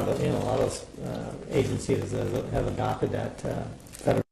lot of agencies have adopted that federal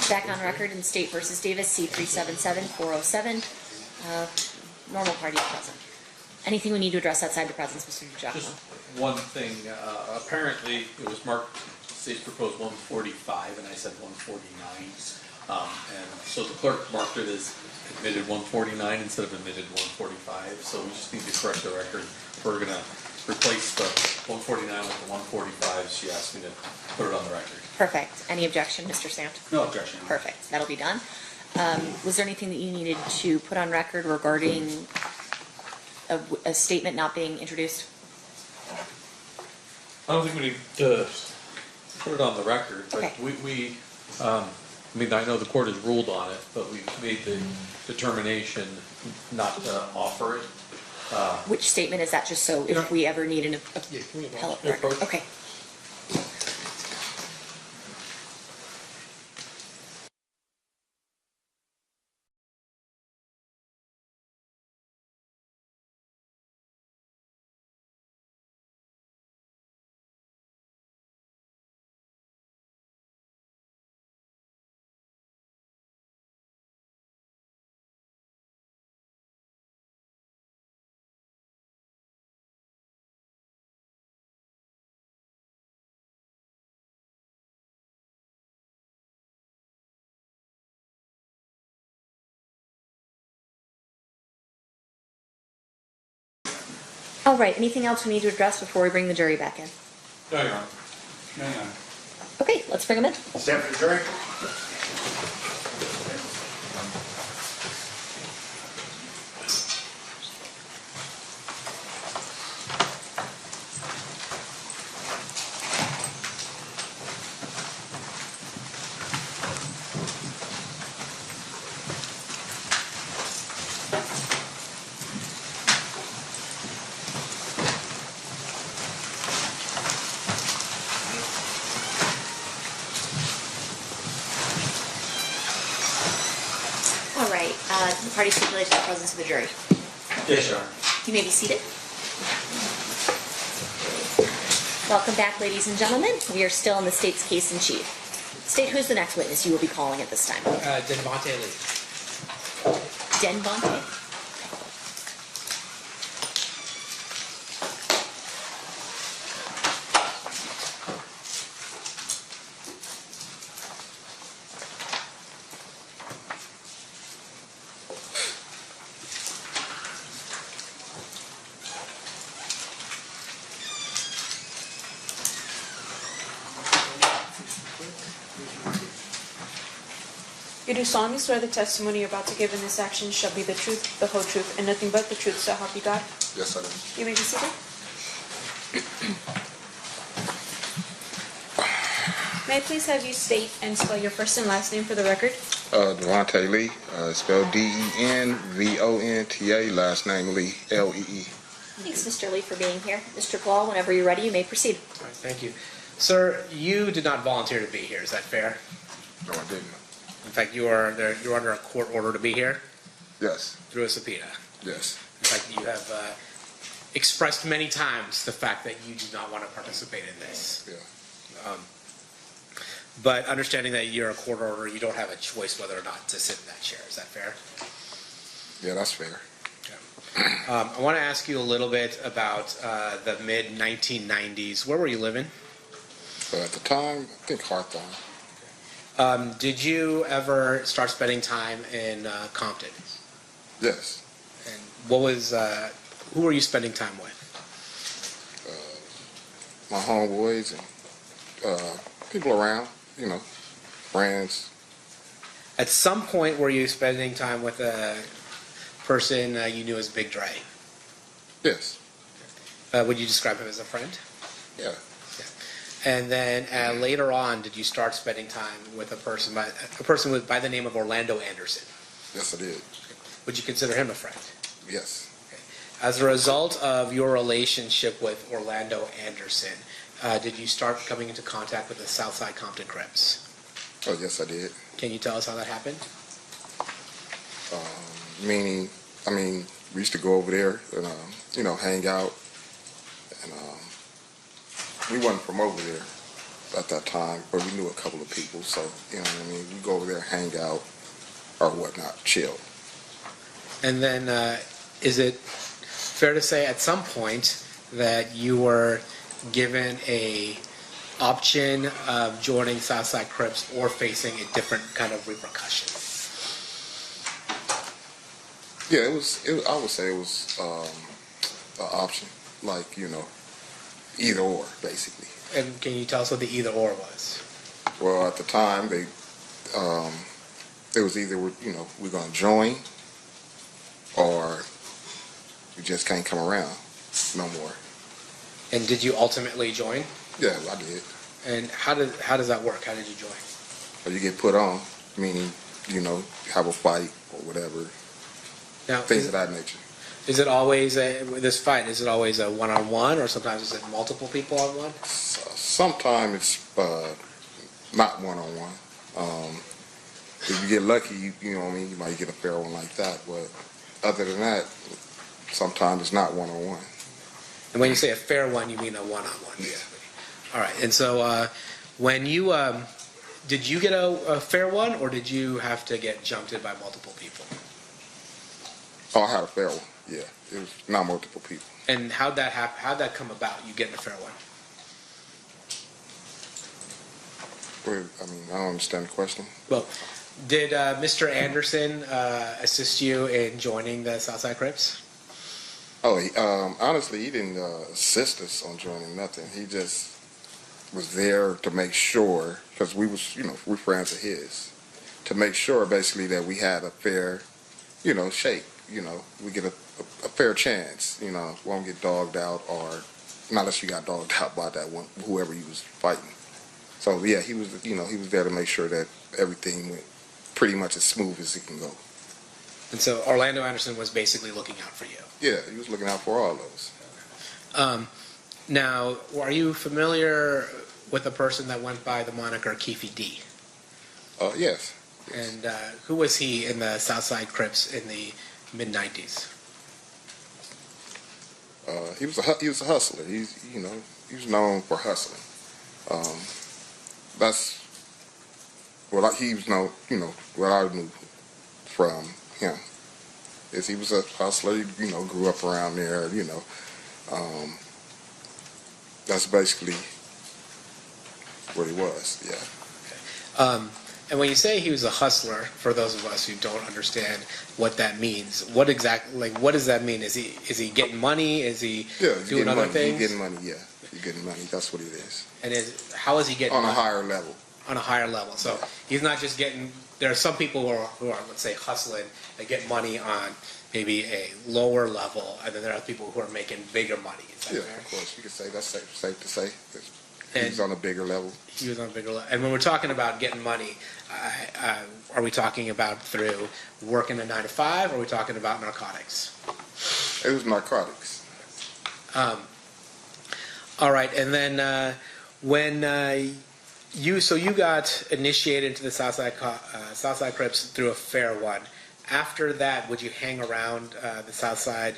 Back on record in State versus Davis, C-377-407. Normal parties present. Anything we need to address outside the presence, Mr. DiGiacomo? Just one thing, apparently it was marked, state's proposed 145, and I said 149. And so the clerk marked it as admitted 149 instead of admitted 145, so we just need to correct the record. We're gonna replace the 149 with the 145. She asked me to put it on the record. Perfect. Any objection, Mr. Sant? No objection. Perfect. That'll be done. Was there anything that you needed to put on record regarding a statement not being introduced? I don't think we need to put it on the record, but Okay. I mean, I know the court has ruled on it, but we made the determination not to offer it. Which statement is that, just so if we ever need an Yeah, can we appellate Yeah, record? approach. Okay. All right. Anything else we need to address before we bring the jury back in? No, Your Honor. No, no. Okay, let's bring them in. Stand for the jury. All right. The party stipulates the presence of the jury. Yes, Your Honor. You may be seated. Welcome back, ladies and gentlemen. We are still in the state's case in chief. State, who's the next witness you will be calling at this time? Devontae Lee. Denvonte. You do solemnly swear the testimony you're about to give in this action shall be the truth, the whole truth, and nothing but the truth, so help you God? Yes, I do. You may be seated. May I please have you state and spell your first and last name for the record? Duane Lee, spelled D-E-N-V-O-N-T-A, last name Lee, L-E-E. Thanks, Mr. Lee, for being here. Mr. Paul, whenever you're ready, you may proceed. All right, thank you. Sir, you did not volunteer to be here, is that fair? No, I didn't. In fact, you're under a court order to be here Yes, through a subpoena. yes, In fact, you have expressed many times the fact that you do not want to participate in this. yeah. But understanding that you're a court order, you don't have a choice whether or not to sit in that chair. Is that fair? Yeah, that's fair. I want to ask you a little bit about the mid-1990s. Where were you living? But at the time, I think Hawthorne. Did you ever start spending time in Compton? Yes, And what was, who were you spending time with? my homeboys and people around, you know, friends. At some point, were you spending time with a person you knew as Big Dre? Yes, Would you describe him as a friend? yeah. And then later on, did you start spending time with a person by the name of Orlando Anderson? Yes, I did. Would you consider him a friend? Yes, As a result of your relationship with Orlando Anderson, did you start coming into contact with the Southside Compton Crips? oh, yes, I did. Can you tell us how that happened? Meaning, I mean, we used to go over there and, you know, hang out. And we wasn't from over there. at that time, but we knew a couple of people, so, you know what I mean? We go over there, hang out, or whatnot, chill. And then, is it fair to say at some point that you were given a option of joining Southside Crips or facing a different kind of repercussion? Yeah, I would say it was an option, like, you know, either or, basically. And can you tell us what the either or was? Well, at the time, it was either, you know, we're going to join or we just can't come around no more. And did you ultimately join? Yeah, I did. And how does that work? How did you join? Or you get put on, meaning, you know, have a fight or whatever, Now, things of that nature. is it always this fight? Is it always a one-on-one, or sometimes is it multiple people on one? Sometimes it's not one-on-one. If you get lucky, you know what I mean, you might get a fair one like that. But other than that, sometimes it's not one-on-one. And when you say a fair one, you mean a one-on-one. Yeah. All right. And so when you did you get a fair one, or did you have to get jumped in by multiple people? Oh, I had a fair one. Yeah, it was not multiple people. And how'd that happen? How'd that come about? You getting a fair one? Well, I mean, I don't understand the question. Well, did Mr. Anderson assist you in joining the Southside Crips? Oh, honestly, he didn't assist us on joining nothing. He just was there to make sure, because we was, you know, we're friends of his, to make sure basically that we had a fair, you know, shake. You know, we get a fair chance. You know, won't get dogged out, or not unless you got dogged out by that one, whoever you was fighting. So yeah, he was, you know, he was there to make sure that everything went pretty much as smooth as it can go. And so Orlando Anderson was basically looking out for you. Yeah, he was looking out for all of us. Now, are you familiar with a person that went by the moniker Keefy D? Yes. And who was he in the Southside Crips in the mid-90s? He was a hustler. He was known for hustling. That's what he was known. You know, what I knew from him is he was a hustler. You know, grew up around there. You know, that's basically what he was. Yeah. And when you say he was a hustler, for those of us who don't understand what that means, what does that mean? Is he getting money? Is he doing other things? He's getting money. Yeah, he's getting money. That's what it is. And how is he getting on a money? higher level? On a higher level. So he's not just getting. There are some people who are let's say hustling. They get money on maybe a lower level, and then there are people who are making bigger money. Is that Yeah, fair? of course. You could say that's safe to say. And He's on a bigger level. he was on a bigger level. And when we're talking about getting money, are we talking about through working a 9 to 5, or are we talking about narcotics? It was narcotics. All right, and then when you got initiated into the Southside Crips through a fair one. After that, would you hang around the Southside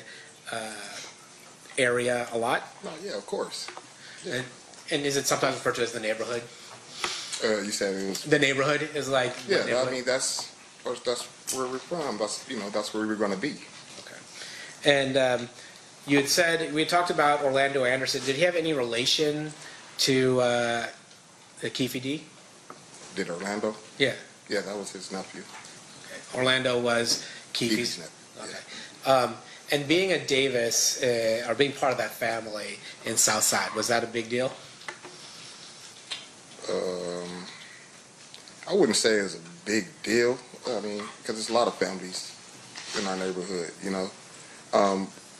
area a lot? Oh, yeah, of course. Yeah. And is it sometimes referred to as the neighborhood? You said it was. The neighborhood is like. what Yeah, neighborhood? I mean that's where we're from. That's where we're going to be. Okay. And you had said we had talked about Orlando Anderson. Did he have any relation to the Keefy D? Did Orlando? Yeah. Yeah, that was his nephew. Okay. Orlando was Keefy's nephew. Okay. Yeah. And being a Davis, or being part of that family in Southside, was that a big deal? I wouldn't say it's a big deal. I mean, because there's a lot of families in our neighborhood, you know.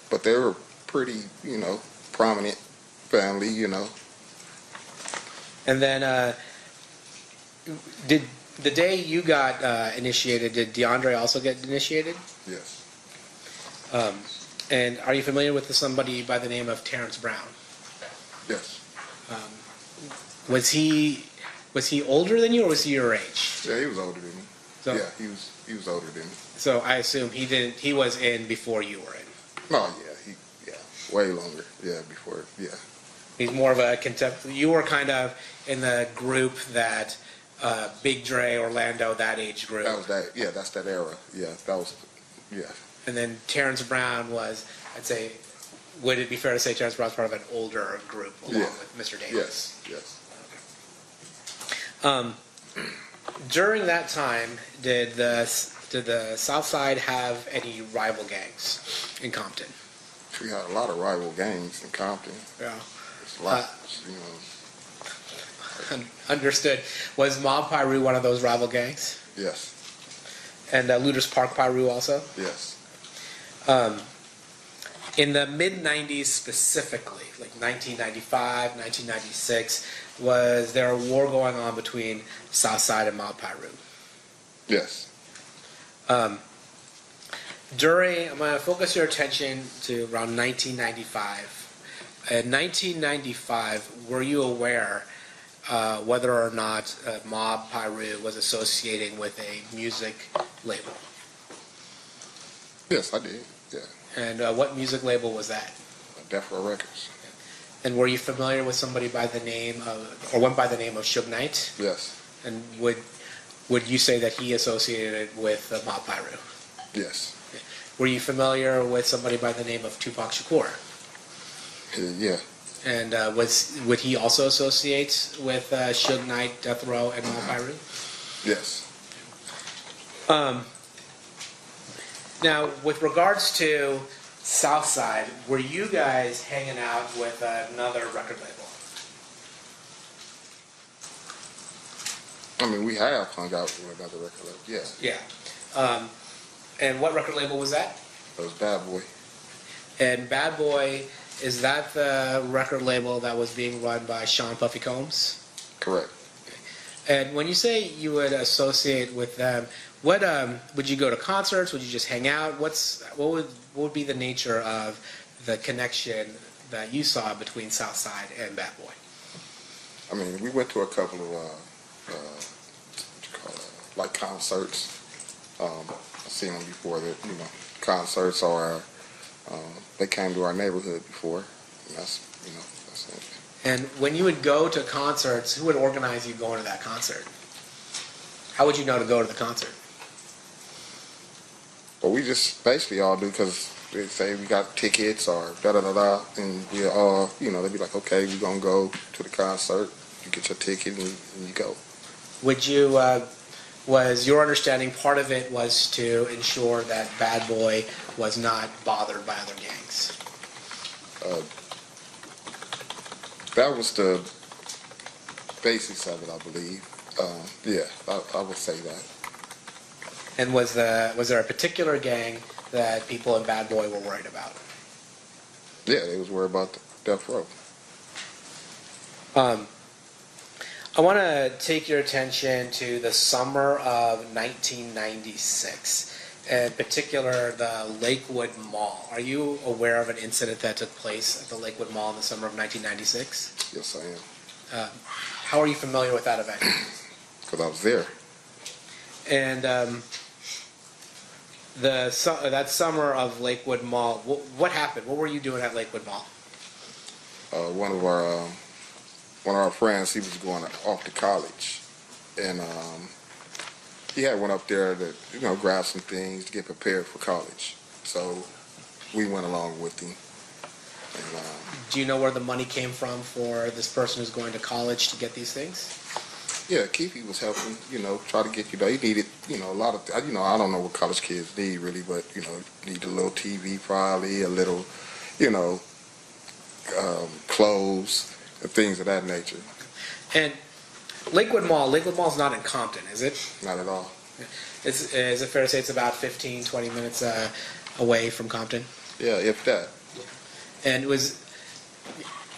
But they were pretty, you know, prominent family, you know. And then, did the day you got initiated, did DeAndre also get initiated? Yes. And are you familiar with somebody by the name of Terrence Brown? Yes. Was he older than you, or was he your age? Yeah, he was older than me. So, yeah, he was older than me. So I assume he was in before you were in. No, yeah, way longer. Yeah, before, yeah. He's more of a you were kind of in the group that Big Dre, Orlando, that age group. That was that. Yeah, that's that era. Yeah, that was. Yeah. And then Terrence Brown was, I'd say, would it be fair to say Terrence Brown's part of an older group along with Mr. Davis? Yes. During that time, did the South Side have any rival gangs in Compton? We had a lot of rival gangs in Compton. Yeah. It's a lot, Understood. Was Mob Piru one of those rival gangs? Yes. And Looters Park Piru also? Yes. In the mid-90s specifically, like 1995, 1996, was there a war going on between South Side and Mob Piru? Yes. I'm going to focus your attention to around 1995. In 1995, were you aware whether or not Mob Piru was associating with a music label? Yes, I did. Yeah. And what music label was that? Death Row Records. And were you familiar with somebody by the name of, or went by the name of Suge Knight? Yes. And would you say that he associated with Mob Piru? Yes. Were you familiar with somebody by the name of Tupac Shakur? Yeah. And would he also associate with Suge Knight, Death Row, and Mob Piru? Yes. Now, with regards to Southside, were you guys hanging out with another record label? I mean, we have hung out with another record label. Yeah. Yeah. And what record label was that? It was Bad Boy. And Bad Boy, is that the record label that was being run by Sean Puffy Combs? Correct. And when you say you would associate with them, what would you go to concerts? Would you just hang out? What would be the nature of the connection that you saw between Southside and Bad Boy? I mean, we went to a couple of like concerts. I've seen them before. That concerts or they came to our neighborhood before. And that's it. And when you would go to concerts, who would organize you going to that concert? How would you know to go to the concert? But we just basically all do because they say we got tickets or da-da-da-da, and we all, they'd be like, okay, we're going to go to the concert. You get your ticket and you go. Would you, was your understanding part of it was to ensure that Bad Boy was not bothered by other gangs? That was the basics of it, I believe. Yeah, I would say that. And was there a particular gang that people in Bad Boy were worried about? Yeah, they was worried about the Death Row. I want to take your attention to the summer of 1996, in particular the Lakewood Mall. Are you aware of an incident that took place at the Lakewood Mall in the summer of 1996? Yes, I am. How are you familiar with that event? Because I was there. And that summer of Lakewood Mall, what happened? What were you doing at Lakewood Mall? One of our friends, he was going off to college, and he had went up there to grab some things to get prepared for college. So we went along with him. And, do you know where the money came from for this person who's going to college to get these things? Yeah, Keefe was helping, try to get, he needed, a lot of, I don't know what college kids need really, but, need a little TV probably, a little, clothes, and things of that nature. And Lakewood Mall's not in Compton, is it? Not at all. Is it fair to say it's about 15, 20 minutes away from Compton? Yeah, if that.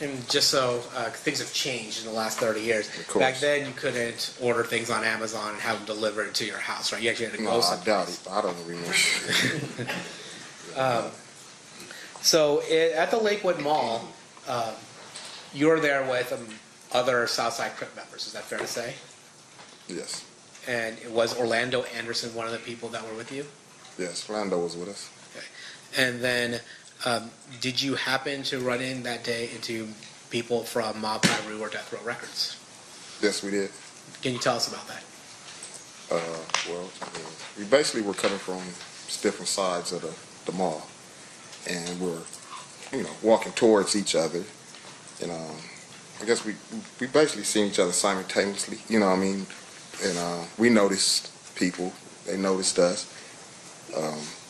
And just so things have changed in the last 30 years. Of course. Back then, you couldn't order things on Amazon and have them delivered to your house, right? You actually had to go No, I someplace. doubt it. I don't remember. So at the Lakewood Mall, you were there with other Southside Crip members. Is that fair to say? Yes. And was Orlando Anderson one of the people that were with you? Yes, Orlando was with us. Okay. And then, did you happen to run in that day into people from Mob Piru or Death Row Records. Yes, we did. Can you tell us about that? Well, we basically were coming from different sides of the mall, and we're, walking towards each other, and I guess we basically seen each other simultaneously. You know what I mean? And we noticed people. They noticed us.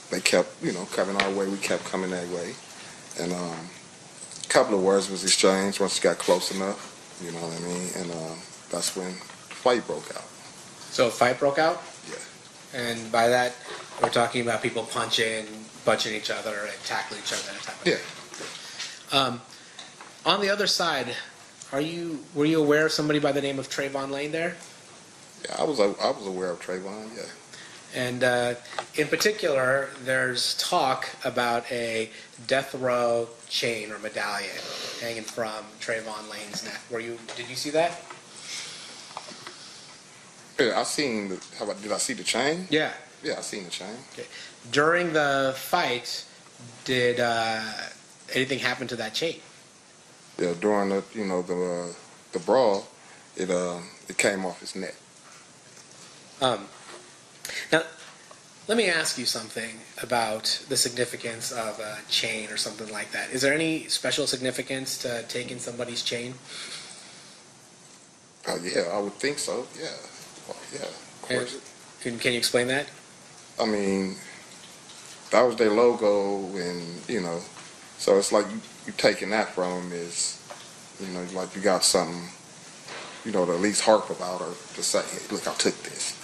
They kept, coming our way. We kept coming that way, and a couple of words was exchanged once it got close enough. You know what I mean? And that's when the fight broke out. So a fight broke out? Yeah. And by that, we're talking about people punching each other, and tackling each other, that type of Yeah. thing. On the other side, were you aware of somebody by the name of Trayvon Lane there? Yeah, I was aware of Trayvon. Yeah. And in particular, there's talk about a death row chain or medallion hanging from Trayvon Lane's neck. Did you see that? Yeah, I seen. Did I see the chain? Yeah. Yeah, I seen the chain. Okay. During the fight, did anything happen to that chain? Yeah, during the brawl, it came off his neck. Now, let me ask you something about the significance of a chain or something like that. Is there any special significance to taking somebody's chain? Yeah, I would think so. Yeah, well, yeah, of course. Can you explain that? I mean, that was their logo, and so it's like you taking that from them is, like you got something, to at least harp about or to say, hey, look, I took this.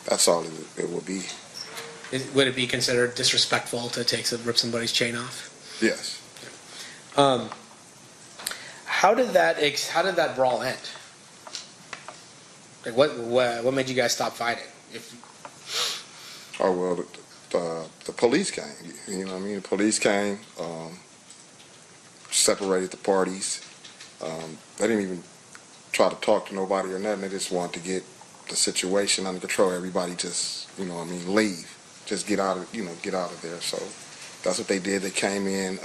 That's all it would be. Would it be considered disrespectful to rip somebody's chain off? Yes. How did that brawl end? Like what made you guys stop fighting? Oh well, the police came. You know what I mean? The police came, separated the parties. They didn't even try to talk to nobody or nothing. They just wanted to get the situation under control. Everybody just, leave. Just get out of, get out of there. So that's what they did. They came in,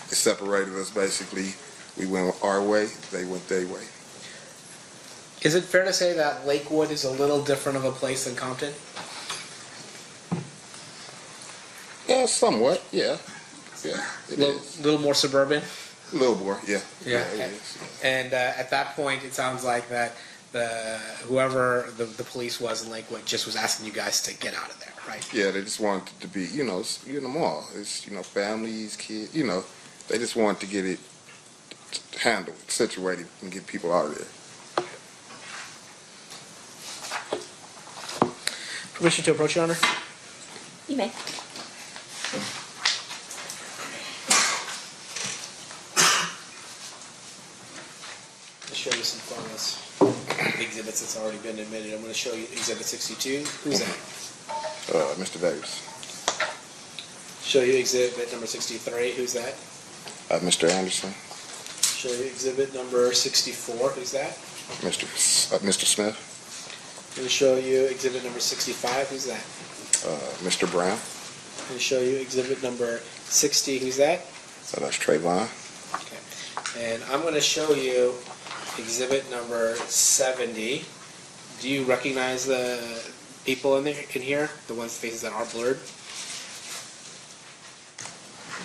they separated us basically. We went our way, they went their way. Is it fair to say that Lakewood is a little different of a place than Compton? Yeah, somewhat, yeah. Yeah, it is. A little more suburban? A little more, yeah. Yeah. It is. And at that point, it sounds like that whoever the police was in Lakewood just was asking you guys to get out of there, right? Yeah, they just wanted to be, you're in the mall. It's, families, kids, they just wanted to get it handled, situated, and get people out of there. Permission to approach, Your Honor? You may. I'll show you some photos. Exhibits that's already been admitted. I'm going to show you Exhibit 62. Who's that? Mr. Davis. Show you Exhibit number 63. Who's that? Mr. Anderson. Show you Exhibit number 64. Who's that? Mr. Smith. I'm going to show you Exhibit number 65. Who's that? Mr. Brown. I'm going to show you Exhibit number 60. Who's that? So that's Trayvon. Okay. And I'm going to show you Exhibit number 70. Do you recognize the people in here? The ones' faces that are blurred?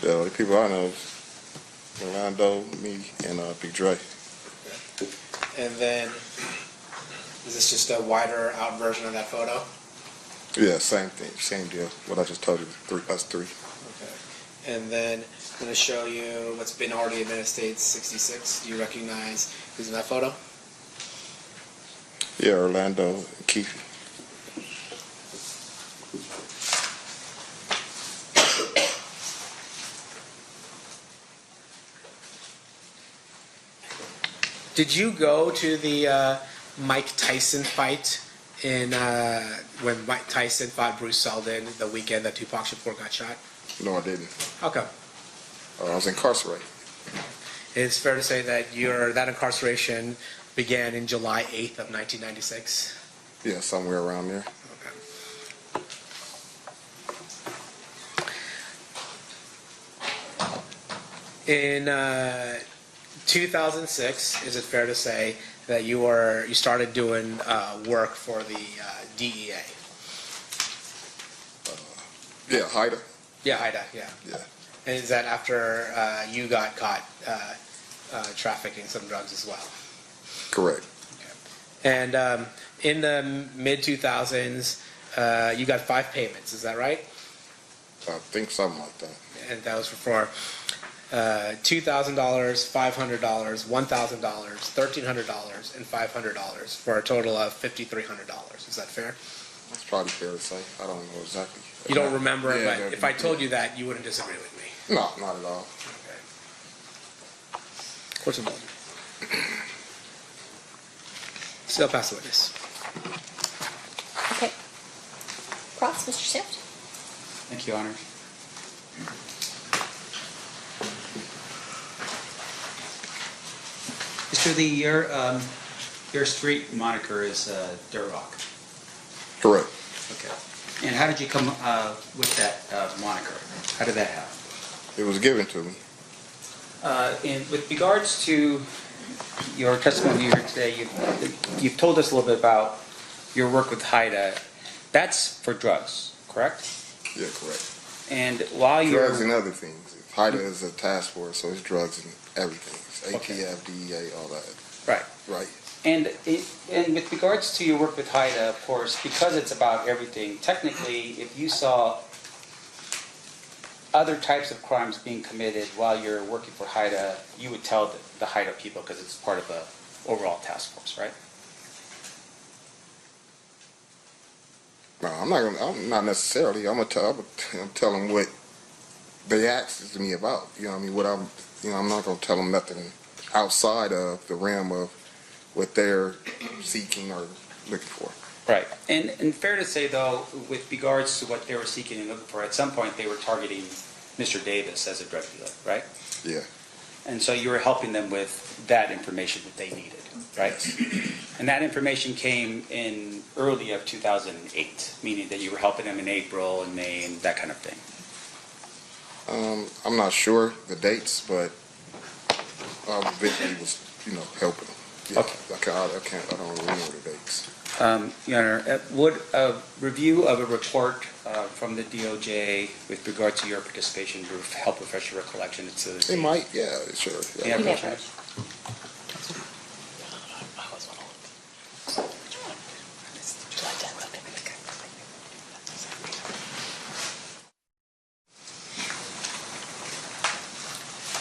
The only people I know is Orlando, me, and Big Dre. And then, is this just a wider out version of that photo? Yeah, same thing, same deal. What I just told you, us three. Okay. And then I'm going to show you what's been already admitted, States 66. Do you recognize who's in that photo? Yeah, Orlando and Keefe. Did you go to the Mike Tyson fight when Mike Tyson fought Bruce Seldon the weekend that Tupac Shakur got shot? No, I didn't. How come? I was incarcerated. It's fair to say that that incarceration began in July 8th of 1996. Yeah, somewhere around there. Okay. In 2006, is it fair to say that you started doing work for the DEA? Yeah, Haida. Yeah, HIDA, yeah. Yeah. And is that after you got caught trafficking some drugs as well? Correct. And in the mid 2000s, you got 5 payments. Is that right? I think something like that. And that was for $2,000, $500, $1,000, $1,300, and $500 for a total of $5,300. Is that fair? That's probably fair to say. I don't know exactly. You don't remember, Yeah, but if I told you that, you wouldn't disagree with me. No, not at all. Okay. Court's involved. Still pass the witness. Okay. Cross, Mr. Swift. Thank you, Honor. Mr. Lee, your street moniker is Dirt Rock. Correct. Okay. And how did you come with that moniker? How did that happen? It was given to me. And with regards to your testimony here today, you've told us a little bit about your work with HIDA. That's for drugs, correct? Yeah, correct. And while Drugs you're and other things. HIDA is a task force, so it's drugs and everything. It's Okay. ATF, DEA, all that. right. Right. And with regards to your work with HIDA, of course, because it's about everything, technically, if you saw other types of crimes being committed while you're working for HIDA, you would tell the HIDA people because it's part of the overall task force, right? No, I'm not necessarily. I'm tell them what they asked me about. You know what I mean? I'm not gonna tell them nothing outside of the realm of what they're seeking or looking for. Right. And fair to say, though, with regards to what they were seeking and looking for, at some point they were targeting Mr. Davis as a drug dealer, right? Yeah. And so you were helping them with that information that they needed, right? And that information came in early of 2008, meaning that you were helping them in April and May and that kind of thing. I'm not sure the dates, but I eventually was, helping them. Yeah. Okay. I don't remember the dates. Your Honor, would a review of a report from the DOJ with regard to your participation help refresh your recollection? It might, yeah, sure. Yeah, You may Commissioner. approach.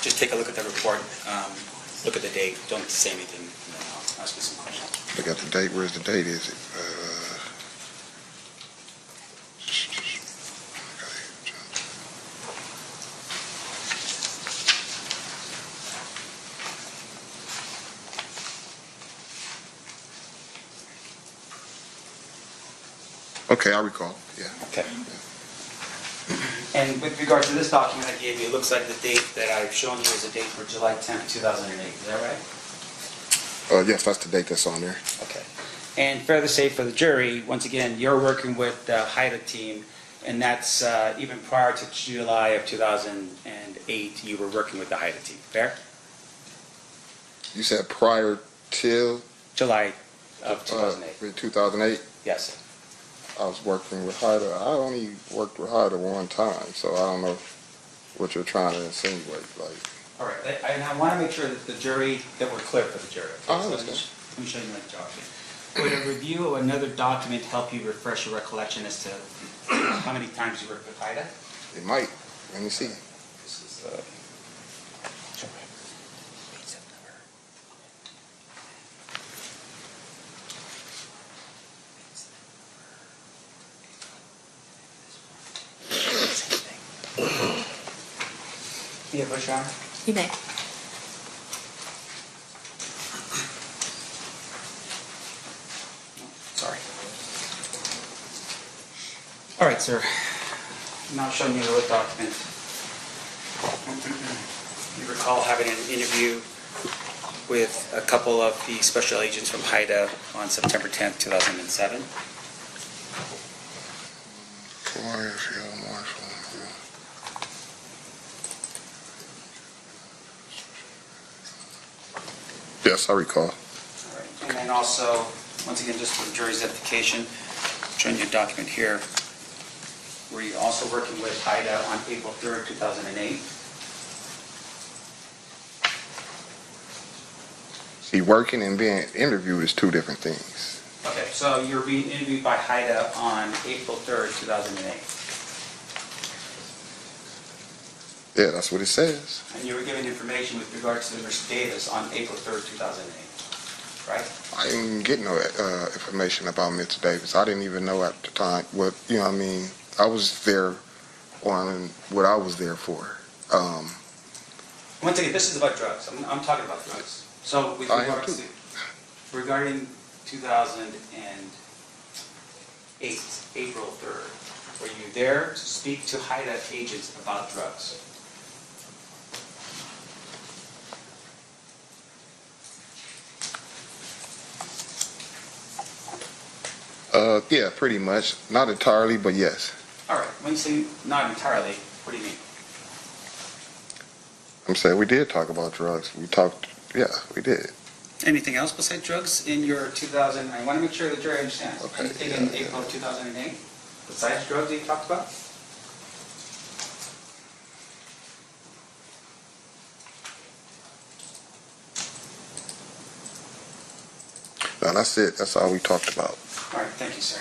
Just take a look at the report, look at the date, don't say anything, and then I'll ask you some questions. I got the date. Where's the date? Is it? Okay, I recall. Yeah. Okay. And with regard to this document I gave you, it looks like the date that I've shown you is a date for July 10th, 2008. Is that right? Yes, that's the date that's on there. Okay. And fair to say for the jury, once again, you're working with the HIDA team, and that's even prior to July of 2008, you were working with the HIDA team. Fair? You said prior to July of 2008. 2008. Yes, sir. I was working with HIDA. I only worked with HIDA one time, so I don't know what you're trying to insinuate. Like, All right. And I want to make sure that the jury, that we're clear for the jury. Okay? I So understand. let me show you my document. Would a review of another document help you refresh your recollection as to how many times you worked with HIDA? it might. Let me see. This is, yeah, for sure. You may. Sorry. All right, sir. Now showing you the document. You recall having an interview with a couple of the special agents from HIDA on September 10th, 2007. Yes, I recall. All right. And then also, once again, just for the jury's edification, showing you a document here, were you also working with HIDA on April 3rd, 2008? See, working and being interviewed is two different things. Okay, so you're being interviewed by HIDA on April 3rd, 2008, Yeah, that's what it says. and you were given information with regards to Mr. Davis on April 3rd, 2008, right? I didn't get no information about Mr. Davis. I didn't even know at the time what, I mean, I was there on what I was there for. Once again, this is about drugs. I'm talking about drugs. So with I am regards too. to, regarding 2008, April 3rd, were you there to speak to HIDA agents about drugs? Yeah, pretty much. Not entirely, but yes. All right, when you say not entirely, what do you mean? I'm saying we did talk about drugs. We talked, yeah, we did. Anything else besides drugs in your 2000, I want to make sure the jury understands. Okay, Anything yeah, in yeah. April of 2008 besides drugs that you talked about? No, that's it. That's all we talked about. All right, thank you, sir.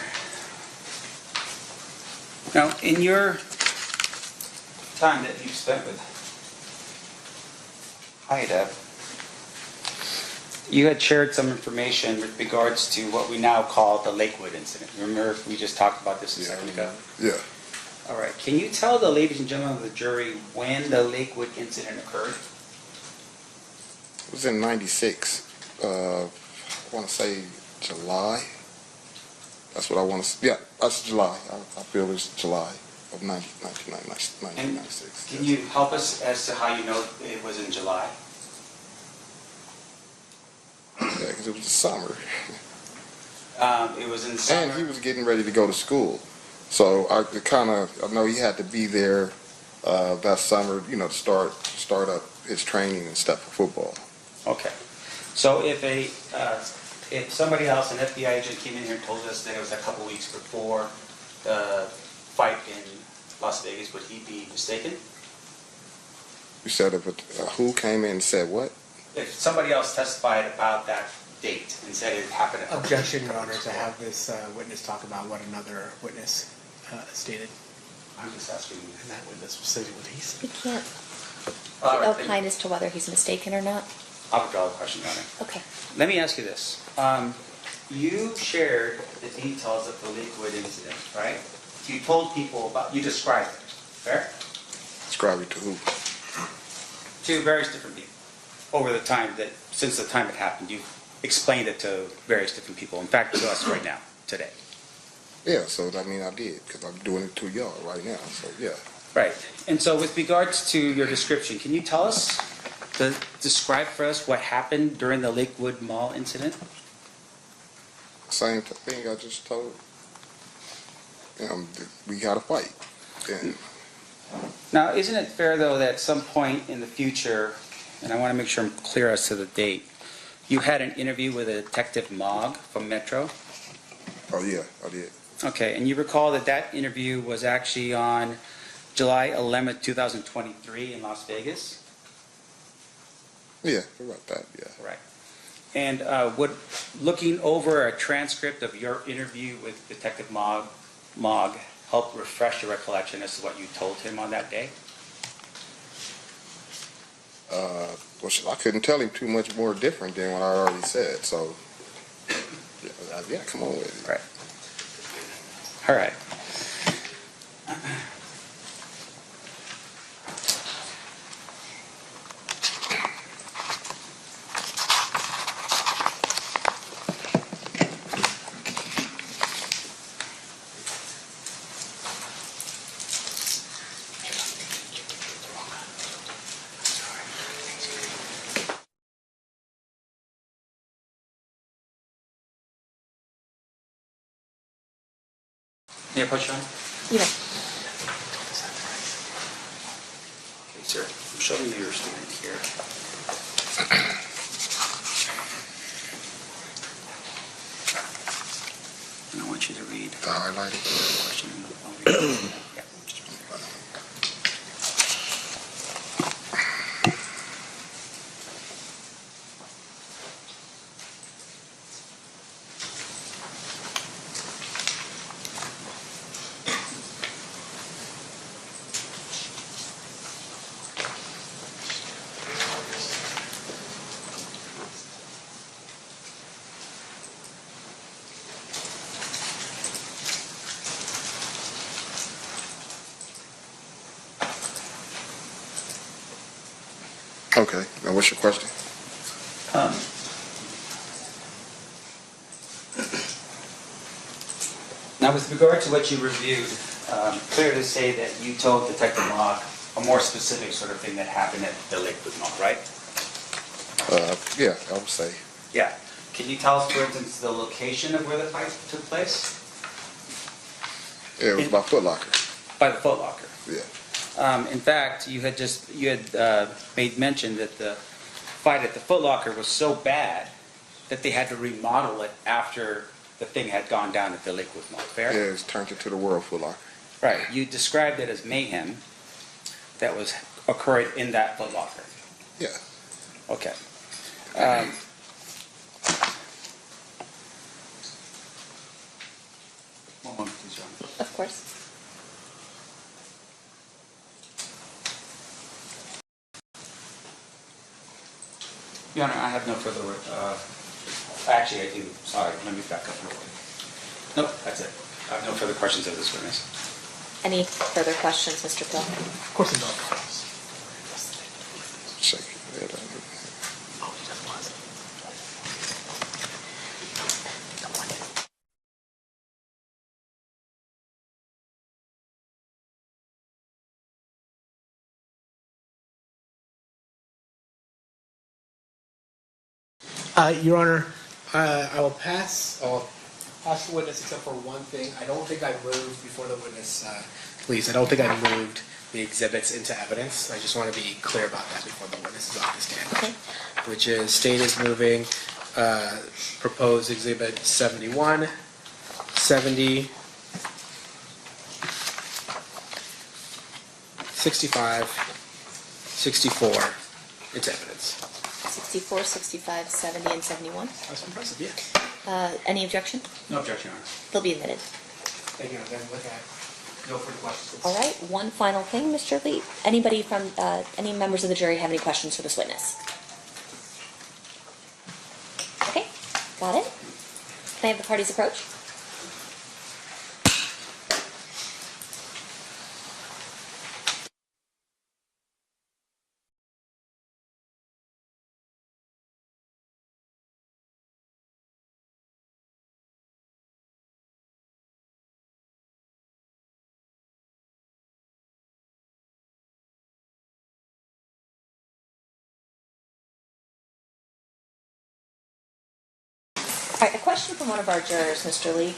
Now, in your time that you've spent with HIDA, you had shared some information with regards to what we now call the Lakewood incident. Remember, we just talked about this a second ago? Yeah. All right, can you tell the ladies and gentlemen of the jury when the Lakewood incident occurred? It was in 96. I want to say July. That's what I want to. Yeah, that's July. I feel it's July of 1996. Can you help us as to how you know it was in July? Yeah, because it was the summer, It was in the summer. and he was getting ready to go to school. So I know he had to be there that summer, to start up his training and stuff for football. Okay. So if somebody else, an FBI agent, came in here and told us that it was a couple weeks before the fight in Las Vegas, would he be mistaken? You said who came in and said what? If somebody else testified about that date and said it happened a couple Objection, weeks Your before. Honor, to have this witness talk about what another witness stated. I'm just asking you. And that witness stated what he said. We can't All right, then opine as to whether he's mistaken or not. I'll withdraw the question, Your Honor. Okay. Let me ask you this. You shared the details of the Lakewood incident, right? You told people you described it, fair? Describe it to who? To various different people over the time since the time it happened. You explained it to various different people. In fact, to us right now, today. Yeah, so I did, because I'm doing it to y'all right now, so yeah. Right. And so with regards to your description, can you tell us, describe for us what happened during the Lakewood Mall incident? Same thing I just told. We had a fight. And Now, isn't it fair, though, that at some point in the future, and I want to make sure I'm clear as to the date, you had an interview with a Detective Mogg from Metro? oh yeah, I did. Okay, and you recall that interview was actually on July 11th, 2023 in Las Vegas? Yeah, about that, yeah. Right. And would looking over a transcript of your interview with Detective Mogg help refresh your recollection as to what you told him on that day? I couldn't tell him too much more different than what I already said, so yeah, come on with it. Right. All right. May I put you on? You may. Okay, sir. I'm showing you your statement here. And I want you to read The highlighted. the question. I'll read it. Yeah. Okay, now what's your question? Now, with regard to what you reviewed, clear to say that you told Detective Mock a more specific sort of thing that happened at the Lakewood Mall, right? Yeah, I would say. Yeah. Can you tell us, for instance, the location of where the fight took place? Yeah, it was by Foot Locker. By the Foot Locker. Yeah. In fact, you had made mention that the fight at the Foot Locker was so bad that they had to remodel it after the thing had gone down at the Lakewood Mall. Fair? Yeah, it's turned into the World Foot Locker. Right. You described it as mayhem that was occurred in that Foot Locker. Yeah. Okay. One moment, please, Your Honor. Of course. Your Honor, I have no further, actually, I do, sorry, let me back up real quick. Nope, that's it. I have no further questions of this witness. Any further questions, Mr. Pill? Of course he does. Shake your head. Oh, he just was. Your Honor, I will pass. I'll pass the witness except for one thing. I don't think I moved before the witness. Please, I don't think I moved the exhibits into evidence. I just want to be clear about that before the witness is off the stand. Okay. Which is state is moving proposed exhibit 71, 70, 65, 64. It's evidence. 64, 65, 70, and 71. That's impressive, yeah. Any objection? No objection, Your Honor. They'll be admitted. Thank you. Then with that, no further questions. All right, one final thing, Mr. Lee. Anybody from, any members of the jury have any questions for this witness? Okay, got it. Can I have the parties approach? All right, a question from one of our jurors, Mr. Lee.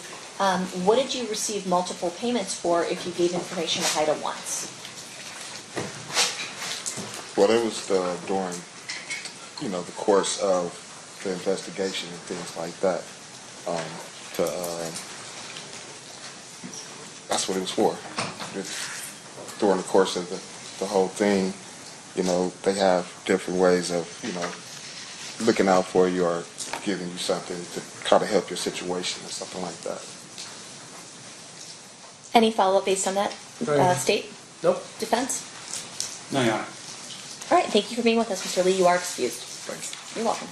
What did you receive multiple payments for if you gave information to HIDA once? Well, it was during, the course of the investigation and things like that. That's what it was for. During the course of the whole thing, they have different ways of, looking out for you or giving you something to kind of help your situation or something like that. Any follow-up based on that, state? Nope. Defense? No, Your Honor. All right, thank you for being with us, Mr. Lee. You are excused. Thanks. You're welcome.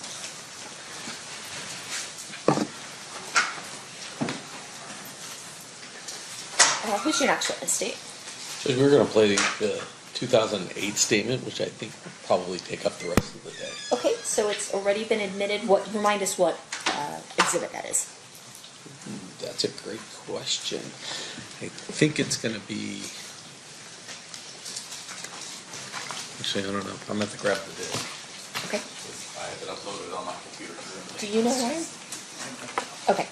Who's your next witness, state? So we're going to play the 2008 statement, which I think will probably take up the rest of the day. Okay, so it's already been admitted. Remind us what exhibit that is. That's a great question. I think it's going to be. Actually, I don't know. I'm going to have to grab the disc. Okay. I have it uploaded on my computer. Do you know, Ryan? Okay.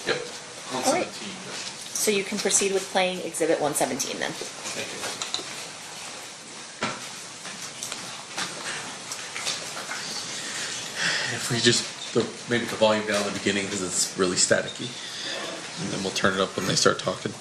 Yep. All right. So you can proceed with playing Exhibit 117 then. Thank you. If we just maybe the volume down in the beginning because it's really staticky, and then we'll turn it up when they start talking.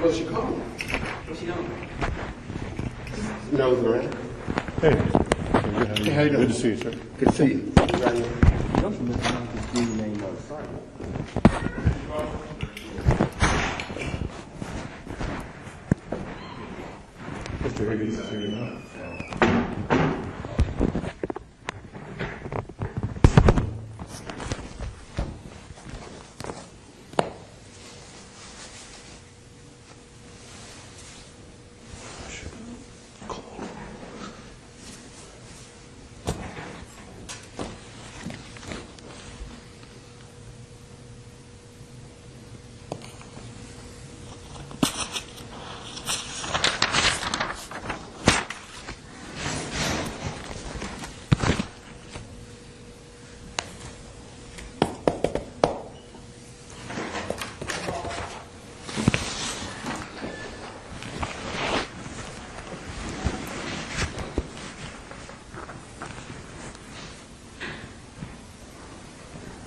What's she calling? What's she doing? Nosing around. Hey. Hey, how you doing? Good to see you, sir. Good to see you. Mr. Higgins is here now.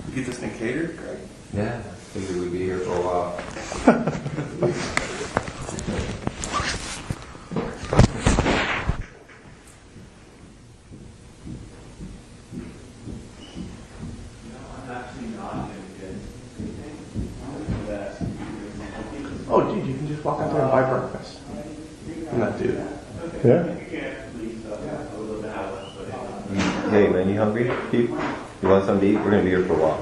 You get this thing catered? Great. Yeah, figured we'd be here for a while. Oh, dude, you can just walk out there and buy breakfast. And not do that. Yeah? Hey man, you hungry? Keith? You want something to eat? We're gonna be here for a while.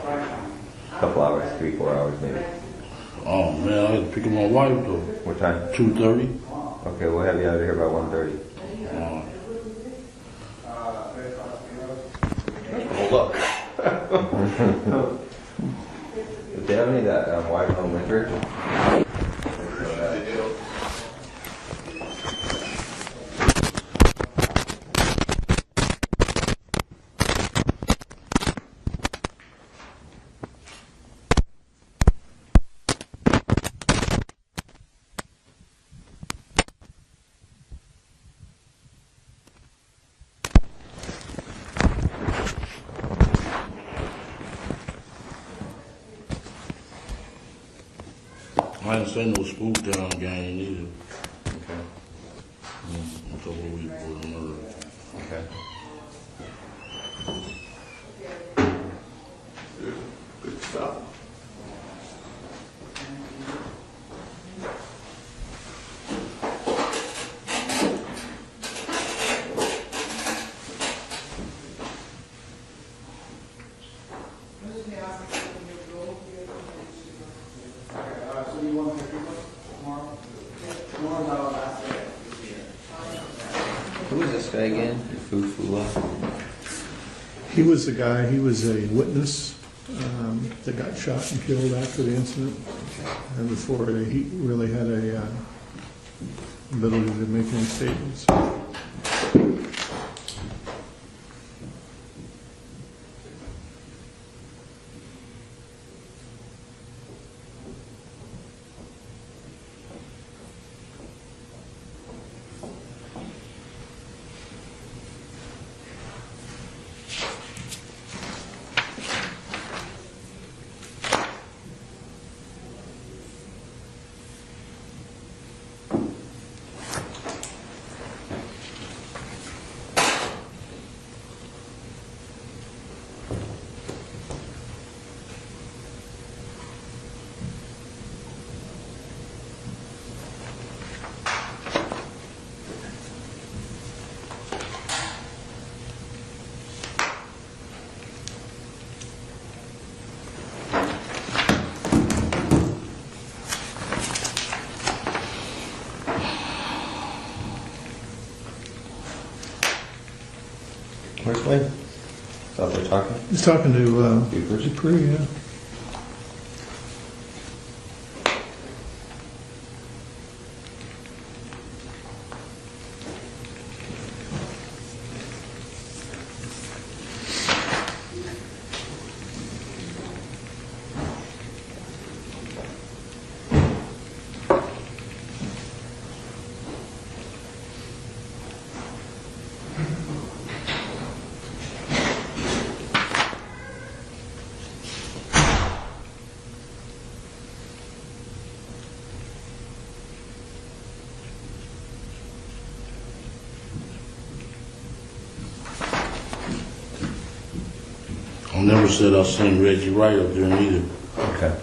A couple hours, 3-4 hours maybe. Oh man, I had to pick up my wife though. What time? 2:30. Okay, we'll have you out of here by 1:30. Hold up. Do they have any of that white home liquor? I didn't say no school down game either. Okay. A couple of weeks before the murder. Okay. Good stuff. Who is this guy again? Fufula? He was the guy, he was a witness that got shot and killed after the incident. And before he really had a ability to make any statements. Where's Wayne? He's out there talking. He's talking to Beavers. Dupree, yeah. I never said I seen Reggie Wright up there neither. Okay.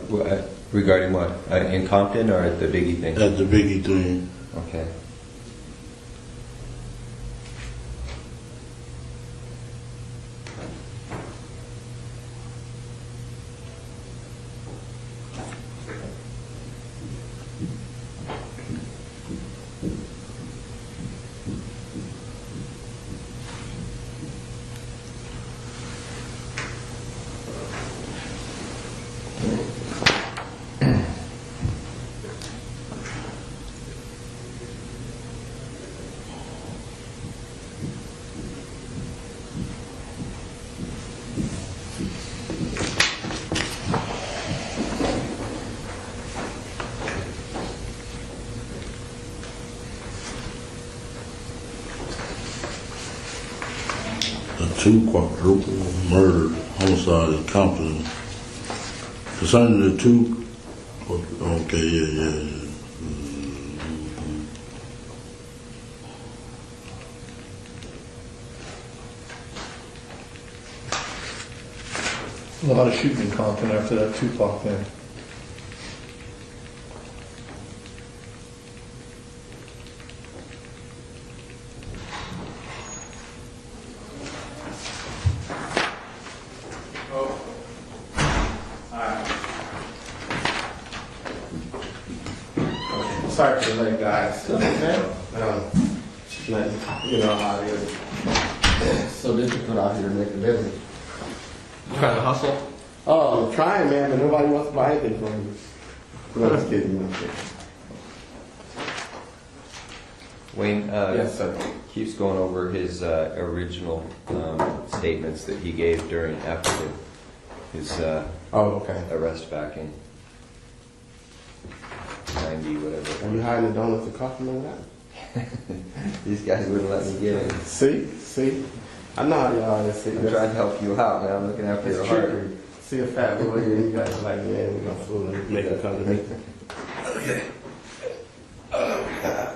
Right. Regarding what? In Compton or at the Biggie thing? At the Biggie thing. Okay. Two quadruple murder, homicide in Compton. Concerning the two, okay, yeah. A lot of shooting in Compton after that Tupac thing. Sorry for the late, guys. You know how it is. It's so difficult out here to make a business. Trying to hustle? Oh, I'm trying, man, but nobody wants to buy anything from me. No, just kidding. I'm kidding. Wayne Yes, sir. keeps going over his original statements that he gave after his Oh, okay. arrest back in 90, whatever. Are you hiding the donuts and coffee, man? That? These guys wouldn't let me get in. See? I know how y'all is. See, I'm trying to help you out, man. I'm looking after your it's heart. trickery. See a fat boy here, you guys are like, man, we're gonna fool him, make him come to me. Okay. Oh, God.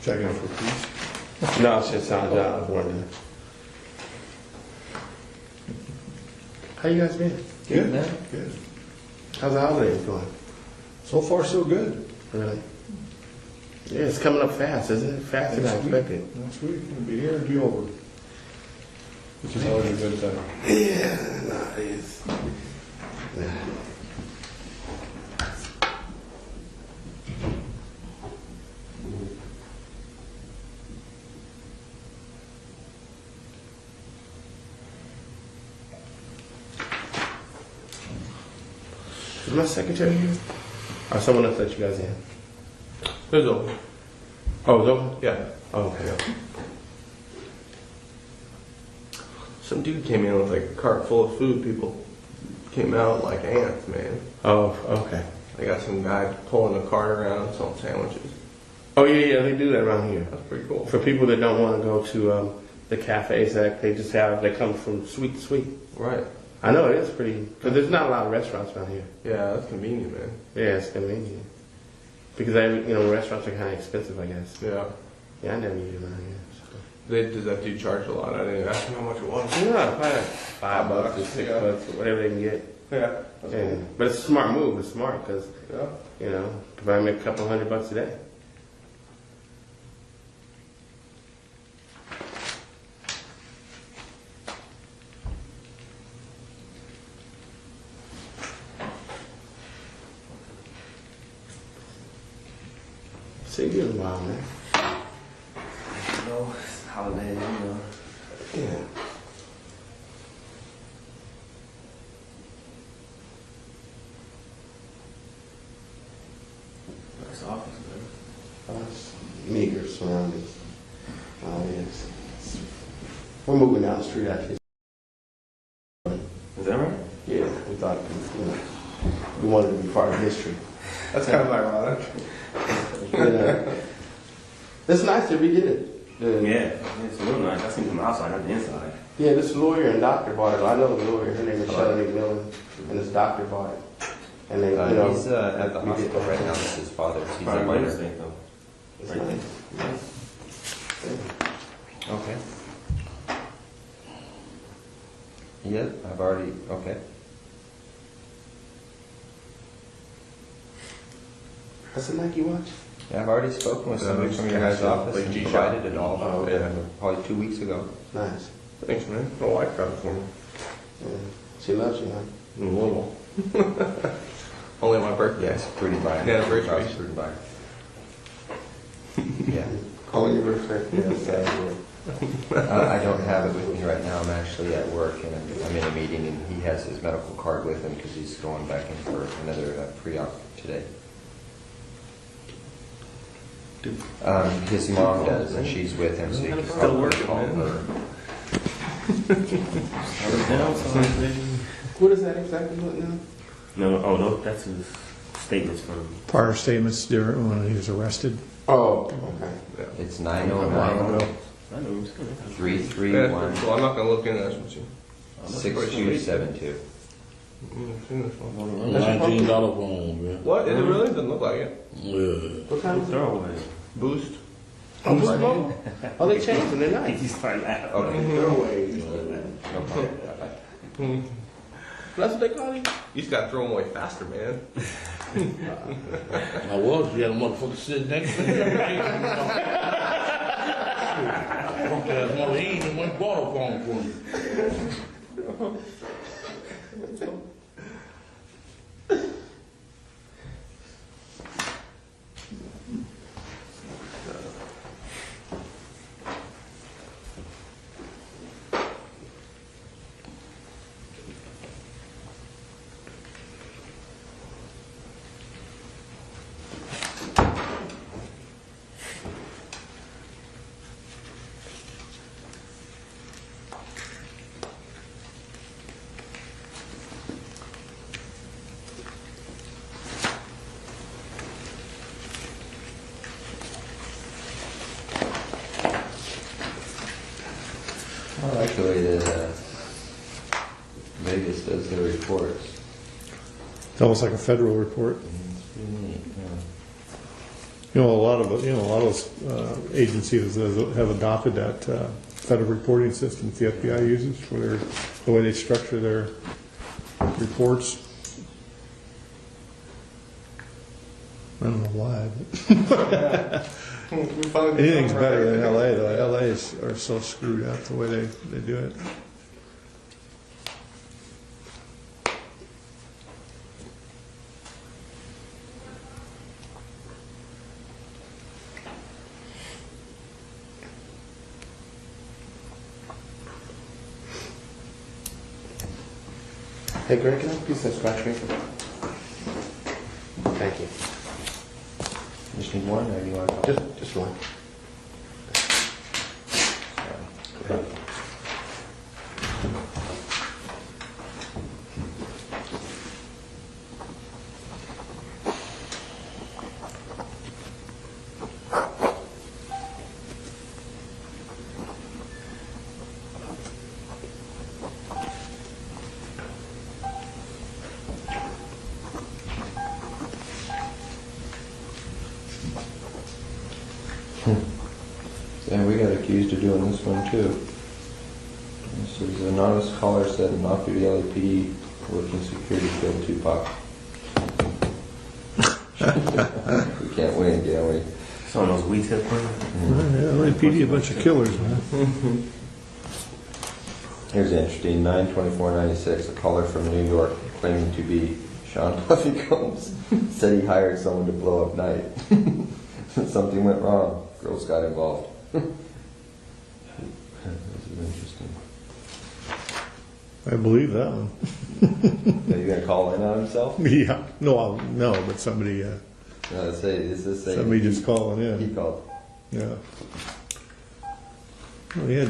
Checking for peace. No, it's just sound job. I was wondering. How you guys been? Good, man. Good. How's the holidays going? So far, so good. Really? Yeah, it's coming up fast, isn't it? Faster than I expected. Next week, it'll be here and be over. Which is always a good thing. Yeah, no, it is. Yeah. Is my secretary here? Or someone else let you guys in? It's open. Oh, it's open? Yeah. Oh, okay. Some dude came in with like a cart full of food. People came out like ants, man. Oh, okay. They got some guy pulling a cart around selling sandwiches. Oh, yeah, they do that around here. That's pretty cool. For people that don't want to go to the cafes that they just have, they come from sweet to sweet. Right. I know it is pretty, because there's not a lot of restaurants around here. Yeah, that's convenient, man. Yeah, it's convenient. Because restaurants are kind of expensive, I guess. Yeah. Yeah, I never eat around here. Does that dude charge a lot? I didn't ask him how much it was. So. Yeah, probably like $5 or $6, yeah. or whatever they can get. Yeah. That's Yeah. cool. But it's a smart move. It's smart because, Yeah. if I make a couple $100 a day. See you in a while, man. You know, it's a holiday, you know. Yeah. Nice office, man. Meager surroundings. Yes. We're moving down the street, actually. Is that right? Yeah, we thought, we wanted to be part of history. That's kind of ironic. Yeah. It's nice to redid it. Yeah, it's real nice. I seen it from the outside, not the inside. Yeah, this lawyer and doctor bought it. I know the lawyer. Her name is Shelley McMillan, and this doctor bought it. And they, He's at the hospital right now with his father. He's a minor. Though. It's Right nice. Okay. Yeah, I've already, okay. That's a Nike watch? Yeah, I've already spoken with somebody from your guys' office and provided it all, probably 2 weeks ago. Nice. Thanks, man. My wife got it for me. Yeah. She loves you, huh? A little. Only my birthday. Yes, fruited by it. Yeah, birthday. Fruited by it. Yeah. Calling your birthday. Yes, I I don't have it with me right now. I'm actually at work and I'm in a meeting and he has his medical card with him because he's going back in for another pre-op today. His mom does and she's with him so he can probably call her. What is that exactly what now? No, that's his statements from. Prior statements during when he was arrested. Oh, okay. It's 909 331 Well, I'm not going to look into this with you. 6272. $19 phone, man. What? It really doesn't look like it. Yeah. What kind of Throwaway. Boost? Oh, Boost Mobile? Oh, they changed them. They're nice. He's starting out. Okay. Throwaways. No problem. That's what they call it? You just got to throw them away faster, man. I was, you had a motherfucker sitting next to me. Punk ass mother, he ain't even went bought a phone for me. I like the way that Vegas does their reports. It's almost like a federal report. It's pretty neat, yeah. A lot of those agencies have adopted that federal reporting system that the FBI uses for the way they structure their reports. I don't know why, but anything's better than LA though. LA are so screwed up the way they do it. Hey, Greg, can I have a piece of scratch paper? Thank you. You just need one, or do you want to? Just one. And we got accused of doing this one too. This is an anonymous caller said an off-duty LAPD working security killed Tupac. We can't win, can we? Some of those weed tip ones. LAPD, a bunch of killers, man. Here's interesting, 9/24/96, a caller from New York claiming to be Sean Puffy Combs said he hired someone to blow up night. Something went wrong. Girls got involved. This is interesting. I believe that one. Are you gonna call in on himself? Yeah, no, no, but somebody, No, somebody just calling in. He called. Yeah. Well, he had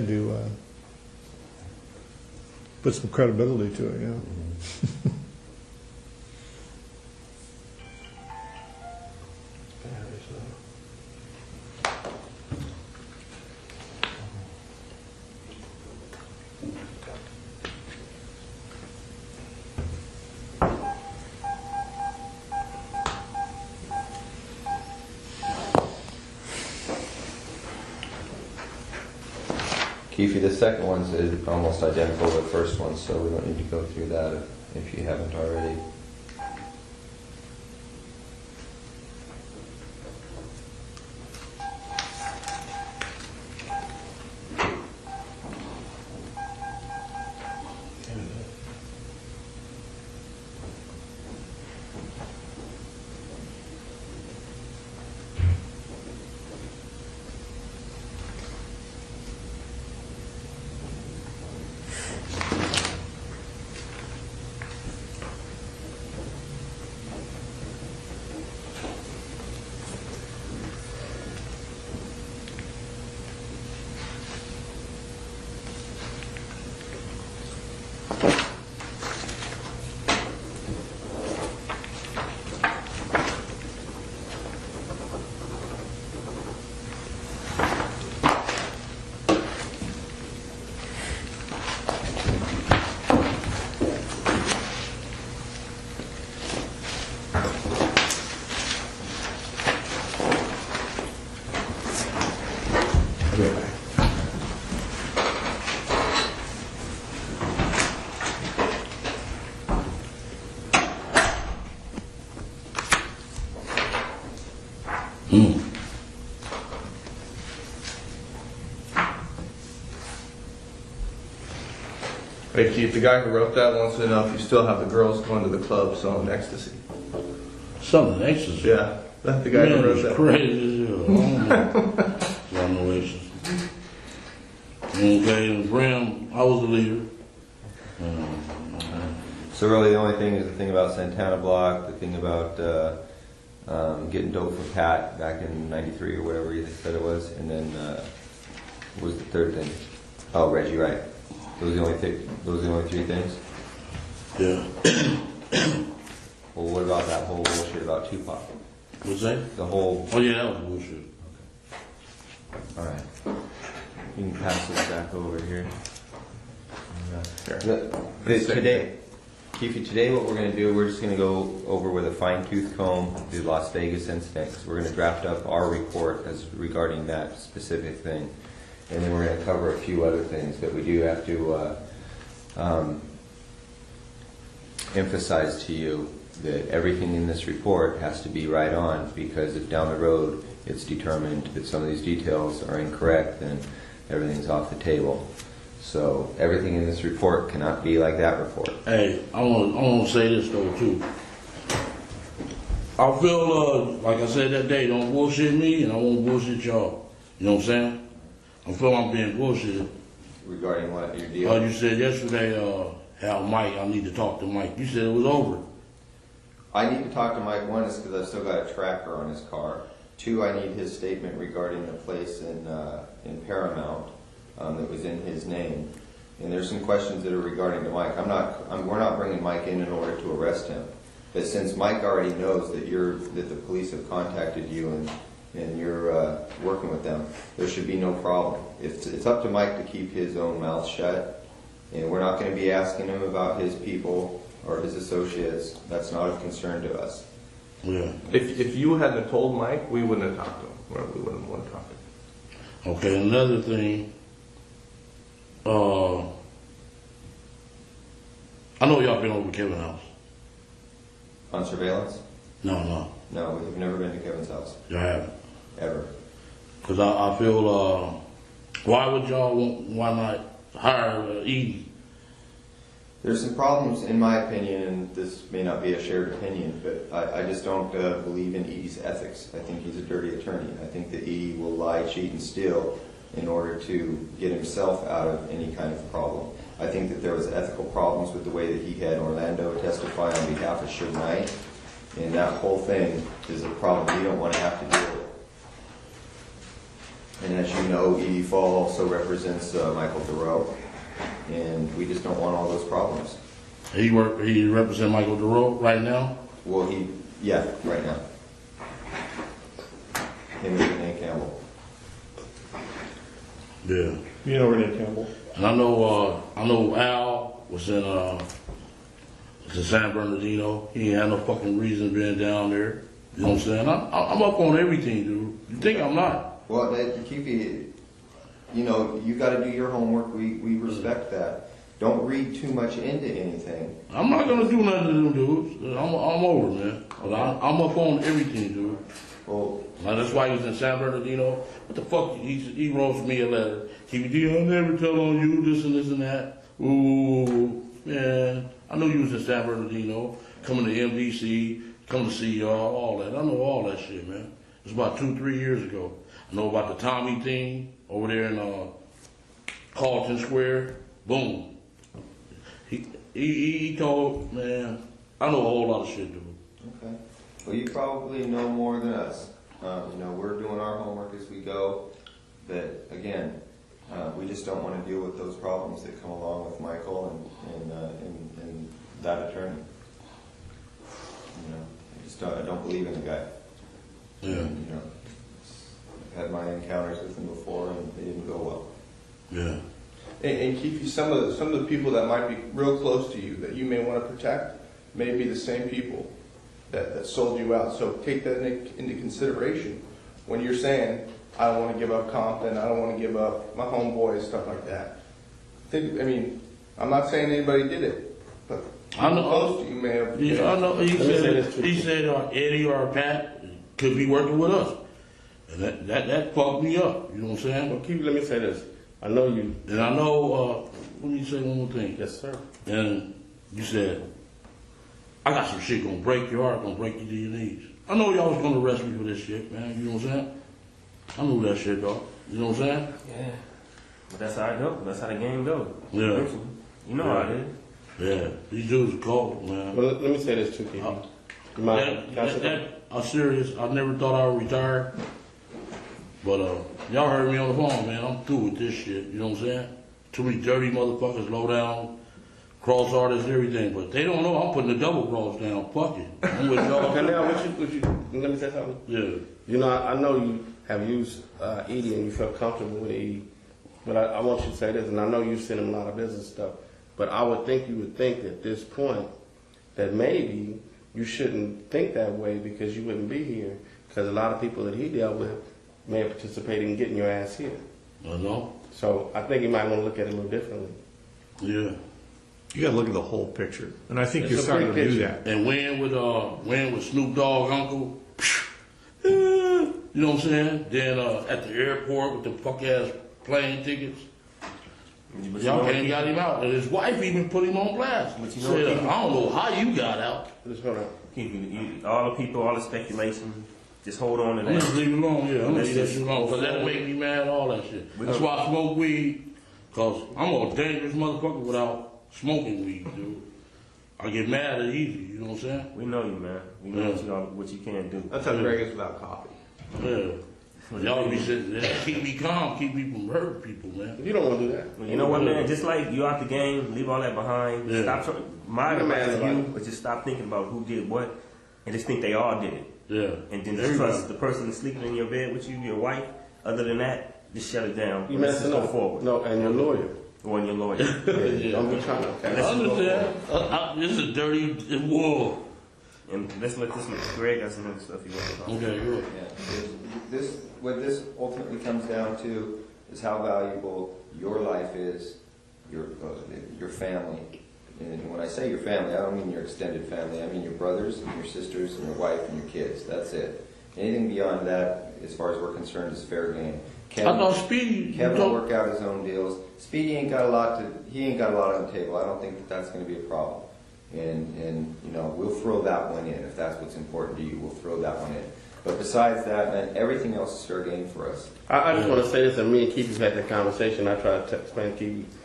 to put some credibility to it, yeah. Keefe, the second one's is almost identical to the first one, so we don't need to go through that if you haven't already. Hey Chief, the guy who wrote that wants to know if you still have the girls going to the club selling ecstasy. Something ecstasy. Yeah, that's the guy Man, who wrote it's that. crazy as hell. I don't know ecstasy. Okay, and Graham, I was the leader. So really, the only thing is the thing about Santana Block, the thing about getting dope for Pat back in '93 or whatever you said it was, and then what was the third thing? Oh, Reggie Wright. Those are the only three things. Yeah. Well, what about that whole bullshit about Tupac? What's that? The whole. Oh yeah, that was bullshit. All right. You can pass this back over here. Today, Keefe, today what we're going to do, we're just going to go over with a fine-tooth comb the Las Vegas incident. 'Cause we're going to draft up our report as regarding that specific thing. And then we're going to cover a few other things, but we do have to emphasize to you that everything in this report has to be right on, because if down the road it's determined that some of these details are incorrect, then everything's off the table. So everything in this report cannot be like that report. Hey, I want to say this though too. I feel like I said that day, don't bullshit me, and I won't bullshit y'all. You know what I'm saying? I feel I'm being bullshitted. Regarding what your deal? You said yesterday, how Mike, I need to talk to Mike. You said it was over. I need to talk to Mike. One is because I've still got a tracker on his car. Two, I need his statement regarding the place in Paramount that was in his name. And there's some questions that are regarding to Mike. We're not bringing Mike in order to arrest him. But since Mike already knows that the police have contacted you and you're working with them, there should be no problem. It's up to Mike to keep his own mouth shut, and we're not going to be asking him about his people or his associates. That's not of concern to us. Yeah. If you hadn't told Mike, we wouldn't have talked to him. Or we wouldn't want to talk to him. Okay, another thing. I know y'all been over Kevin's house. On surveillance? No, No, we have never been to Kevin's house. y'all haven't. Ever. Because I feel, why would y'all why not hire Edie? There's some problems, in my opinion, and this may not be a shared opinion, but I just don't believe in Edie's ethics. I think he's a dirty attorney. I think that Edie will lie, cheat, and steal in order to get himself out of any kind of problem. I think that there was ethical problems with the way that he had Orlando testify on behalf of Suge Knight, and that whole thing is a problem we don't want to have to deal with. And as you know, Edie Fall also represents Michael Thoreau, and we just don't want all those problems. He represents Michael Thoreau right now? Well, right now. Him and Renee Campbell. Yeah. You know Renee Campbell? And I know Al was in San Bernardino. He ain't had no fucking reason being down there. You know what I'm saying? I'm up on everything, dude. You think I'm not? Well, Keefe, you know, you got to do your homework. We respect that. Don't read too much into anything. I'm not gonna do nothing to them dudes. I'm over, man. But I'm up on everything, dude. Well, now, that's why he was in San Bernardino. What the fuck? He wrote me a letter. I'll never tell on you this and this and that. Ooh, man. I know you was in San Bernardino, coming to MDC, coming to see y'all, all that. I know all that shit, man. It was about 2-3 years ago. I know about the Tommy thing over there in Carlton Square. Boom. He told, man, I know a whole lot of shit, dude. Okay. Well, you probably know more than us. You know, we're doing our homework as we go. But again, we just don't want to deal with those problems that come along with Michael and that attorney. You know, I don't believe in the guy. Yeah. You know, I've had my encounters with him before, and they didn't go well. Yeah. And Keefe, some of the people that might be real close to you that you may want to protect may be the same people that sold you out. So take that into consideration when you're saying, I don't want to give up Compton, I don't want to give up my homeboys, stuff like that. I'm not saying anybody did it, but I know close to you may have. Yeah, I know. He said Eddie or Pat could be working with us, and that fucked me up. You know what I'm saying? Well, Keefe, let me say this. I know you. And I know. Let me say one more thing. Yes, sir. And you said, I got some shit gonna break your heart, gonna break you to your knees. I know y'all was gonna arrest me for this shit, man. You know what I'm saying? I knew that shit, dog. You know what I'm saying? Yeah. But that's how it go. That's how the game go. Yeah. You know how it is. Yeah. These dudes are cold, man. Well, let me say this too, Keefe. I'm serious. I never thought I would retire. But y'all heard me on the phone, man. I'm through with this shit. You know what I'm saying? Too many dirty motherfuckers, low down, cross artists, everything. But they don't know I'm putting the double cross down. Fuck it. I'm with y'all. Okay, now, would you, let me say something? Yeah. You know, I know you have used Edie and you felt comfortable with Edie. But I want you to say this, and I know you sent him a lot of business stuff. But I would think you would think at this point that maybe you shouldn't think that way because you wouldn't be here. Because a lot of people that he dealt with may have participated in getting your ass here. I know. So I think you might want to look at it a little differently. Yeah. You got to look at the whole picture, and I think you're starting to do that. And when with Snoop Dogg uncle, you know what I'm saying? Then at the airport with the fuck ass plane tickets, y'all can't got him out. And his wife even put him on blast. But you Said, know, I don't know how you got out. Just hold on. All the people, all the speculation, just hold on to that. I'm just leave it alone, yeah. I'm Let's just leave just it alone, because move that'll forward. make me mad, all that shit. That's why I smoke weed, because I'm a dangerous motherfucker without smoking weed, dude. I get mad easy, you know what I'm saying? We know you, man. We know what you can do. That's how Greg is without coffee. Yeah. Y'all be sitting there, keep me calm, keep me from hurting people, man. You don't want to do that. You know what, man? Just like you out the game, leave all that behind. Yeah. Stop trying. My advice to you, but just stop thinking about who did what, and just think they all did it. Yeah. And then just trust the person that's sleeping in your bed with you, your wife. Other than that, just shut it down. You Let's messing just go up. forward. No, and your lawyer. Or your lawyer. Yeah. Don't be trying to. Okay. I understand. This is a dirty war. And let's let this Greg got some other stuff he wants to talk about. Okay, good. Yeah. What this ultimately comes down to is how valuable your life is, your family. And when I say your family, I don't mean your extended family. I mean your brothers and your sisters and your wife and your kids. That's it. Anything beyond that, as far as we're concerned, is fair game. I thought Speedy. Kevin will work out his own deals. Speedy ain't got a lot on the table. I don't think that that's going to be a problem. And you know, we'll throw that one in if that's what's important to you. We'll throw that one in. But besides that, man, everything else is fair game for us. I just want to say this, and me and Keith had that conversation. I tried to explain to Keith.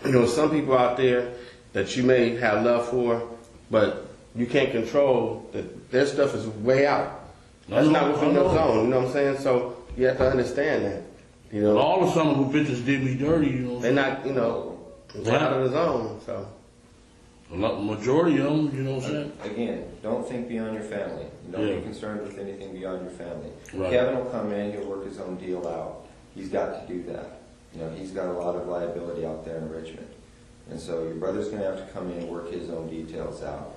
You know, some people out there that you may have love for, but you can't control. That their stuff is way out. That's not within your zone. You know what I'm saying? So you have to understand that. You know, all of some of the bitches did me dirty. You know, they're not. You know, they're out of the zone. So. A majority of them, you know what I'm saying? Again, don't think beyond your family. Don't be concerned with anything beyond your family. Right. Kevin will come in, he'll work his own deal out. He's got to do that. You know, he's got a lot of liability out there in Richmond. And so your brother's going to have to come in and work his own details out,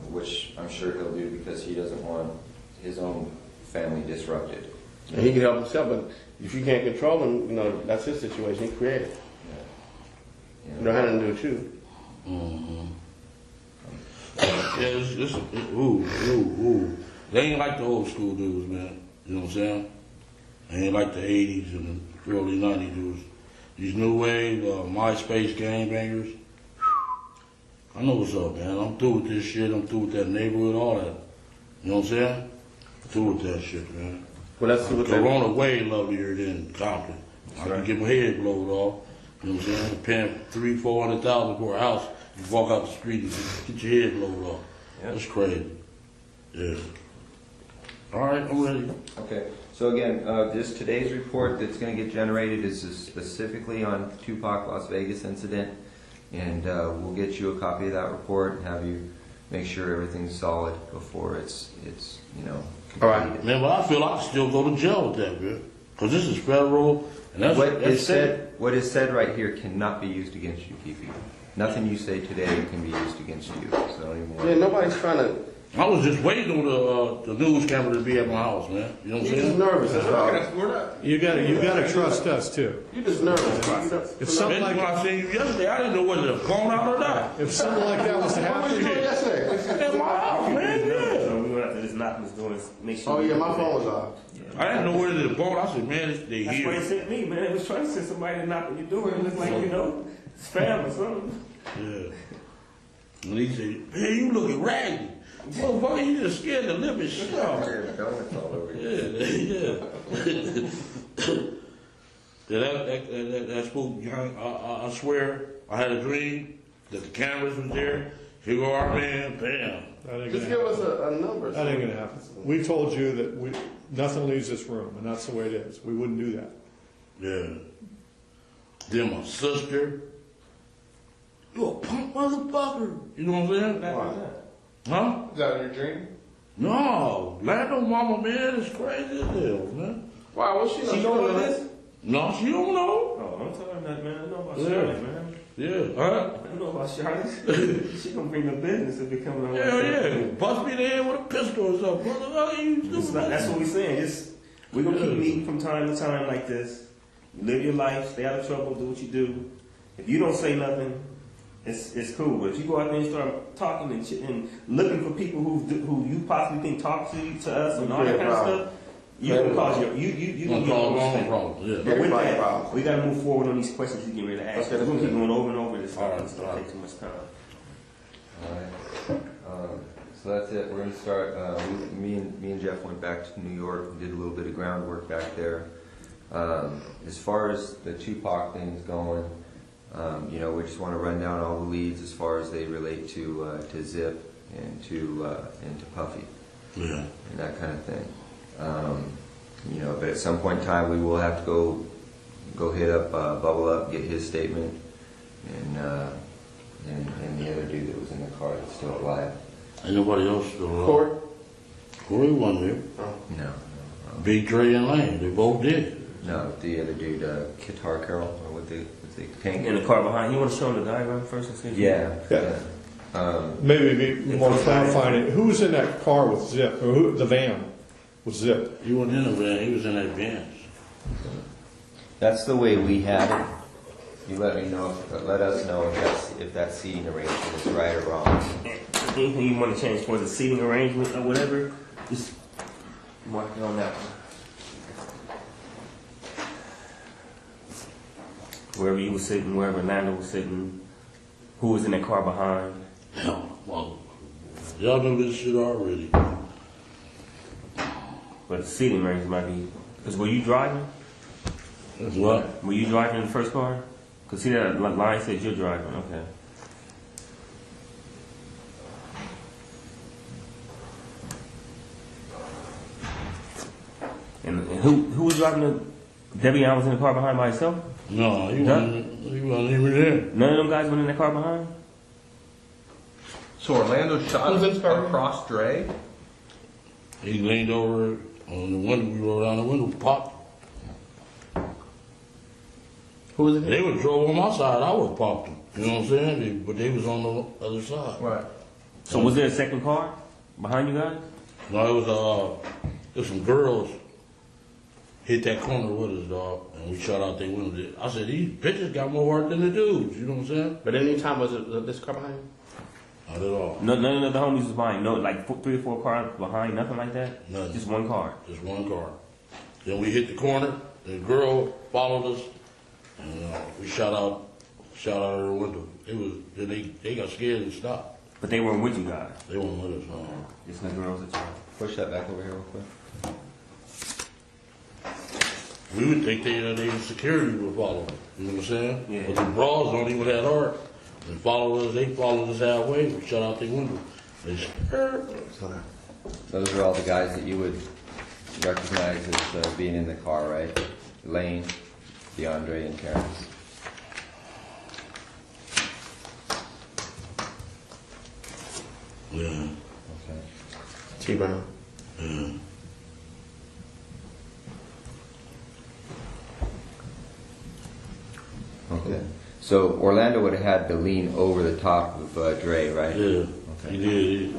which I'm sure he'll do because he doesn't want his own family disrupted. And he can help himself, but if you can't control him, you know, that's his situation. He created it. Yeah. You don't have nothing to do with you. Mm-hmm. Yeah, ooh. They ain't like the old school dudes, man. You know what I'm saying? They ain't like the 80s and the early 90s dudes. These new wave, MySpace gangbangers. I know what's up, man. I'm through with this shit. I'm through with that neighborhood, all that. You know what I'm saying? Through with that shit, man. Well, that's what Corona way lovelier than Compton. I can get my head blowed off. You know what I'm saying? Paying $300,000-$400,000 for a house. You walk out the street and get your head blowed off. Yep. That's crazy. Yeah. All right, I'm ready. Okay. So again, this today's report that's going to get generated is specifically on Tupac Las Vegas incident, and we'll get you a copy of that report and have you make sure everything's solid before it's you know. All right, man. But I feel I can still go to jail with that, man, because this is federal, and that's what is said right here cannot be used against you, Keefe. Nothing you say today can be used against you. So don't even worry. Yeah, nobody's trying to. I was just waiting on the news camera to be at my house, man. You know what I'm saying? You're just nervous. That's all. You gotta trust us too. You're just nervous. If something like when I seen you yesterday, I didn't know whether to phone out or not. If something like that was to happen, At my house, man. Yeah. So we went after this knocking was doing. Make sure. Oh yeah, my phone was off. I didn't know whether to phone. I said, man, they That's here. why they sent me, man. They was trying to send somebody to knock on your door. It looked like, you know, spam or something. Yeah. And he said, hey, you looking raggedy. Motherfucker, you just scared the living shit off. Yeah. That spook, I swear, I had a dream that the cameras was there. Here go our man, bam. Just give us a number. that ain't gonna happen. We told you that nothing leaves this room, and that's the way it is. We wouldn't do that. Yeah. Then my sister, you a punk motherfucker. You know what I'm saying? Huh? Is that in your dream? No, Lando mama, man, it's crazy as hell, man. Wow, what's she know about this? No, she don't know. Oh, don't tell her that, man. I know about Charlotte, man. Yeah, huh? I know about Charlotte. She gonna bring the business if it comes on. Yeah. Bust me in the head with a pistol or something. That's what we saying. We're gonna keep meeting from time to time like this. Live your life, stay out of trouble, do what you do. If you don't say nothing, it's cool. But if you go out there and start talking and looking for people who you possibly think talk to us and all that kind of stuff, you can cause you gonna cause your own problem. Yeah. But with that, we gotta move forward on these questions you get ready to ask. We're gonna keep going over and over this stuff. It's gonna take too much time. All right. So that's it. We're gonna start. Me and Jeff went back to New York and did a little bit of groundwork back there. As far as the Tupac thing is going, you know, we just want to run down all the leads as far as they relate to Zip and to Puffy, and that kind of thing. You know, but at some point in time, we will have to go hit up Bubble Up, get his statement, and the other dude that was in the car that's still alive. Ain't nobody else still alive. Corey wasn't there. No. Big Dre and Lane, they both did. No, the other dude, Guitar Carol, or what they tank in the car behind. You want to show him the diagram first and see? Yeah. Maybe be more clarifying. Who was in that car with Zip, or the van with Zip? He wasn't in the van. He was in that van. That's the way we had it. You let us know if that seating arrangement is right or wrong. Anything you want to change towards the seating arrangement or whatever, just mark it on that one. Wherever you were sitting, wherever Orlando was sitting, who was in that car behind? Well, y'all know this shit already. But the seating range might be. Because were you driving? What? Were you driving in the first car? Because see that line says you're driving. Okay. And who was driving the? Debbie Allen was in the car behind by herself? No, he wasn't even there. None of them guys went in the car behind? So Orlando shot Who's in the car? across Dre? He leaned over on the window, we rolled down the window, popped. Who was it? They would drove on my side, I would popped them. You know what I'm saying? But they was on the other side. Right. So was there a second car behind you guys? No, it was some girls hit that corner with us, dog, and we shot out their window. I said, these bitches got more heart than the dudes, you know what I'm saying? But any time was it this car behind you? Not at all. None of the homies was behind. No, like 3 or 4 cars behind, nothing like that? Nothing. Just one car. Just one car. Then we hit the corner, the girl followed us, and we shot out her window. They got scared and stopped. But they weren't with you guys? They weren't with us, no. Just the girls that you Push that back over here real quick. We would think they security would follow them, you know what I'm saying? Yeah. But the bras don't even have heart. They followed us halfway, we shot out their window. They scared. Those are all the guys that you would recognize as being in the car, right? Lane, DeAndre, and Terrence. Yeah. Okay. T-Brown. Yeah. Okay. So Orlando would have had to lean over the top of Dre, right? Yeah. Okay. He did.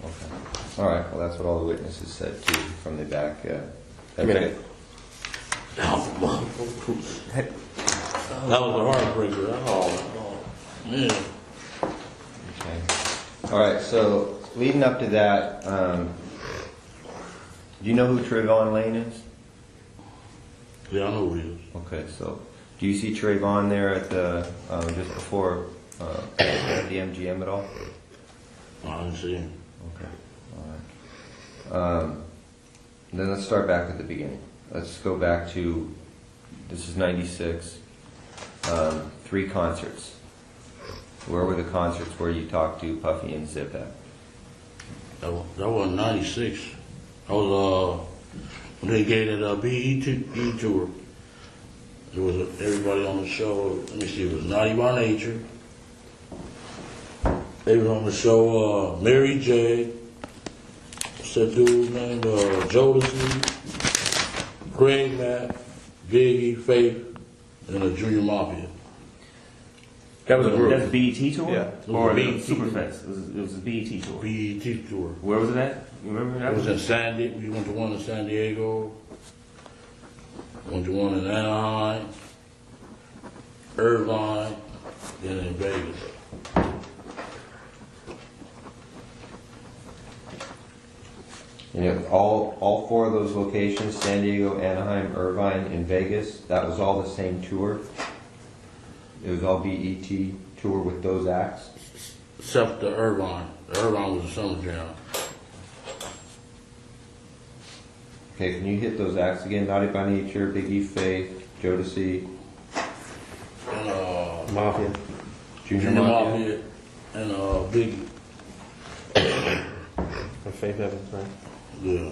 Okay. All right. Well, that's what all the witnesses said too from the back. Give me that. That was a heartbreaker. Oh, man. Okay. All right. So leading up to that, do you know who Trayvon Lane is? Yeah, I know who he is. Okay. So do you see Trayvon there at the just before at the MGM at all? I didn't see him. Okay. All right. Then let's start back at the beginning. Let's go back to, this is 96, 3 concerts. Where were the concerts where you talked to Puffy and Zip at? That was 96. I was, when they gave that BET tour. There was everybody on the show. Let me see, it was Naughty by Nature. They was on the show, Mary J. What's that dude named? Jodeci, Craig Mack, Biggie, Faith, and a Junior Mafia. That was a group. That's BET BET tour? Yeah. Or BET Superfest? It was a BET tour. BET tour. Where was it at? You remember that? It was in San Diego. We went to one in San Diego. Went to one in Anaheim, Irvine, then in Vegas. You know, all 4 of those locations, San Diego, Anaheim, Irvine, and Vegas, that was all the same tour? It was all BET tour with those acts? Except the Irvine. The Irvine was a summer jam. Okay, can you hit those acts again? Naughty by Nature, Biggie, Faith, Jodeci, And Mafia. Junior Junior Mafia. Mafia and Biggie. And Faith Evans, right? Yeah.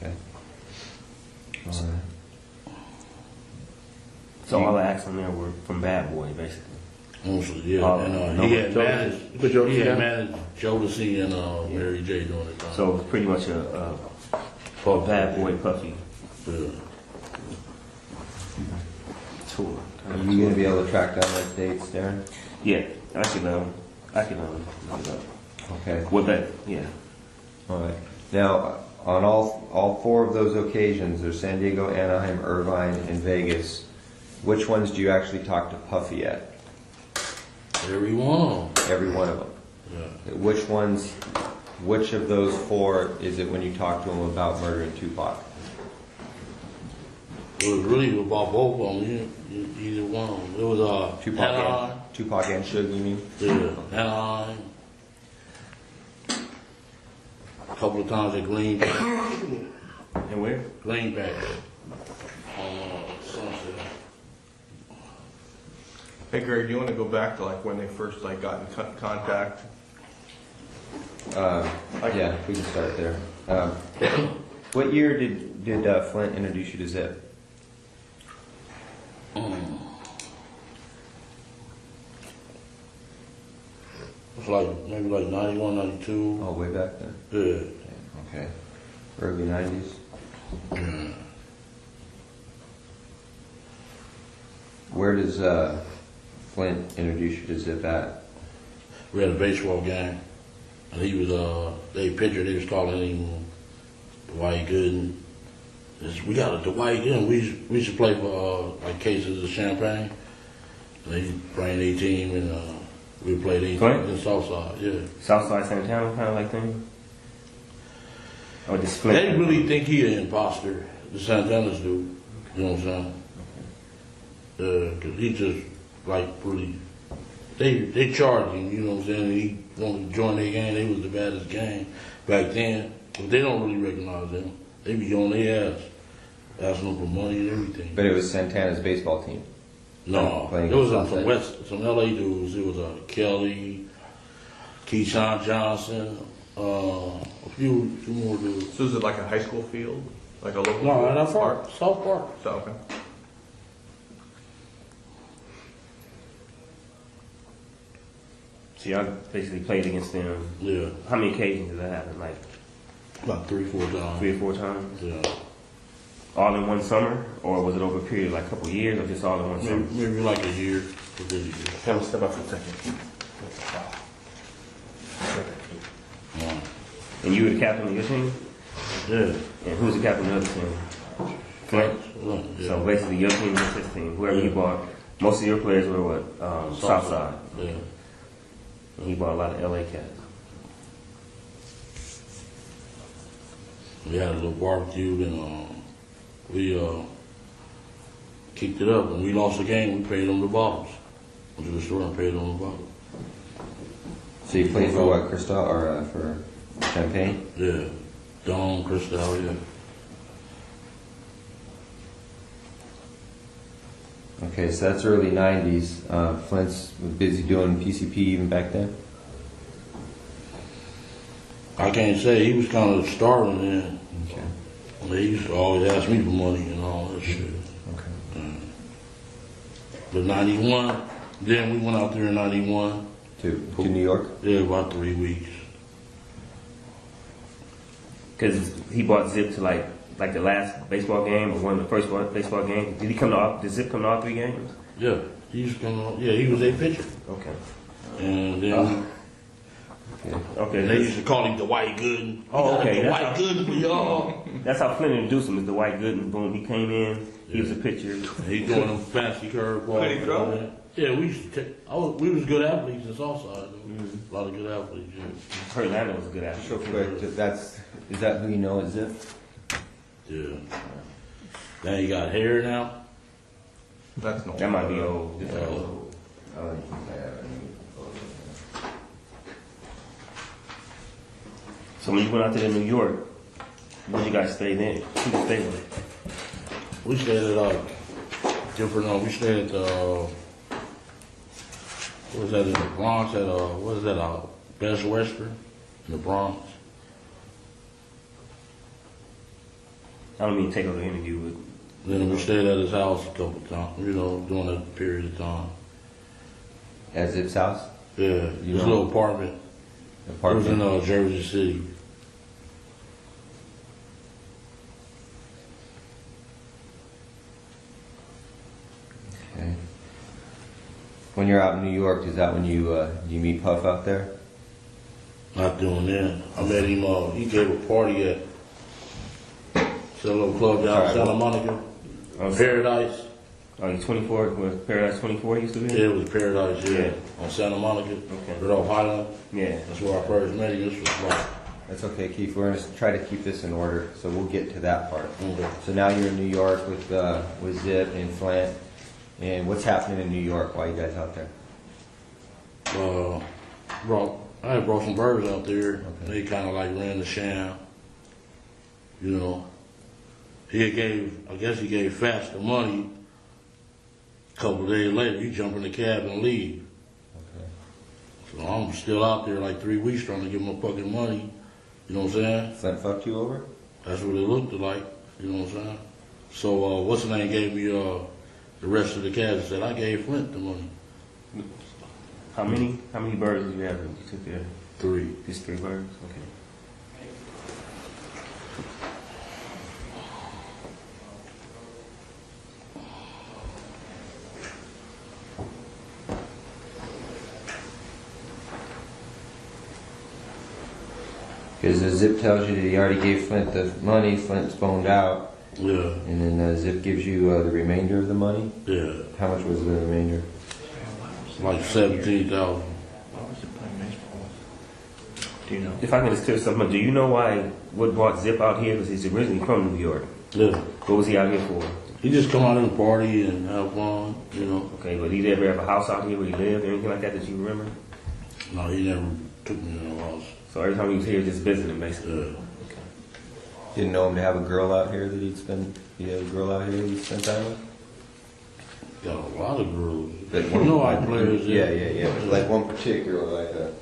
Okay. All right. So all the acts on there were from Bad Boy, basically. Mostly, yeah. And he had managed Jodeci and Mary J during the time. So it was pretty much a Bad Boy Puffy Yeah. tour. Are you going to be able to track down those dates, Darren? Yeah, I can look it up. Okay. What that? Yeah. All right. Now, on all 4 of those occasions, there's San Diego, Anaheim, Irvine, and Vegas. Which ones do you actually talk to Puffy at? Every one. Every one of them. Yeah. Which of those 4 is it when you talk to him about murdering Tupac? It was really about both of them. Either one. It was Anaheim. Tupac and Suge, you mean? Yeah, Anaheim. A couple of times at Greenback. And where? Greenback. On Sunset. Hey Greg, do you want to go back to like when they first like got in contact? Yeah, we can start there. What year did Flint introduce you to Zip? It's like maybe like 91, 92. Oh, way back then? Yeah. Okay. Early 90s? Yeah. Where does Flint introduce you to Zip at? We had a baseball game, and he was they pitcher. They was calling him Dwight Gooden. We got a Dwight Gooden. We used to play for like cases of champagne. And they bring their team, and we played in Southside. Yeah. Southside Santana kind of like thing? Or just Flint? They really think he an imposter. The Santanas do. You know what I'm saying? Cause he just like really. They charged him, you know what I'm saying? He wanted to join their gang. They was the baddest gang back then. But they don't really recognize them. They be on their ass, asking them for money and everything. But it was Santana's baseball team. No, it was some LA dudes. It was Kelly, Keyshawn Johnson, a few more dudes. So is it like a high school field? Like a local No, field? that's South Park. So, okay. So y'all basically played against them. Yeah. How many occasions did that happen? Like about 3 or 4 times. 3 or 4 times? Yeah. All in one summer? Or was it over a period of like a couple of years or just all in one summer? Maybe like a year. Have a step up for a second. Yeah. And you were the captain of your team? Yeah. And who's the captain of the other team? Flint? Yeah. So basically your team was his team. Whoever he bought, most of your players were what? Southside. Yeah. And he bought a lot of LA cats. We had a little barbecue and we kicked it up. When we lost the game, we paid them the bottles. Went to the store and paid them the bottles. So you played for what, Cristal, or for Champagne? Yeah. Dawn, Cristal, yeah. Okay, so that's early 90s. Flint's was busy doing PCP even back then? I can't say. He was kind of starving then. Okay. He used to always ask me for money and all that shit. Okay. But 91, then we went out there in 91. To New York? Yeah, about 3 weeks. Because he bought Zip to like the last baseball game or one of the first baseball games. Did he come to did Zip come to all 3 games? Yeah. He used to come on. Yeah, he was a pitcher. Okay. And then Okay. they used to call him the White Gooden. Oh, okay. The White Gooden for y'all. That's how Flint introduced him, is the White Gooden. Boom, he came in, he was a pitcher. He doing them fancy curveballs. Could he throw? Yeah, we used to we was good athletes in Southside. A lot of good athletes, yeah. Orlando was a good athlete. Real quick, is that who you know as Zip? Yeah. Now he got hair now. That's no. That might be old. So when you went out there to New York, where did you guys stay then? Who did you stay with? We stayed at different. We stayed at what was that in the Bronx? At what is that? Best Western in the Bronx. I don't mean to take over the interview, but Then we stayed at his house a couple of times. You know, during that period of time. At Zip's house? Yeah, his little apartment. It was in Jersey City. Okay. When you're out in New York, is that when you meet Puff out there? Not doing that. I met him. He gave a party at a little club down in Santa Monica. Paradise. Oh, you 24? Was Paradise 24 used to be? Yeah, it was Paradise. Yeah, on Santa Monica. Okay. Right off Highland. Yeah. That's where I first met him. This was like That's okay, Keith. We're going to try to keep this in order, so we'll get to that part. Okay. So now you're in New York with Zip and Flint. And what's happening in New York while you guys out there? I had brought some birds out there. Okay. They kind of like ran the sham. You know, I guess he gave Fats the money. A couple of days later, he jump in the cab and leave. Okay. So I'm still out there like 3 weeks trying to give him my fucking money. You know what I'm saying? Flint fucked you over? That's what it looked like. You know what I'm saying? So what's the name gave me the rest of the cash and said I gave Flint the money. How many birds did you have that you took there? 3. Just 3 birds? Okay. Because Zip tells you that he already gave Flint the money, Flint's boned out. Yeah. And then Zip gives you the remainder of the money? Yeah. How much was the remainder? Like 17,000. Do you know? If I can just clear something, do you know what brought Zip out here? Because he's originally from New York. Yeah. What was he out here for? He just come out and party and have fun, you know. Okay, but he ever have a house out here where he lived or anything like that you remember? No, he never took me to no house. So every time he was here, just visiting, basically. Yeah. Didn't know him to have a girl out here that he had a girl out here that he'd spend time with? Got a lot of girls. But You know I players. Yeah. Like one particular like that.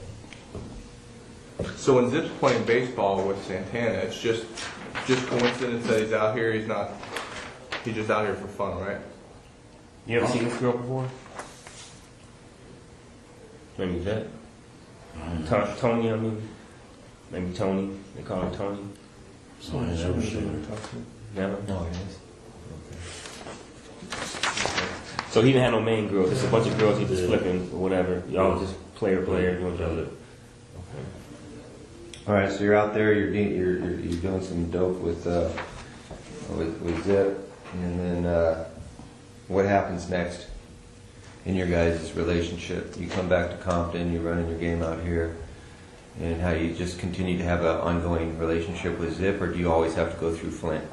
So when Zip's playing baseball with Santana, it's just coincidence that he's out here. He's just out here for fun, right? You ever seen this girl before? Maybe that. Tony, I mean. Maybe Tony. They call him Tony. So I never seen her. Never? No, it is. So he didn't have no main girl. Just a bunch of girls he just flipping or whatever. Y'all just player doing each other. All right, so you're out there. You're doing some dope with Zip, and then what happens next in your guys' relationship? You come back to Compton. You're running your game out here, and how you just continue to have an ongoing relationship with Zip, or do you always have to go through Flint?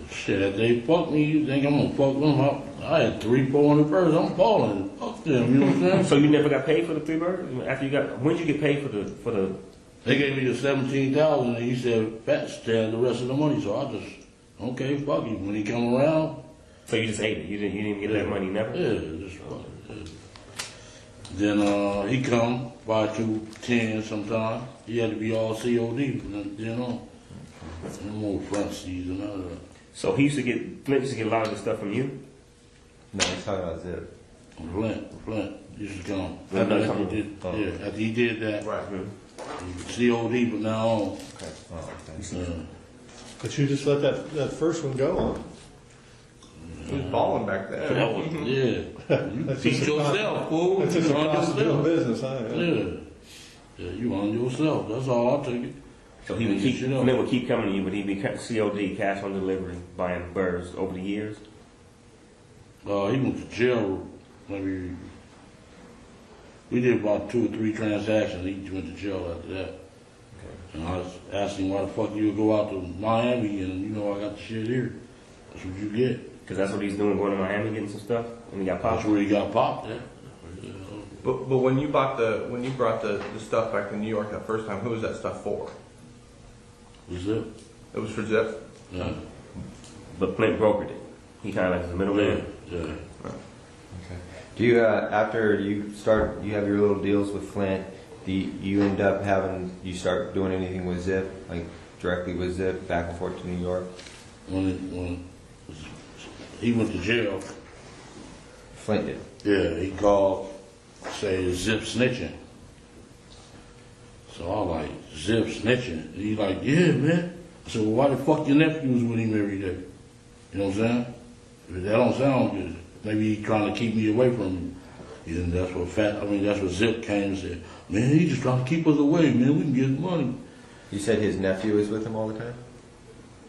Shit, if they fuck me, you think I'm gonna fuck them up? I had 300-400 birds. I'm balling. Fuck them. You know what I'm saying? So you never got paid for the 3 birds? After you got, when did you get paid for the? They gave me the 17,000, and he said Fats had the rest of the money. So I just okay, fuck you. When he come around, So you just ate it. You didn't get that money, never. yeah, just fuck it. Yeah. Then he come by 2:10 sometime. He had to be all COD, you know. No more front seats and all that. So Flint used to get a lot of this stuff from you. No, he's talking about Zip. Flint used to come. Oh. After he did that, Right. COD, but now on. Okay. Oh, okay. Yeah. But you just let that first one go, huh? He was balling back then. That was, yeah. You That's teach just a yourself, fool. That's just a You on cost of doing yourself. business, huh? Yeah, you on yourself. That's all I take it. So he would keep, Flint would keep coming to you, but he'd be COD, cash on delivery, buying birds over the years. He went to jail. Maybe we did about 2 or 3 transactions. He went to jail after that. Okay. And I was asking why the fuck you would go out to Miami and you know I got the shit here. That's what you get. Because that's what he's doing, going to Miami getting some stuff, and he got That's popped. where he got popped at. But when you brought the stuff back to New York that first time, who was that stuff for? Was it? It was for Zip. Yeah. But Flint brokered it. He kind of like the middleman. Yeah. Do you after you have your little deals with Flint? Do you end up you start doing anything with Zip, like directly with Zip, back and forth to New York? When he went to jail, Flint did. yeah, he called, say Zip snitching. So I was like, Zip snitching? And he like, yeah, man. I said, well, why the fuck your nephew was with him every day? You know what I'm saying? If that don't sound good. Maybe he trying to keep me away from him. And that's what Zip came and said, man, he just trying to keep us away, man. We can get money. You said his nephew was with him all the time?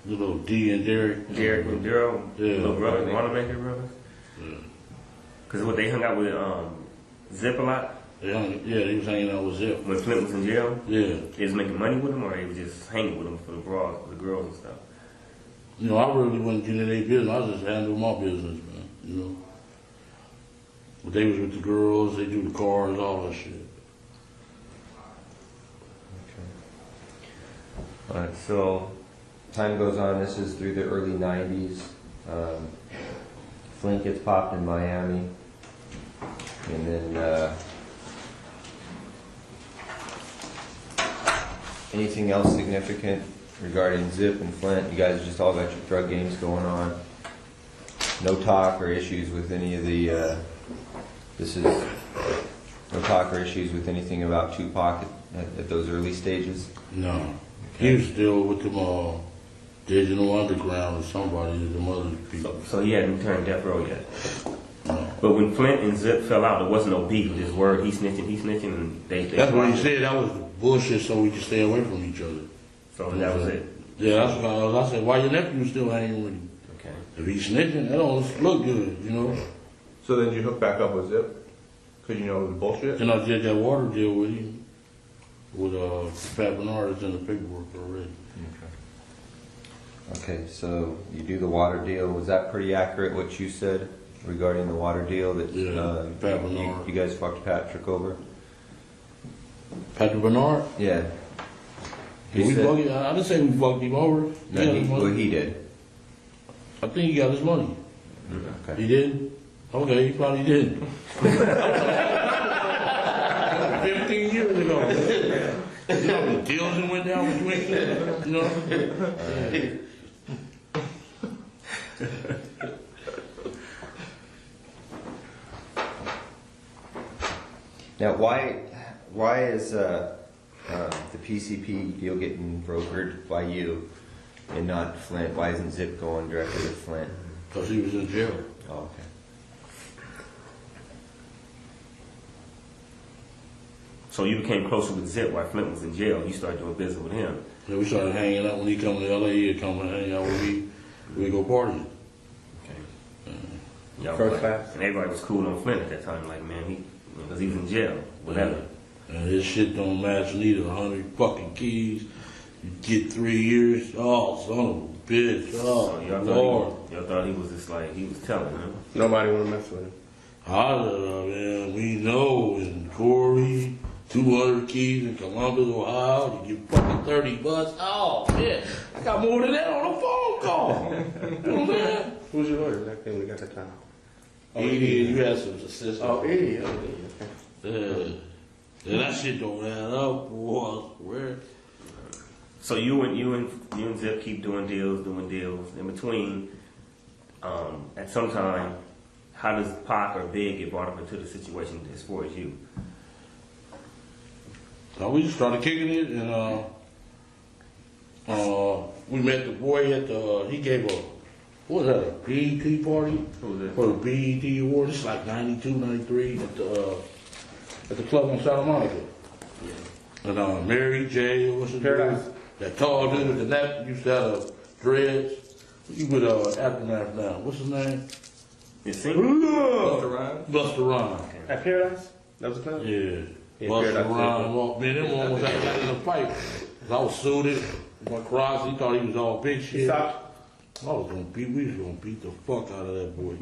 The little D and Derek. Derek and Daryl, Yeah. little brother, Wanamaker brothers. Yeah. Because what they hung out with Zip a lot. He was hanging out with Zip. When Flint was in jail, Yeah. he was making money with him, or he was just hanging with him for the bras, the girls and stuff. You know, I really wasn't getting in their business. I just handled my business, man. You know. But they was with the girls, they do the cars, all that shit. All right, so time goes on. This is through the early 90s. Flint gets popped in Miami. And then anything else significant regarding Zip and Flint? You guys just all got your drug games going on. No talk or issues with any of the, no talk or issues with anything about Tupac at those early stages? No. He was still with them Digital Underground or somebody, them other people. So he hadn't turned death row yet. No. But when Flint and Zip fell out, there wasn't no beef. Just word, he snitching, and they That's what he said. That was bullshit, so we could stay away from each other. So that was it. Yeah, that's why I said, why your nephew still hanging with him? Okay. If he's snitching, that don't look good, you know. So then you hook back up with Zip? Because you know it was bullshit? Then I did that water deal with him, with Pat Bernard. It's in the paperwork already. Okay, so you do the water deal. Was that pretty accurate, what you said regarding the water deal? That Pat Bernard. you guys fucked Patrick over? Patrick Bernard? Yeah. Did we fuck him? I didn't say we fucked him over. No, he did. I think he got his money. Okay. He didn't? Okay, he probably didn't. 15 years ago. You know, the deals that went down between them, you know? Now, why is the PCP deal getting brokered by you and not Flint? Why isn't Zip going directly to Flint? Because he was in jail. Oh, okay. So you became closer with Zip while Flint was in jail. You started doing business with him. Yeah, we started hanging out when he come to LA. He'd come and hang out with me. We'd go partying. Y'all First like- class. And everybody was cool on Flint at that time. Like, man, because he was in jail. Whatever. And his shit don't match neither. 100 fucking keys. You get 3 years. Oh, son of a bitch. Oh, So y'all Lord. thought he was just like, he was telling, huh? Nobody want to mess with him. Man, we know in Corey, 200 keys in Columbus, Ohio, you get fucking 30 bucks. Oh, man, I got more than that on a phone call. You know what I'm saying? Who's your lawyer? That came got that time. Edie, you had some assistants. Oh, Eddie. Okay. Yeah, that shit don't add up, boy, I swear. So you and Zip keep doing deals. In between, at some time, how does Pac or Big get brought up into the situation as far as you? So we just started kicking it, and we met the boy at the, he gave a, what was that, a BET party? Who was that? For the BET award. This is like 92, 93 at the club in Santa Monica. And Mary J, what's his Paradise. name? That tall dude with the neck used to have dreads. He with Aftermath now. What's his name? You sing? Busta Rhymes? Busta Rhymes. At Paradise? That was the club? Yeah. Yeah, Busta Paradise. Rhymes. Man, them one was got in a fight. 'Cause I was suited. My cross, he thought he was all big shit. He stopped? We was gonna beat the fuck out of that boy.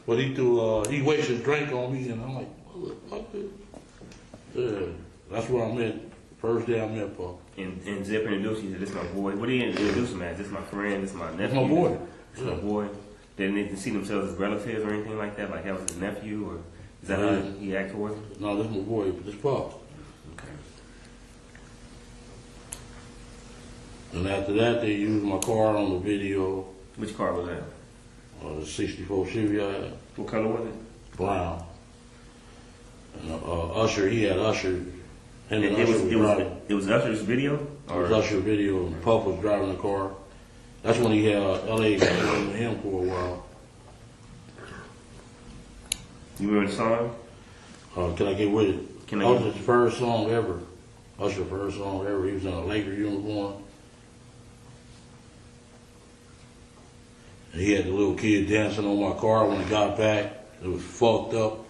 but he threw, he wasted drink on me, and I'm like, motherfucker. Yeah, that's where I met, first day I met Paul. And Zip introduced you to this my boy. What do you introduce him as? This my friend, this my nephew. my boy. This my boy. They didn't see themselves as relatives or anything like that, like that was his nephew, or is that how he acted towards him? No, this my boy, this Paul. Okay. And after that, they used my car on the video. Which car was that? The 64 Chevy I had. What color was it? Brown. And Usher, he had Usher. Him and It Usher driving. was Usher's video? It was Usher video, and Puff was driving the car. That's when he had LA got with him for a while. You remember the song? Can I Get With It? Can I That was Get- his first song ever. Usher's first song ever. He was in a Laker uniform. And he had the little kid dancing on my car when he got back. It was fucked up.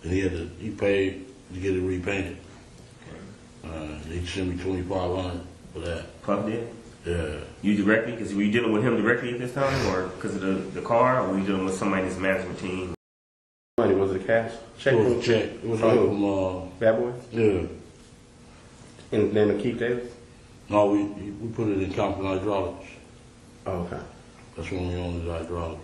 And he paid to get it repainted. They sent me $2,500 for that. Puff did? Yeah. You directly? Because were you dealing with him directly at this time, or because of the car, or were you dealing with somebody in his management team? Money, was it cash? Check? It was a check. It was like from, Bad Boys? yeah. In the name of Keith Davis? No, we put it in Compton Hydraulics. Oh, okay. That's when we owned the hydraulics.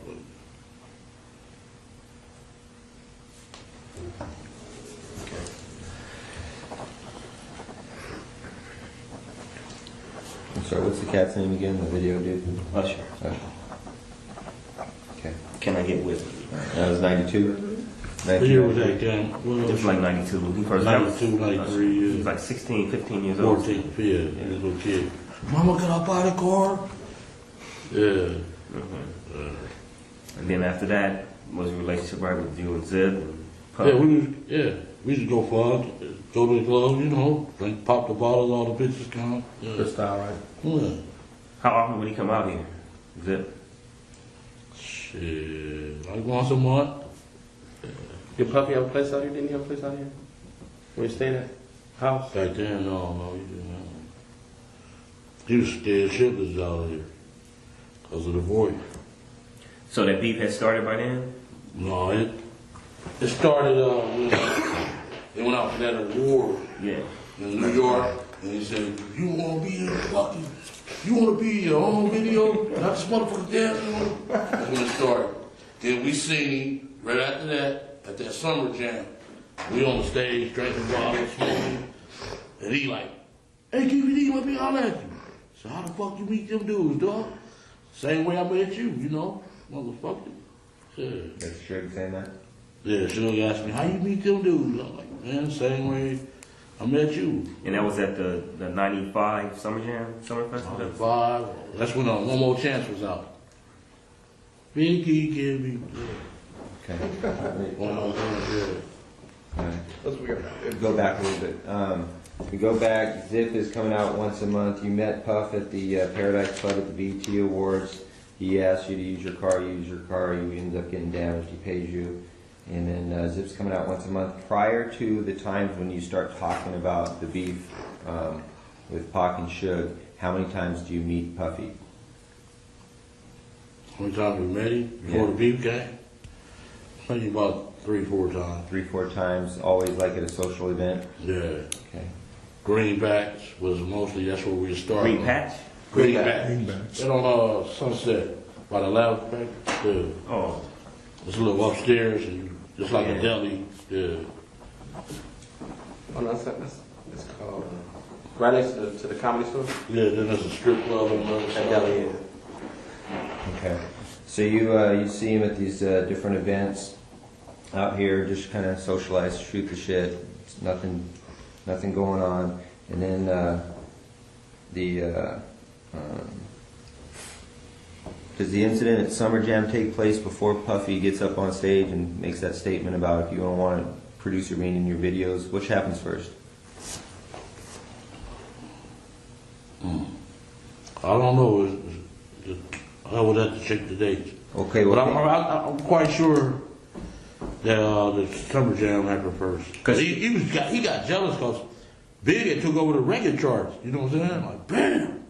I'm sorry, what's the cat's name again, the video dude? Usher. Okay. Can I get with me? That was 92? What year was that, Cam? It was like 92. He first 92, 93, He yeah. was like 16, 15 years old. 14, yeah, he was a little kid. Mama, get up out of the car. Yeah. And then after that, was your relationship right with you and Zip and Puff? We used to go fun, go to the club, you know, drink, pop the bottles, all the bitches come. Yeah. Good style, right? Yeah. How often would he come out here, Zip? Shit, like once a month. Did Puffy have a place out here? Didn't he have a place out here? Where you stayed at? House? Back then, no, he didn't have one. He was scared shitless out here because of the voice. So that beef had started by then? No, it started when they went out for that award Yeah. in New York, and he said, "You want to be in fucking, you want to be in your own video, not this motherfucker dancing." That's when it started. Then we seen right after that at that summer jam. We on the stage drinking bottles, smoking, and he like, "Hey, DVD, let me holler at you." So how the fuck you meet them dudes, dog? Same way I met you, you know, motherfucker. Yeah. That's Suge saying that? Yeah, Suge asked me, how you meet them dudes? I'm like, man, same way I met you. And that was at the 95 Summer Jam, Summer Festival? 95, that's when One More Chance was out. Pinky give me, Okay. One More Chance, yeah. Alright. Go back a little bit. We go back, Zip is coming out once a month. You met Puff at the Paradise Club at the BET Awards. He asked you to use your car, you use your car, you ended up getting damaged, he pays you. And then Zip's coming out once a month. Prior to the times when you start talking about the beef with Pac and Suge, how many times do you meet Puffy? How many times we met him before the beef game? Maybe about 3-4 times. 3-4 times, always like at a social event? Yeah. Okay. Greenbacks was mostly, that's where we started. Green Patch? Greenbacks. And on Sunset, by the loud bank. Yeah. Oh. It's a little upstairs, and just like a deli. Yeah. Oh, no, it's called, right next to the comedy store? Yeah, then there's a strip club on the other That side. deli is. Okay. So you see him at these different events out here, just kind of socialize, shoot the shit. It's nothing going on. And then does the incident at Summer Jam take place before Puffy gets up on stage and makes that statement about if you don't want a producer being in your videos? Which happens first? I don't know. I would have to check the dates. Okay, But well, I'm quite sure that the Summer Jam happened first. Cause he got jealous because Biggie took over the record charts. You know what I'm saying? Like, bam!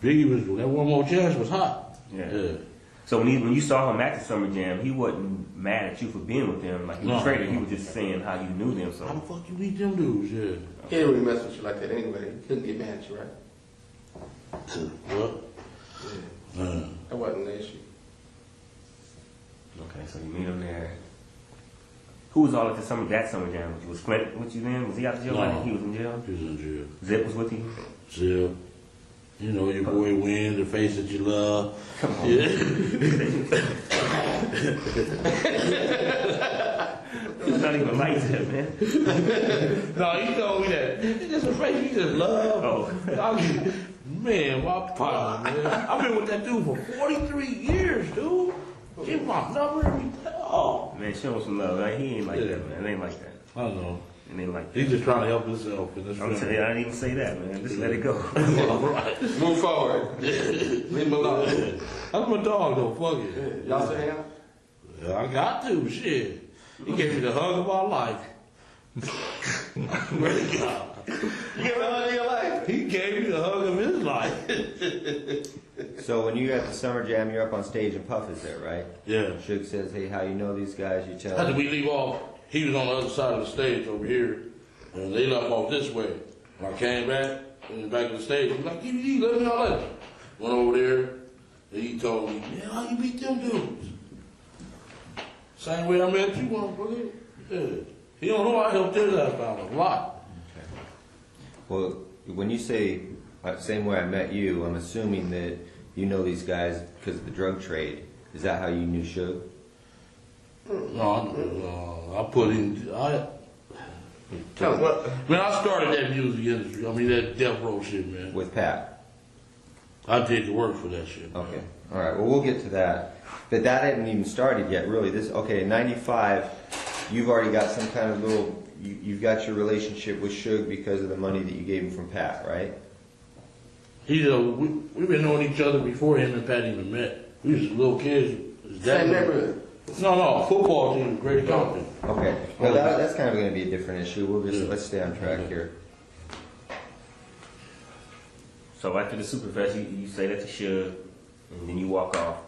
Biggie was, that One More Chance was hot. Yeah. So when you saw him at the Summer Jam, he wasn't mad at you for being with them. Like he was traded. He was just saying how you knew them. So how the fuck you meet them dudes? Yeah. He didn't really mess with you like that anyway. He couldn't get mad at you, right? What? Yeah. That wasn't the issue. Okay, so you meet him there. Who was all at that Summer Jam with you? Was Clint with you then? Was he out of jail? No. I think he was in jail. He was in jail. Zip was with you. Zip. You know, your boy Win, the face that you love. Come on. Yeah. He's not even like that, man. No, he told me that. It's just a face you just love. Oh. Man, my partner, man. I've been with that dude for 43 years, dude. Give my number, everything. Oh. Man, show him some love. Like, he ain't like that, man. It ain't like that. I know. It ain't like that. He's just trying to help himself. In this I'm telling you, I didn't even say that, man. Just let it go. All right. Move forward. Leave him alone. That's my dog, though. Fuck it. Y'all say him? Yeah, I got to. Shit. He gave me the hug of my life. Swear to God. You gave me a hug of your life. He gave me the hug of his life. So when you're at the summer jam, you're up on stage and Puff is there, right? Yeah. Suge says, hey, how you know these guys? You tell After him. we leave off, he was on the other side of the stage over here, and they left off this way. When I came back, in the back of the stage, he was like, DVD, let me know later. Went over there, and he told me, yeah, how you beat them dudes? Same way I met you, motherfucker. Yeah. He don't know I helped his ass out a lot. Well, when you say same way I met you, I'm assuming that you know these guys because of the drug trade. Is that how you knew Suge? No, I put in, man, I started that music industry. I mean, that death row shit, man. With Pat? I did the work for that shit. Man. Okay. All right. Well, we'll get to that. But that hadn't even started yet, really. Okay, in 95, you've already got some kind of little, you've got your relationship with Suge because of the money that you gave him from Pat, right? We've been knowing each other before him and Pat even met. We was little kids. Same neighborhood. No, football team, Great Compton. Okay. Well, that's kind of going to be a different issue. Let's stay on track here. So after the Superfest, you say that to Suge, and then you walk off.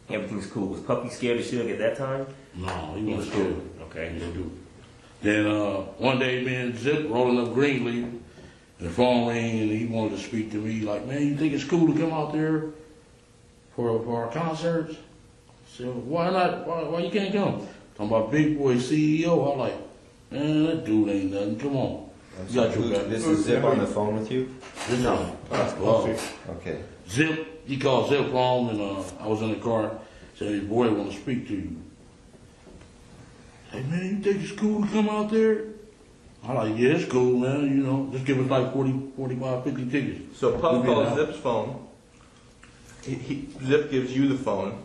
Everything's cool. Was Puppy scared of Suge at that time? No, he wasn't scared. Okay. He didn't do it. Then one day, me and Zip rolling up Greenleaf, and the phone rang, and he wanted to speak to me. Like, man, you think it's cool to come out there for our concerts? I said, why not? Why you can't come? Talking about Big Boy CEO. I'm like, man, that dude ain't nothing. Come on. You got your back. This is Zip on the phone with you? No. Okay. Zip, he called Zip home, and I was in the car. Said, his boy want to speak to you. Hey, man, you think it's cool to come out there? I'm like, yeah, it's cool, man. You know, just give us like 40, 45, 50 tickets. So Puff calls Zip's phone. Zip gives you the phone.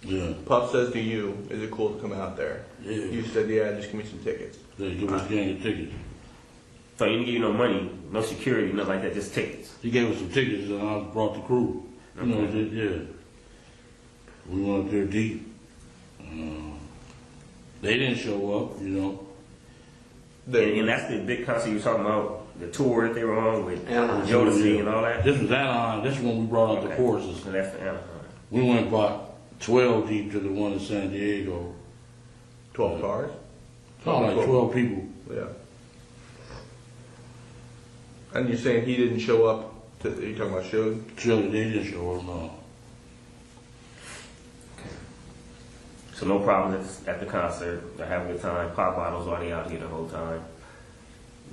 Yeah. Puff says to you, is it cool to come out there? Yeah. You said, yeah, just give me some tickets. Yeah, give us a gang of tickets. So he didn't give you no money, no security, nothing like that, just tickets. He gave us some tickets, and I brought the crew. You know, yeah. We went up there deep. They didn't show up, you know. And that's the big concert you were talking about, the tour that they were on with Jodeci and all that? This was Anaheim. This is when we brought out the choruses. So that's the Anaheim. We went about 12 deep to the one in San Diego. 12 cars? No, like 12 people. Yeah. And you're saying he didn't show up? You're talking about Suge? Suge, they didn't show up, no. So no problems at the concert. They're having a good time. Pop bottles already out here the whole time.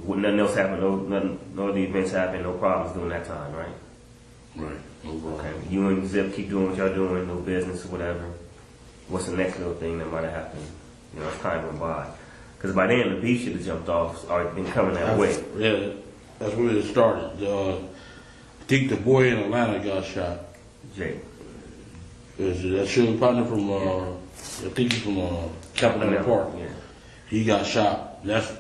Nothing else happened. No other events happened. No problems during that time, right? Right. No problem. Okay. You and Zip keep doing what y'all doing. No business or whatever. What's the next little thing that might have happened? You know, it's time went by. Because by then the beef should have jumped off. Already been coming that way. Yeah, that's where it started. I think the boy in Atlanta got shot. Jay. Is that Suge partner from? I think he's from Capitol Park. Yeah. He got shot. That's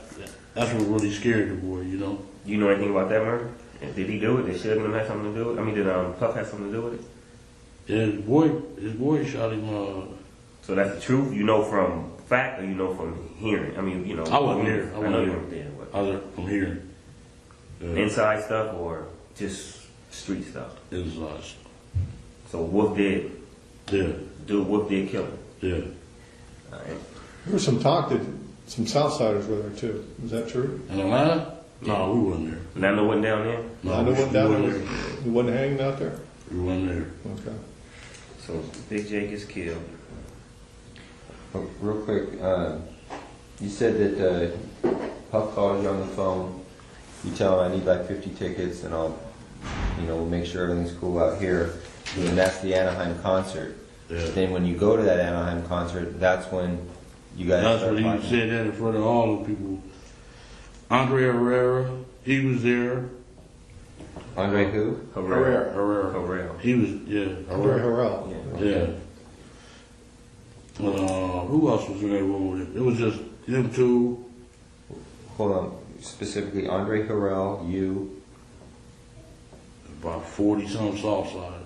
what really scared the boy, you know. You know anything about that murder? Did he do it? Did Suge have something to do with it? I mean, did Puff have something to do with it? Yeah, his boy shot him. So that's the truth? You know from fact or you know from hearing? I mean, you know. I wasn't here. I know you weren't there. I was from hearing. Inside stuff or just street stuff? Inside. So Wolf did? Yeah. Wolf did kill him? Yeah. All right. There was some talk that some Southsiders were there too. Is that true? In Atlanta? No, we wasn't there. Nando wasn't down there? Nando wasn't down there? He wasn't hanging out there? We wasn't there. Okay. So Big J gets killed. Oh, real quick, you said that Puff calls you on the phone. You tell him I need like 50 tickets and I'll, we'll make sure everything's cool out here. And that's the Anaheim concert. Yeah. Then when you go to that Anaheim concert, that's when you guys That's start what he fighting. said that in front of all the people. Andre Herrera, he was there. Andre who? Herrera. He was, yeah. Andre Harrell. Yeah. Who else was in that room with him? It was just them two. Hold on. Specifically, Andre Harrell, you. About 40-some Southsiders.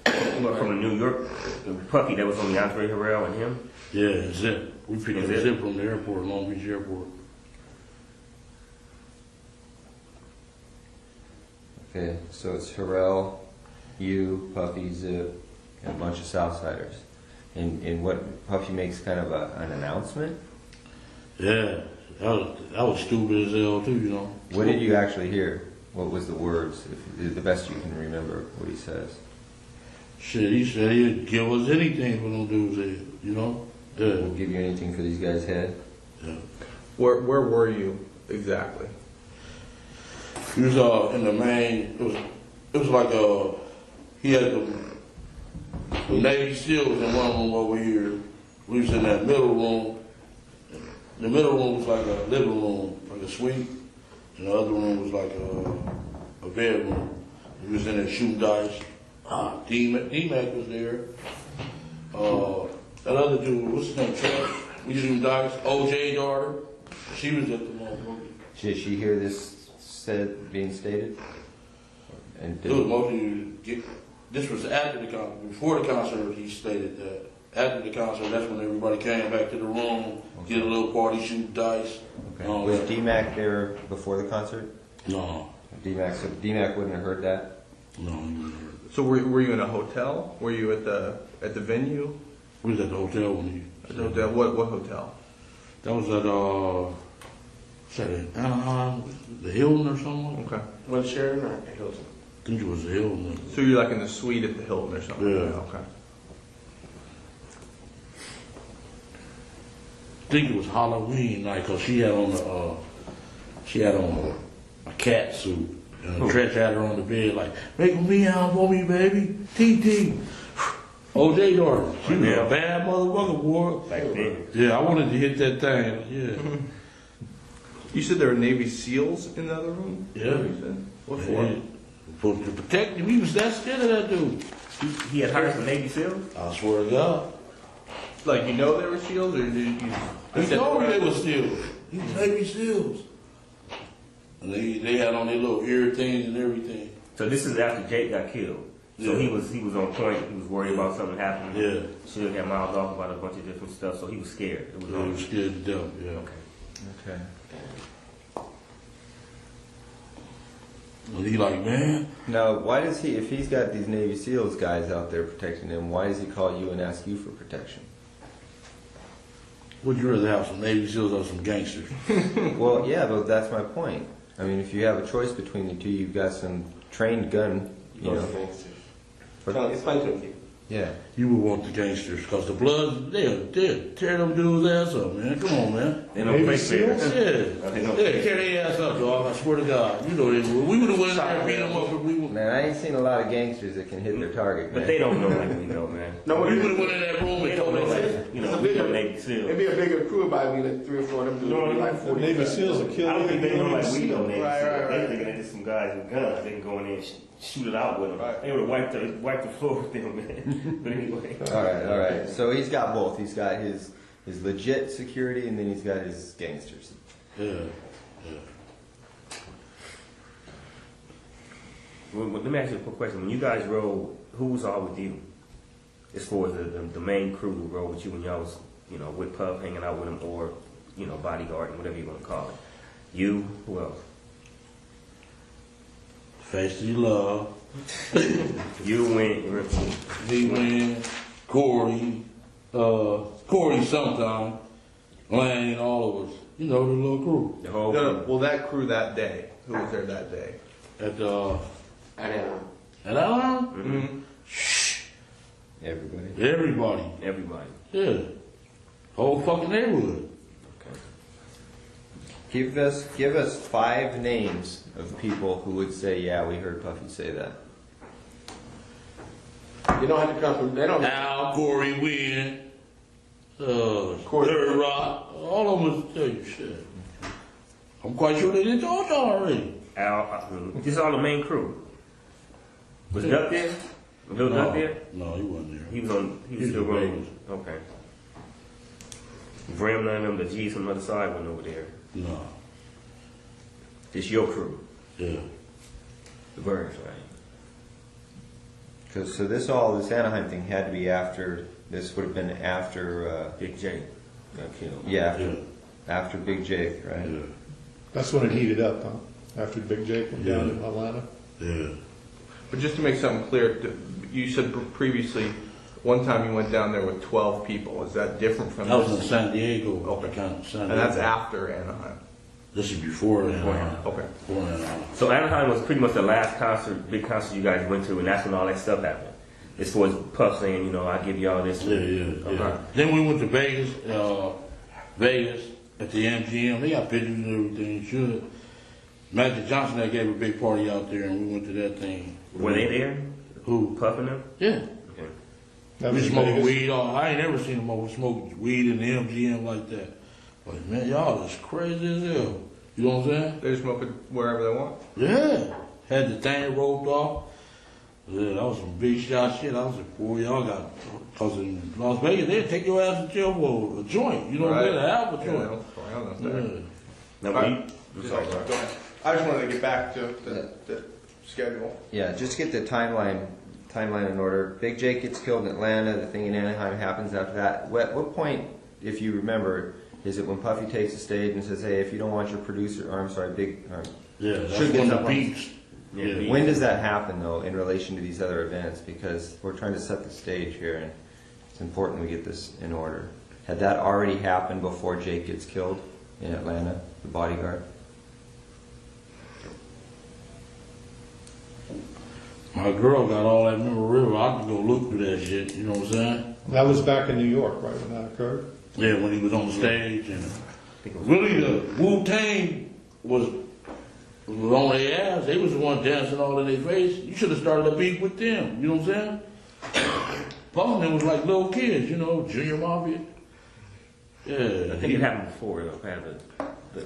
From New York, the Puffy that was on the Andre Harrell and him? Yeah, Zip. We picked up Zip from the airport, Long Beach Airport. Okay, so it's Harrell, you, Puffy, Zip, and a bunch of Southsiders. And what Puffy makes kind of an announcement? Yeah, that was stupid as hell too, you know. What did you actually hear? What was the words, if the best you can remember what he says? Shit, he said he'd give us anything for them dudes there, you know? Yeah. We'll give you anything for these guys' head? Yeah. Where were you exactly? He was in the main, it was like he had the Navy SEALs in one room over here. We was in that middle room. The middle room was like a living room, like a suite. And the other room was like a bedroom. We was in there shooting dice. D-Mac was there. That other dude, what's his name, Trent? We shooting dice. OJ daughter, she was at the motherfucker. Did she hear this being stated? And It was mostly, this was after the concert. Before the concert, he stated that. After the concert, that's when everybody came back to the room, get a little party, shoot dice. Okay. Was D-Mac there before the concert? No. So D-Mac wouldn't have heard that? No, he wouldn't have heard it. So were you in a hotel? Were you at the venue? We was at the hotel when he... At the hotel? What hotel? That was at Anaheim, the Hilton or something. Okay. What Sheridan or Hilton? I think it was the Hilton. So you're like in the suite at the Hilton or something? Yeah. Okay. I think it was Halloween night because she had on a cat suit. And Tretch had her on the bed like, make a meow for me, baby. T. OJ daughter. She was a bad motherfucker, boy. Like that. Yeah, I wanted to hit that thing. Yeah. You said there were Navy SEAls in the other room? Yeah. What for? Yeah. Supposed to protect him. He was that scared of that dude. He had hired some Navy SEAls? I swear to God. Like, you know they were SEAls, or did you? He told me they were SEAls. He was Navy SEAls. And they had on their little ear things and everything. So this is after Jake got killed. So Yeah. he was on point. He was worried about something happening. Yeah. Should have miles off about a bunch of different stuff. So he was scared. It was Yeah, he was scared to death, yeah. Okay. And he like, man, Now, why does he, if he's got these Navy SEALs guys out there protecting him, why does he call you and ask you for protection? would you rather have some Navy SEALs or some gangsters? Well, yeah, but that's my point. I mean, if you have a choice between the two, you've got some trained gun, you know. Explain to me. Yeah. You would want the gangsters because the Bloods, they'll tear them dudes' ass up, man. Come on, man. They don't play fair. Yeah. They don't Yeah, tear their ass up, dog. I swear to God. You know they would. We would have went in there and beat them up if we would. Man, I ain't seen a lot of gangsters that can hit their target, man. But they don't know like we know, man. No, We would have went in that room They and don't told know them. like, you know, we know Navy SEAls. It'd be a bigger crew about me than 3 or 4 of them dudes. No, It'd be like The 40. Navy SEAls will kill I don't think they know like we know Navy Right, SEAls. right, They right. thinking that there's some guys with guns. They can go in there and shoot it out with them. Right. They would have wiped the floor with them, man. But anyway. All right. So he's got both. He's got his legit security, and then he's got his gangsters. Yeah. Well, let me ask you a quick question. When you guys rode, who was all with you? As far as the main crew who rode with you when y'all was, you know, with Puff, hanging out with him, or, you know, bodyguarding, whatever you want to call it. You, who else? Face the love. You went, D-Win, Corey, sometime, Lane, all of us. You know, the little crew. the whole No, crew. well, that crew that day. Who was there that day? At Anaheim. Anaheim? Everybody. Everybody. Everybody. Yeah. Whole fucking neighborhood. Give us 5 names of people who would say, "Yeah, we heard Puffy say that." You don't have to come from. They don't. Al, Corey, Win, Third Rock, all of them will tell you shit. I'm quite sure they did told y'all already. This is all the main crew. Was Duck there? Was Lil Duck there? No, he wasn't there. He was still in running. Vegas. Okay. Bram, none of them, the G's from the other side went over there. No. It's your crew. Yeah. The Burns, right? So this Anaheim thing had to be after. This would have been after. Big J got killed. Yeah, after Big Jake, right? Yeah. That's when it heated up, huh? After Big Jake went down in Atlanta. Yeah. But just to make something clear, you said previously, one time you went down there with 12 people. Is that different from That was in this? San Diego. Okay. San And that's Diego. after Anaheim. This is before Anaheim. Okay. Before Anaheim. So Anaheim was pretty much the last concert, big concert you guys went to, and that's when all that stuff happened. As far as Puff saying, you know, I give y'all this. Yeah. Then we went to Vegas, Vegas at the MGM. They got pictures and everything. Should Magic Johnson that gave a big party out there, and we went to that thing. Were they there? Who? Puff and them? Yeah. Okay. That We was in smoked Vegas? weed. I ain't never seen them smoke weed in the MGM like that. Like, man, y'all is crazy as hell. You know what I'm saying? They just smoke it wherever they want. Yeah. Had the thing roped off. Yeah, that was some big shot shit. I was like, boy, y'all got, because in Las Vegas, they'd take your ass to jail for a joint. You know what I'm saying? A half a Yeah, joint. I don't know. Yeah. Now, All when right. you, sorry, go ahead. Go ahead. I just wanted to get back to the schedule. Yeah, just get the timeline in order. Big Jake gets killed in Atlanta. The thing in Anaheim happens after that. What point, if you remember, is it when Puffy takes the stage and says, "Hey, if you don't want your producer," or I'm sorry, Yeah, that's Should get when the up on- beats. Yeah. when does that happen though in relation to these other events? Because we're trying to set the stage here, and it's important we get this in order. Had that already happened before Jake gets killed in Atlanta, the bodyguard? My girl got all that memorabilia. I could go look through that shit. You know what I'm saying? That was back in New York, right, when that occurred? Yeah, when he was on the stage. And really, the Wu-Tang was on their ass. They was the one dancing all in their face. You should have started a beef with them. You know what I'm saying? Paul and them was like little kids, you know, Junior Mafia. Yeah. I think it happened before,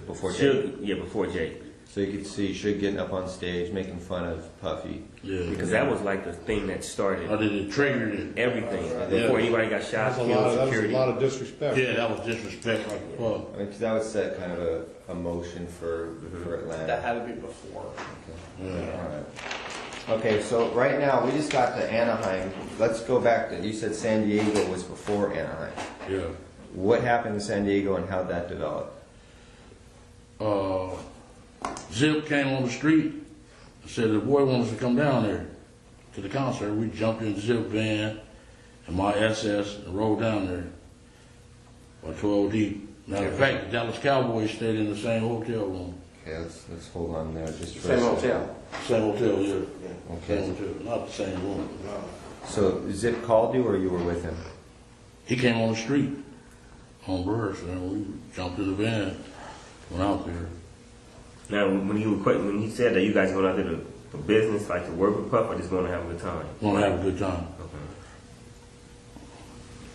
Before Jake. Yeah, before Jake. So you could see Suge getting up on stage, making fun of Puffy. Yeah. Because that was like the thing that started Or did it trigger it? everything. Before anybody got shot, That was killed, a security. lot of disrespect. Yeah, that was disrespect like fuck. I mean, 'cause that would set kind of a motion for Atlanta. That had to be before. Yeah. Alright. Okay, so right now, we just got to Anaheim. Let's go back to, you said San Diego was before Anaheim. Yeah. What happened in San Diego and how'd that develop? Zip came on the street and said the boy wants to come down there to the concert. We jumped in the Zip van and my SS and rode down there by 12 deep. Matter of fact, the Dallas Cowboys stayed in the same hotel room. Okay, let's hold on there just for Same a second. hotel. Same hotel, yeah. Okay. Same hotel, not the same room. So Zip called you or you were with him? He came on the street on Burris and we jumped in the van, went out there. Now, when he said that you guys going out there for business, like to work with Puff, or just going to have a good time? Gonna have a good time.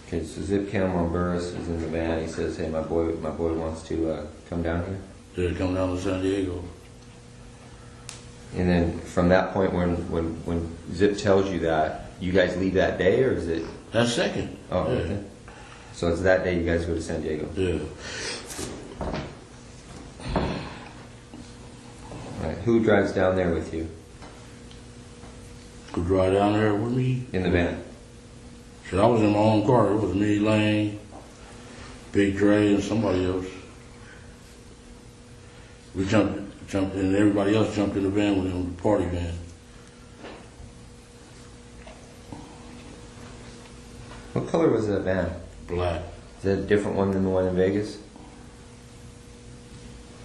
Okay, so Zip Cameron Burris is in the van. He says, "Hey, my boy wants to come down here." Did come down to San Diego. And then from that point, when Zip tells you that, you guys leave that day, or is it? That second. Oh, yeah. okay. So it's that day you guys go to San Diego. Yeah. All right. Who drives down there with you Could drive down there with me. in the van? So I was in my own car. It was me, Lane, Big Dre, and somebody else. We jumped, and everybody else jumped in the van with him, the party van. What color was that van? Black. Is that a different one than the one in Vegas?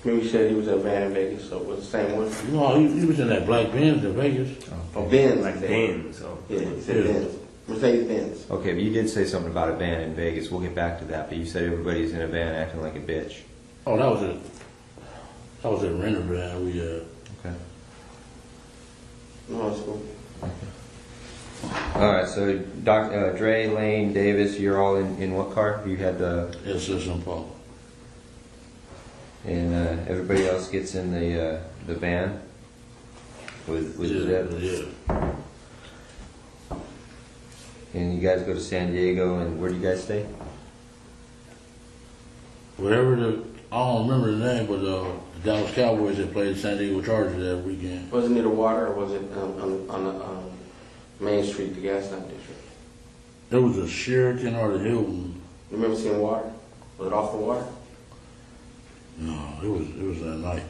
Maybe you said he was in a van in Vegas, so it was the same one. No, he was in that black Benz in Vegas. Oh, Benz. Like Benz, so. Yeah, he said Benz. Mercedes Benz. Okay, but you did say something about a van in Vegas. We'll get back to that. But you said everybody's in a van acting like a bitch. Oh, that was it. That was a renter van. We Okay. No, it's cool. All right. So Dre, Lane, Davis, you're all in what car? You had the SS Impala. and everybody else gets in the van with Zip. Yeah. And you guys go to San Diego, and where do you guys stay? Whatever I don't remember the name, but the Dallas Cowboys that played San Diego Chargers that weekend. Was it near the water, or was it on the Main Street, the gas lamp district? It was the Sheraton or the Hilton. You remember seeing water? Was it off the water? No, it was that night.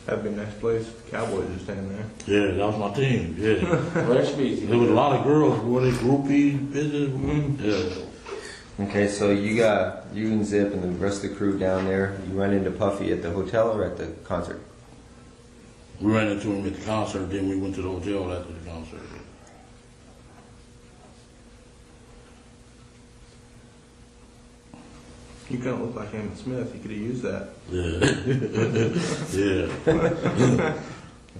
That'd be a nice place. Cowboys are staying there. Yeah, that was my team. Yeah. Fresh meat. There was a lot of girls, boy, they groupies, business. Yeah. Okay, so you and Zip and the rest of the crew down there, you run into Puffy at the hotel or at the concert? We ran into him at the concert, then we went to the hotel after the concert. You kind of look like Emmett Smith. You could have used that. Yeah. Yeah.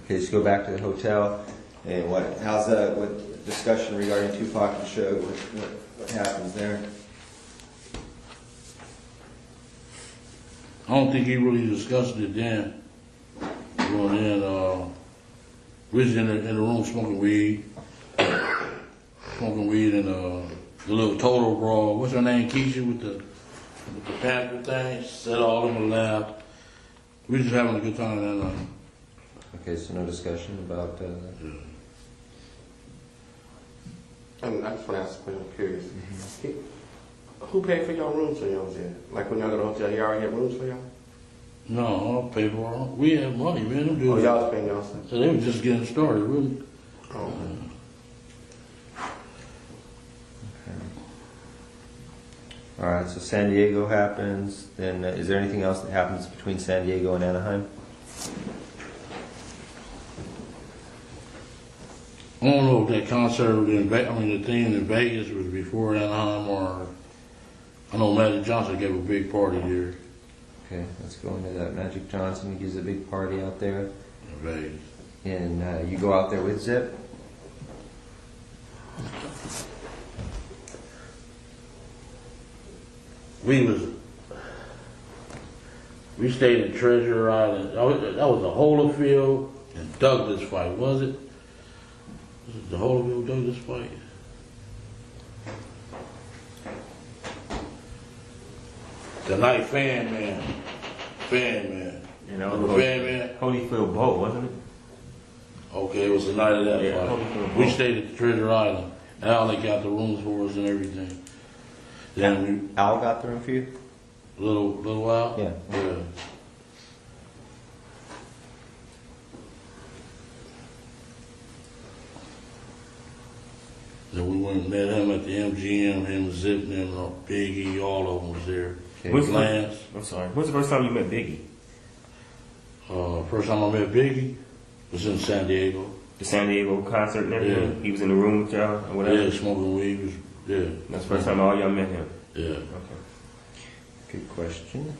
Okay, just go back to the hotel. And how's that? What discussion regarding Tupac and Shakur? What happens there? I don't think he really discussed it then. Going in, we was in the room smoking weed, and the little total brawl. What's her name? Keisha with the Panther thing. Said all of them laughed. We just having a good time that night. Okay, so no discussion about. I just want to ask a question. I'm curious. Who paid for y'all rooms when y'all was there? Like when y'all go to the hotel, y'all already had rooms for y'all? No, I don't pay for it. We had money, man. Them dudes. Oh, y'all was paying y'all stuff. So they were just getting started, really. Oh. All right, so San Diego happens. Then is there anything else that happens between San Diego and Anaheim? I don't know if that concert was in Vegas. I mean, the thing in Vegas was before Anaheim, or I know Magic Johnson gave a big party there. Okay, let's go into that. Magic Johnson gives a big party out there. In Vegas. And you go out there with Zip? We stayed in Treasure Island. That was the Holyfield and Douglas fight, was it? Was it the Holyfield Douglas fight? The night Fan Man. You know, The Fan Man. Holyfield Bowl, wasn't it? Okay, it was the night of that Yeah, fight. Holyfield We Bowl. stayed at the Treasure Island. Al, they got the rooms for us and everything. Then Al got the room for you? little while. Yeah. Yeah. Then we went and met him at the MGM, him, Zip, and them, Biggie, all of them was there. Okay. Lance. I'm sorry. When's the first time you met Biggie? First time I met Biggie was in San Diego. The San Diego concert and everything? Yeah. He was in the room with y'all or whatever? Yeah, smoking weed. Yeah. That's the first time all y'all met him? Yeah. Okay. Good question.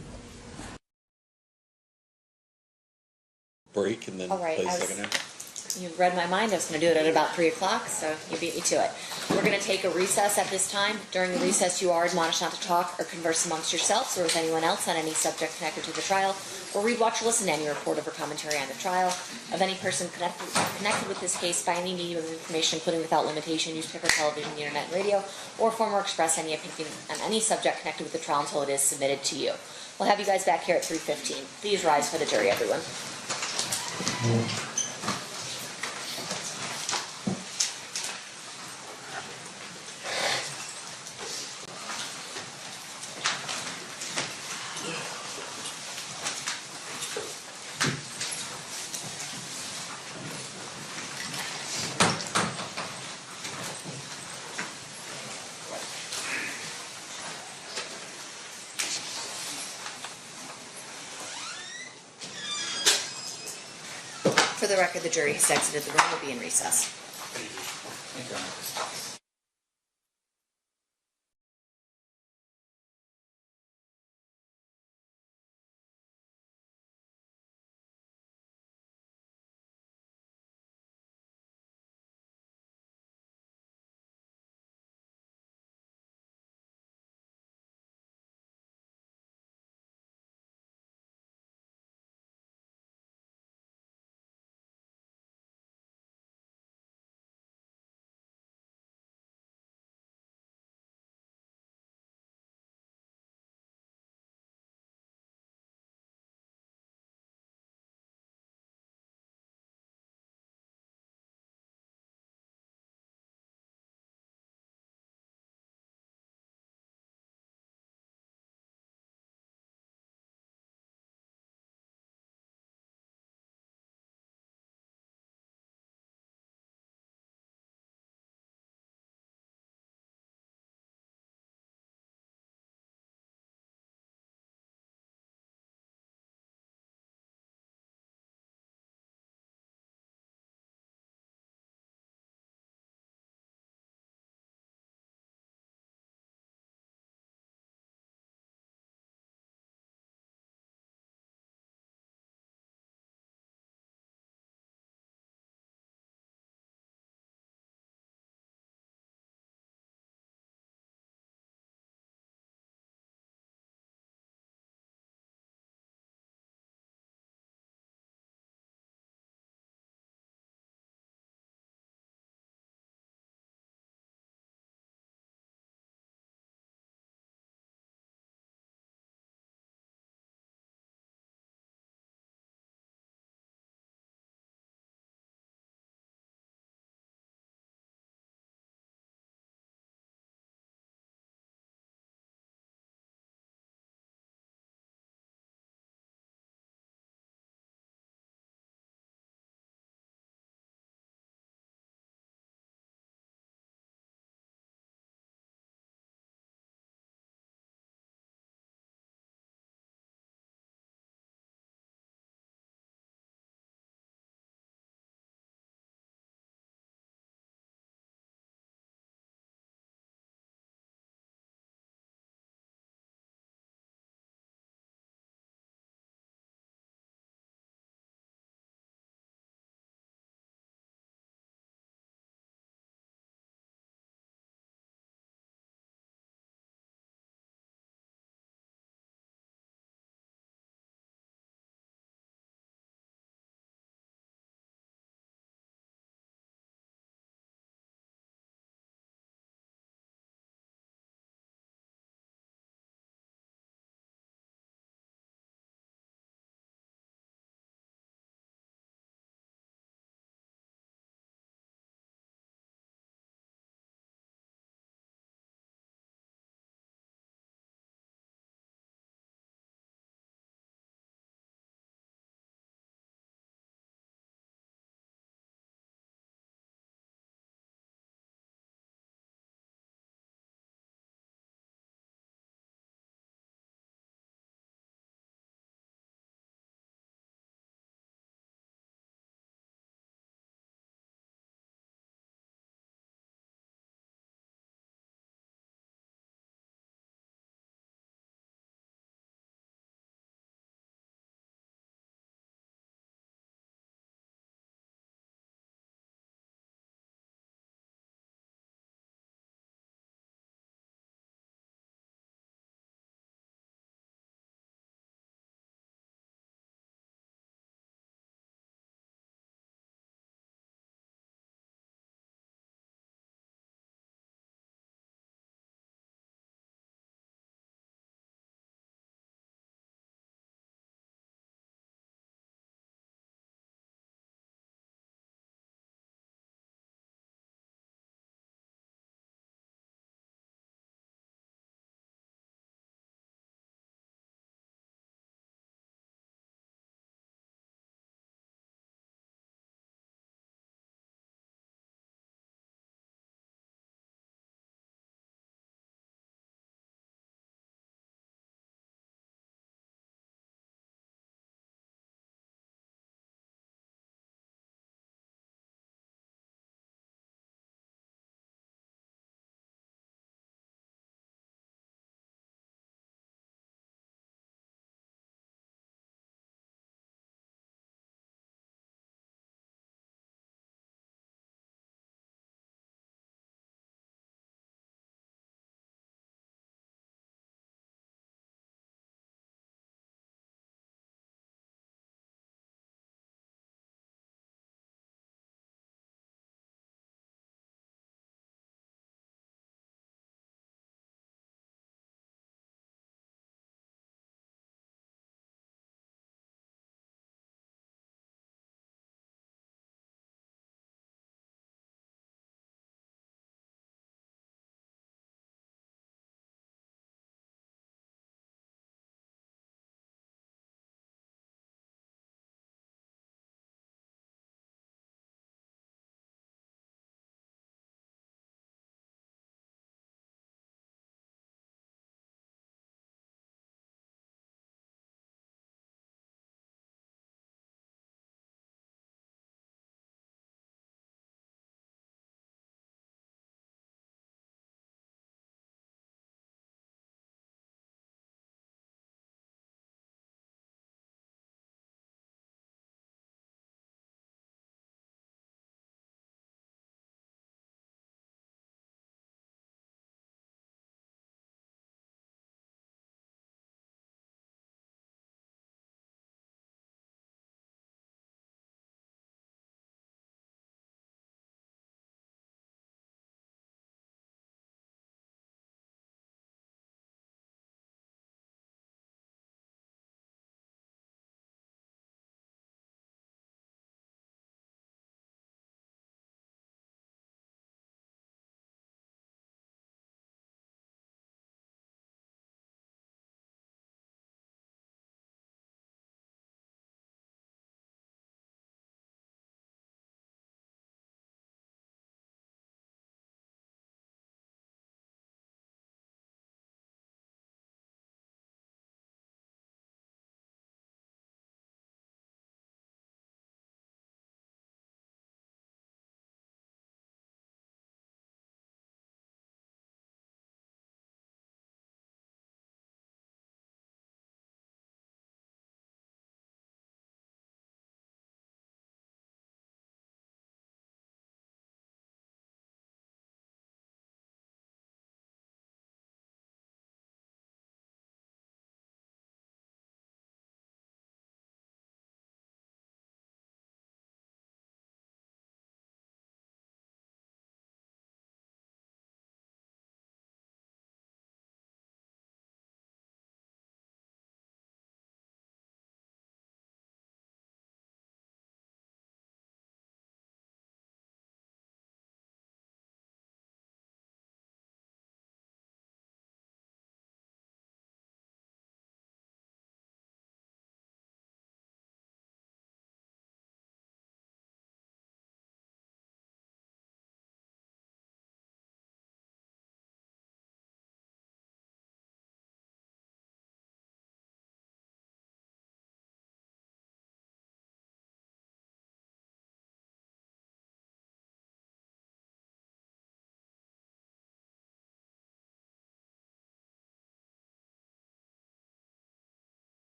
Break and then All right, play I was- second half. You read my mind. I was going to do it at about 3 o'clock, so you beat me to it. We're going to take a recess at this time. During the recess, you are admonished not to talk or converse amongst yourselves or with anyone else on any subject connected to the trial, or read, watch, or listen to any report of or commentary on the trial of any person connected with this case by any medium of information, including without limitation, newspaper, television, the internet, and radio, or form or express any opinion on any subject connected with the trial until it is submitted to you. We'll have you guys back here at 3:15. Please rise for the jury, everyone. For the record, the jury has exited the room. Will be in recess. Thank you.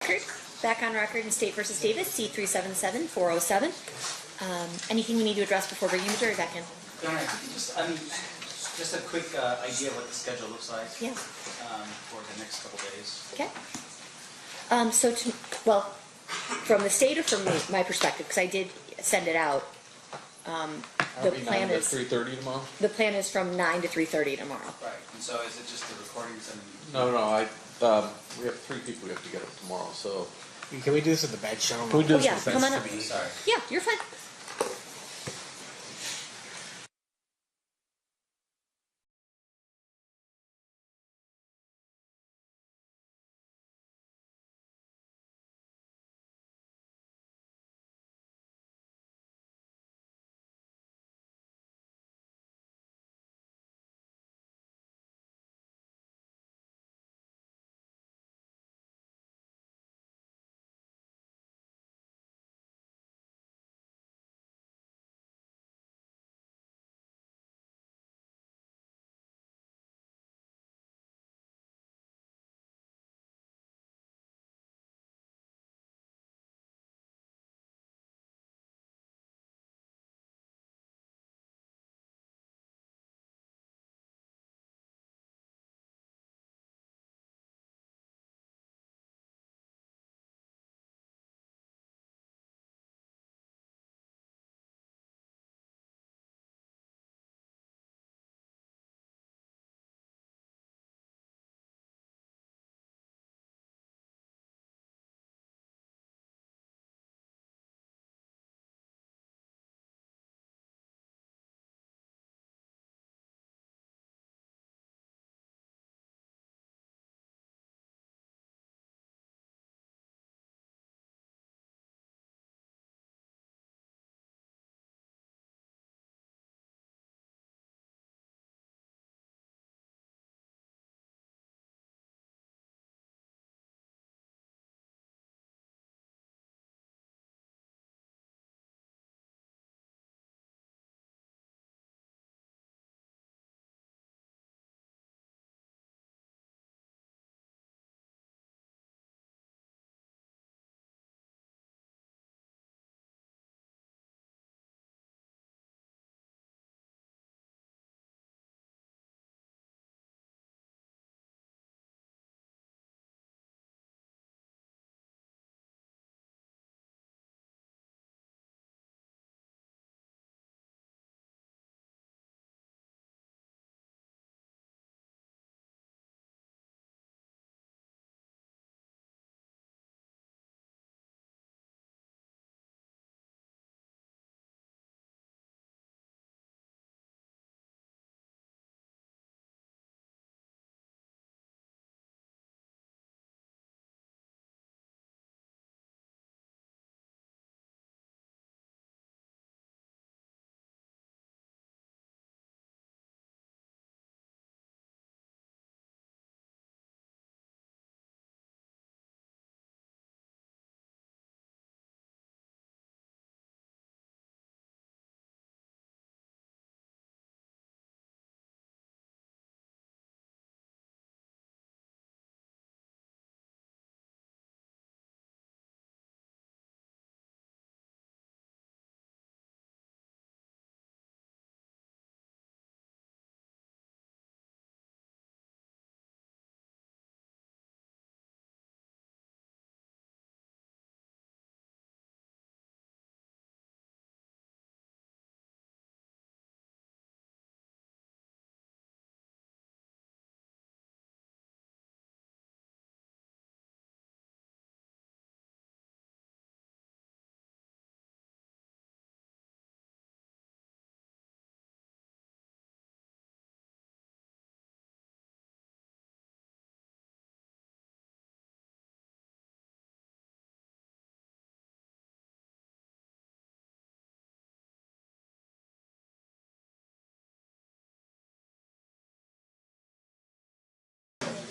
record. Back on record in State versus Davis, C-377-407. Anything we need to address before bringing the jury back in? Your Honor, just a quick idea of what the schedule looks like. Yeah. For the next couple days. Okay. Well, from the state or from my perspective, because I did send it out, the plan is 3:30 tomorrow? the plan is from 9 to 3:30 tomorrow. Right. And so is it just the recordings and? No, we have 3 people we have to get up tomorrow, so. Can we do this at the bench, gentlemen? Can we do this yeah, at the come bench? on up. Sorry. Yeah, you're fine.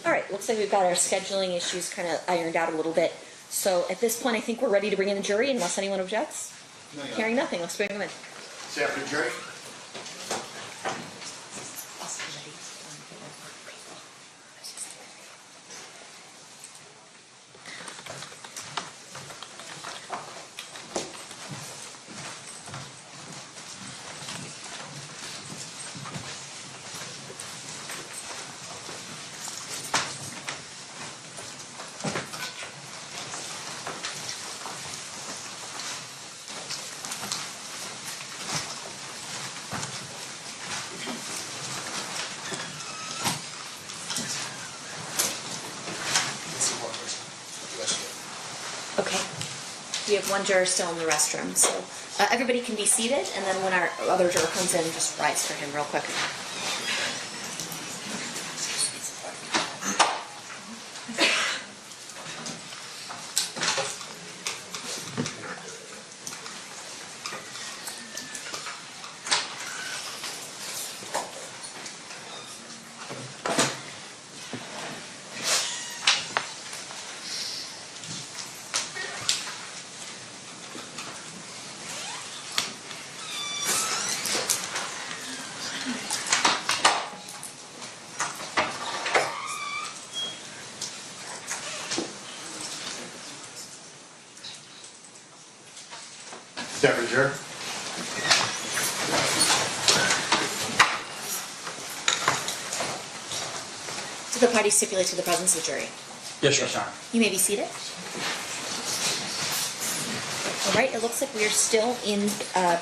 All right, looks like we've got our scheduling issues kind of ironed out a little bit. So at this point, I think we're ready to bring in the jury unless anyone objects. No, yeah. Hearing nothing, let's bring them in. Is that for the jury? We have one juror still in the restroom, so everybody can be seated, and then when our other juror comes in, just rise for him real quick. Temperature. Do the parties stipulate to the presence of jury? Yes, Your Honor. You may be seated. All right, it looks like we are still in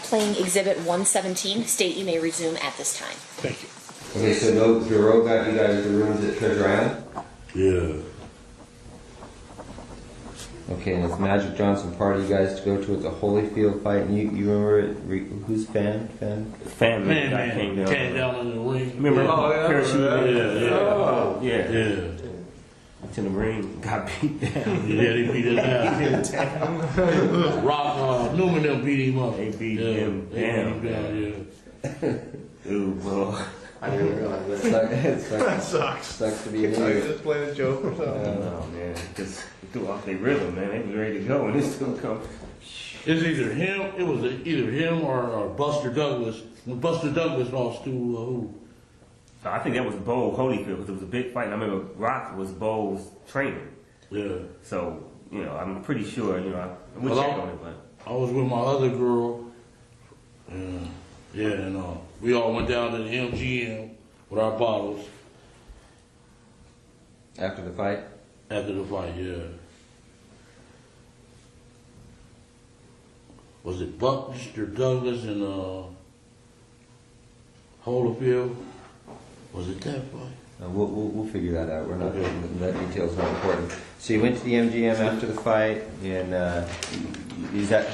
playing Exhibit 117. State, you may resume at this time. Thank you. Okay, so Bureau got you guys the rooms at Treasure Island? Yeah. Okay, and it's Magic Johnson party you guys to go to at the Holyfield fight, and you remember it? Who's fan? Family Man, came down in the ring. Remember parachute? Yeah. Oh, yeah. Yeah. To the ring, got beat down. Yeah, they beat his ass. Rock, Newman them beat him up. They beat Yeah, him they down. beat him down, yeah. Ooh, boy. I didn't realize that. That sucks. Sucks to be an I was idiot. just playing a joke or something. No, man. Because threw off their rhythm, man. They was ready to go, and this dude come. It's either him, it was either him or Buster Douglas. When Buster Douglas lost to who? So I think that was Bo Holyfield, because it was a big fight. And I remember Rock was Bo's trainer. Yeah. So, I'm pretty sure, we'll check on it, but. I was with my other girl. Yeah, and we all went down to the MGM with our bottles. After the fight? After the fight, yeah. Was it Buster Douglas and Holyfield? Was it that fight? We'll figure that out. We're not. That detail's not important. So you went to the MGM after the fight, and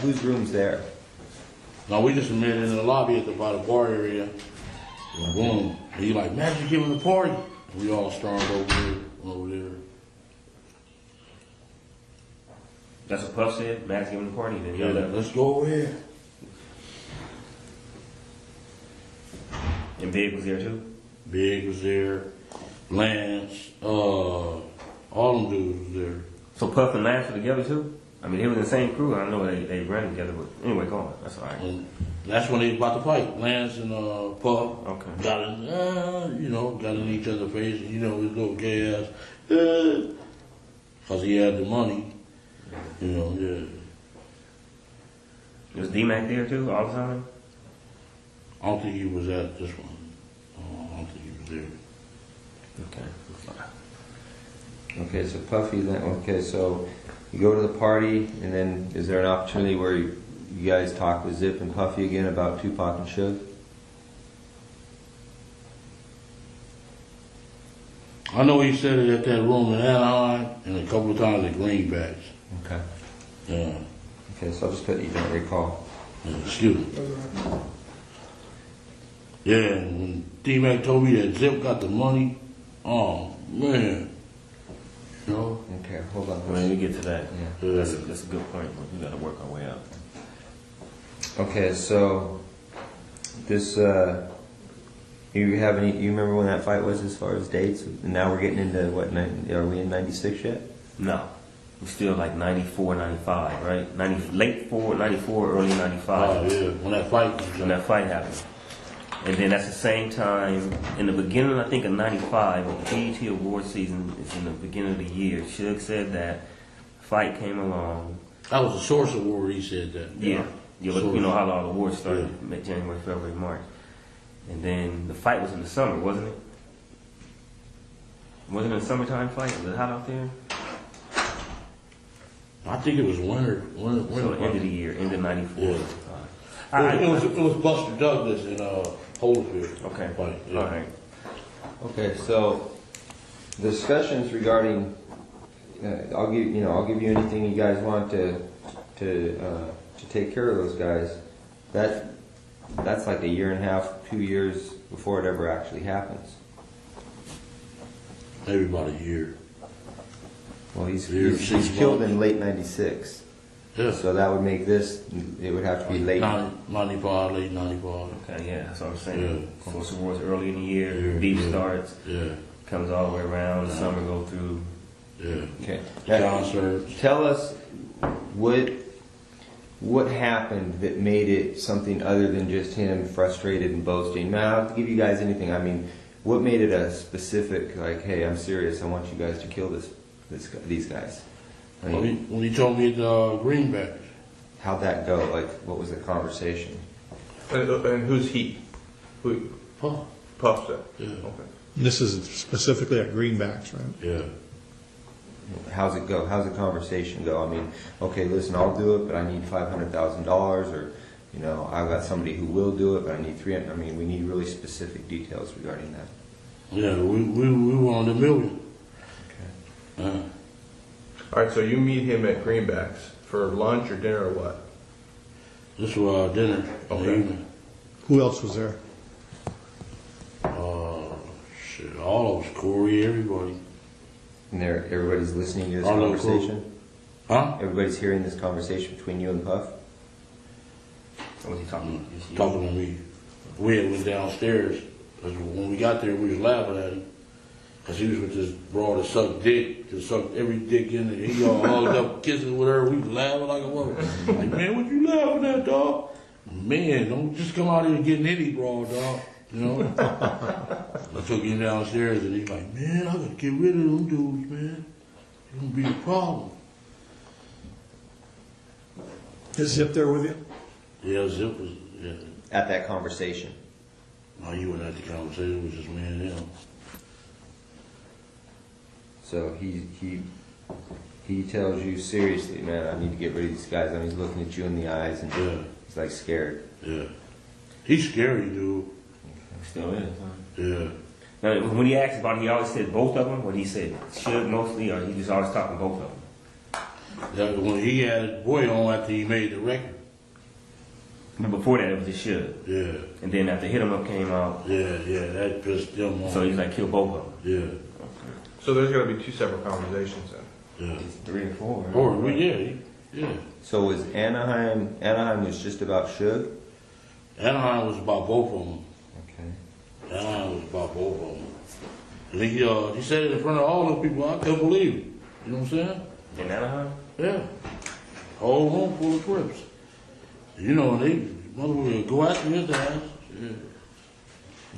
whose room's there? No, we just met in the lobby by the bar area. Boom. And he like, Magic giving a party. We all stormed over there. That's what Puff said. Matt's giving the party. Then Yeah, let's go over here. And Big was there too. Big was there. Lance, all them dudes was there. So Puff and Lance were together too. I mean, they were in the same crew. I know they ran together, but anyway, go on. That's all right. And that's when they was about to fight. Lance and Puff got in each other's face. His little gay ass, because he had the money. Yeah. Was D-Mac there too all the time? I don't think he was at this one. I don't think he was there. Okay. Okay, so Puffy then. Okay, so you go to the party, and then is there an opportunity where you guys talk with Zip and Puffy again about Tupac and Suge? I know he said it at that room in Anaheim and a couple of times at Greenbacks. Okay. Yeah. Okay, so I'll just put you don't recall. Yeah, excuse me. Yeah, and when D-Mac told me that Zip got the money, oh man. Okay, hold on. When we get to that, Yeah. that's a good point. We got to work our way out. Okay, so this you remember when that fight was as far as dates? And now we're getting into what? Are we in '96 yet? No, we're still like 94, 95, right? 94, early 95. Oh yeah, when that fight happened. And then that's the same time, in the beginning, I think, of 95, when the BET award season is in the beginning of the year, Suge said that fight came along. That was a Source Award, he said that. Yeah. You know how all the awards started, January, February, March. And then the fight was in the summer, wasn't it? Wasn't it a summertime fight? Was it hot out there? I think it was winter. So end of the year, end of 94. Yeah. It was Buster Douglas and Holyfield. Okay. Fight. Yeah. All right. Okay, so discussions regarding I'll give you anything you guys want to to take care of those guys, that's like a year and a half, 2 years before it ever actually happens. Maybe about a year. Well, he's Six killed months. in late '96. Yeah. So that would make this, it would have to be late. 95, late 95. Okay, yeah, that's what I'm saying. Yeah. So it's towards early in the year, Yeah, beef yeah. starts, Yeah. comes all the way around, the summer go through. Yeah. Okay. Concerts. Tell us what happened that made it something other than just him frustrated and boasting. Man, I don't have to give you guys anything. I mean, what made it a specific, like, hey, I'm serious, I want you guys to kill these guys? I mean, When he told me the greenbacks. how'd that go? Like, what was the conversation? And who's he? Who? Huh. Puff said. Yeah. Okay. This is specifically at Greenbacks, right? Yeah. How's it go? How's the conversation go? I mean, okay, listen, I'll do it, but I need $500,000, or, you know, I've got somebody who will do it, but I need 300. I mean, we need really specific details regarding that. Yeah, we wanted $1 million. Okay. All right, so you meet him at Greenbacks for lunch or dinner or what? This was dinner in the Okay. evening. Who else was there? Shit, all of us, Corey, everybody. And everybody's listening to this All of conversation? Huh? Everybody's hearing this conversation between you and Puff? What was he talking about? Just you? Talking to me. We had went downstairs. 'Cause when we got there, we was laughing at him. Because he was with this broad that sucked dick. Just sucked every dick in there. He all hugged up, kissing with her. We was laughing like a woman. Like, man, what you laughing at, dog? Man, don't just come out here getting any broad, dog. You know? I took him downstairs and he's like, man, I gotta get rid of them dudes, man. It's gonna be a problem. Is Zip there with you? Yeah, Zip was, yeah. At that conversation? No, you weren't at the conversation. It was just me and him. So he tells you seriously, man, I need to get rid of these guys. I mean, he's looking at you in the eyes and Yeah. he's like scared. Yeah. He's scary, dude. Still is, huh? Yeah. Now, when he asked about it, he always said both of them, when he said should mostly, or he just always talking both of them? That when he had Boy on after he made the record. But before that, it was just should. Yeah. And then after Hit 'em Up came out, Yeah, that pissed them off. so he's like, kill both of them. Yeah. So there's got to be two separate conversations then. Yeah. 3 or 4. right? Or, yeah. So was Anaheim was just about Suge? Anaheim was about both of them. Okay. Anaheim was about both of them. And he said it in front of all those people. I couldn't believe it. You know what I'm saying? In Anaheim? Yeah. Whole room full of Crips. You know, they motherfucker go after his ass. Yeah.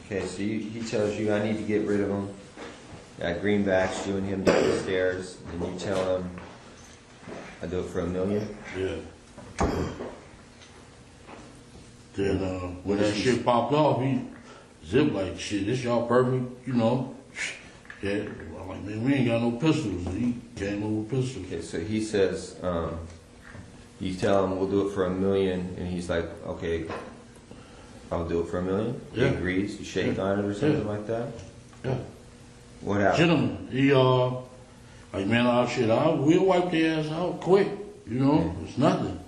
Okay, so he tells you, I need to get rid of them. At Greenbacks, you and him down the stairs, and you tell him, I do it for $1 million? Yeah. Then when that shit popped off, he Zip like, shit, this y'all perfect, you know. Yeah, I'm like, man, we ain't got no pistols. He came over with pistols. Okay, so he says, you tell him we'll do it for $1 million, and he's like, okay, I'll do it for $1 million. Yeah. He agrees. You shake on it or something like that. Yeah. What happened? Gentlemen, he like, man, we'll wipe their ass out quick. You know, it's nothing.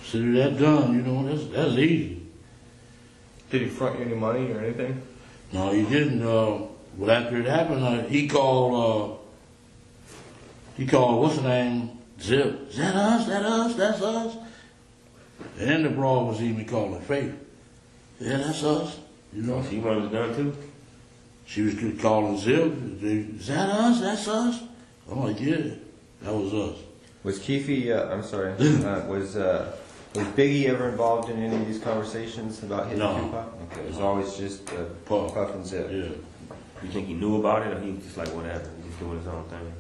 Consider that done. You know, that's easy. Did he front you any money or anything? No, he didn't. But after it happened, he called, what's the name? Zip. Is that us? That's us? And the broad was even calling Faith. Yeah, that's us. You know? She wanted it done too? She was calling Zip. Is that us? That's us? I'm like, yeah, that was us. Was Keefe, I'm sorry, was Biggie ever involved in any of these conversations about hitting No. Tupac? Okay, it was always just Puff and Zip. Yeah. You think he knew about it, or he was just like, whatever, he's just doing his own thing?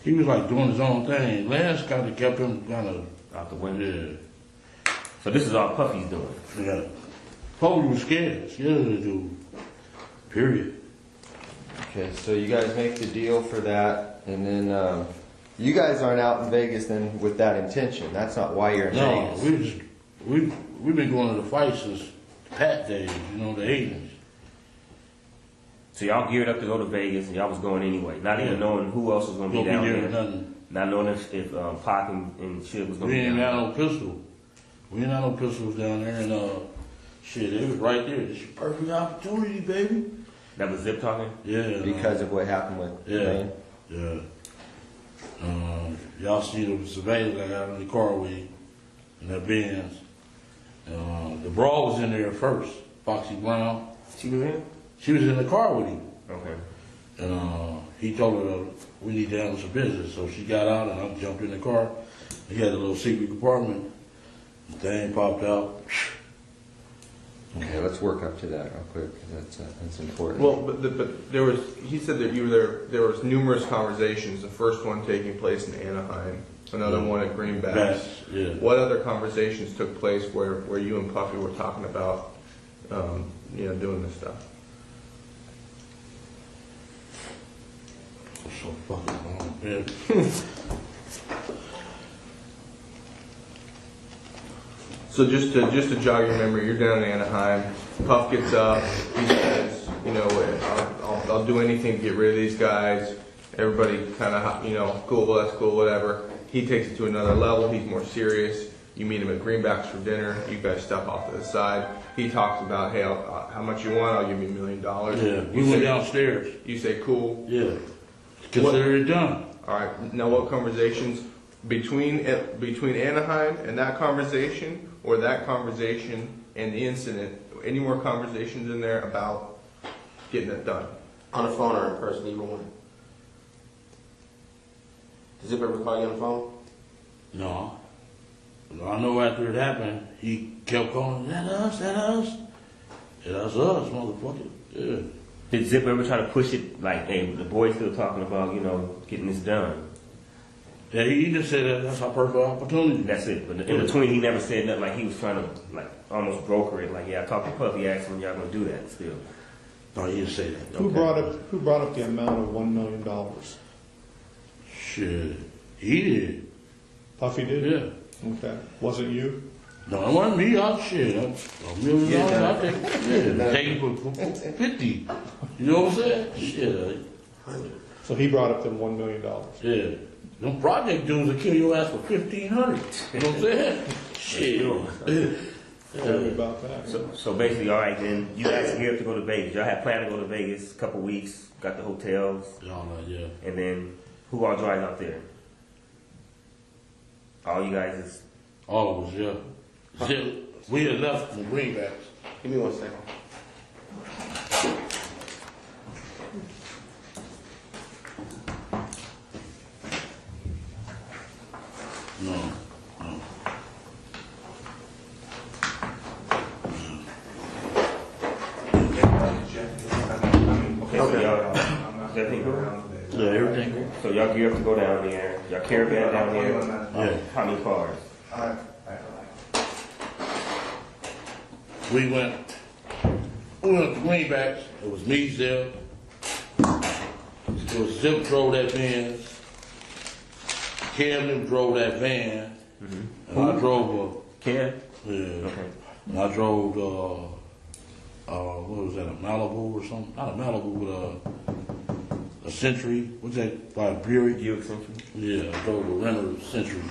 He was like doing his own thing. Lance kind of kept him kind of out the window. Yeah. So this is all Puffy's doing? Yeah. Puffy was scared of the dude. Period. Okay, so you guys make the deal for that, and then you guys aren't out in Vegas then with that intention. That's not why you're in No, Vegas. we've been going to the fights since Pat days, you know, the 80s. So y'all geared up to go to Vegas, and y'all was going anyway, not even knowing who else was going to be down there. Nothing. Not knowing if Pac and shit was going We to be ain't down had no pistol. We ain't had no pistols down there, and shit, it was right there. This is your perfect opportunity, baby. That was Zip talking? Yeah. Because of what happened with Yeah. Wayne? Yeah. Y'all see the surveillance I got in the car with him, in that Benz. The brawl was in there first. Foxy Brown. She was in? She was in the car with him. Okay. And he told her we need to handle some business. So she got out and I jumped in the car. He had a little secret compartment. The thing popped out. Okay, let's work up to that real quick, because that's important. Well, but there was, he said that you were there was numerous conversations, the first one taking place in Anaheim, another one at Greenbacks. Yeah. What other conversations took place where you and Puffy were talking about, doing this stuff? So fucking long, man. So just to jog your memory, you're down in Anaheim. Puff gets up. He says, I'll do anything to get rid of these guys. Everybody kind of, cool, that's cool, whatever. He takes it to another level. He's more serious. You meet him at Greenbacks for dinner. You guys step off to the side. He talks about, hey, how much you want? I'll give you $1 million. Yeah, we went downstairs. You say, cool. Yeah, consider it done. All right. Now, what conversations between Anaheim and that conversation, or that conversation and the incident? Any more conversations in there about getting it done? On the phone or in person, either one. Does Zip ever call you on the phone? No. I know after it happened, he kept calling, that us? Yeah, that's us, motherfucker. Yeah. Did Zip ever try to push it, like, hey, the boys still talking about, getting this done? Yeah, he just said that's our perfect opportunity. That's it. But in between, he never said nothing, like he was trying to, like, almost broker it. Like, yeah, I talked to Puffy, asked him, y'all gonna do that still. No, he didn't say that. Who brought up the amount of $1 million? Shit, he did. Puffy did? Yeah. Okay. Wasn't you? No, it wasn't me. Shit. $1 million, I'll take it. Yeah, take it for 50. You know what I'm saying? Shit. So he brought up them $1 million. Yeah. Them project dudes will kill your ass for $1,500. You know what I'm saying? Shit. Tell me about that. So basically, all right, then you guys are here to go to Vegas. Y'all had planned to go to Vegas a couple weeks, got the hotels. Yeah. And then who all drives out there? All you guys is. All of us, yeah. We had left from Greenbacks. Give me 1 second. No. Okay, so y'all, is everything good? Yeah, everything good. So y'all gear up to go down there. Y'all caravan down there. Yeah. How many cars? We went to Greenbacks. It was me, Zip. It was Zip drove that van. Cam drove that van. And I drove Cam? Yeah. Okay. And I drove what was that, a Malibu or something? Not a Malibu, but a Century. What's that, by a Buick? Buick Century? Yeah, I drove a rental Century.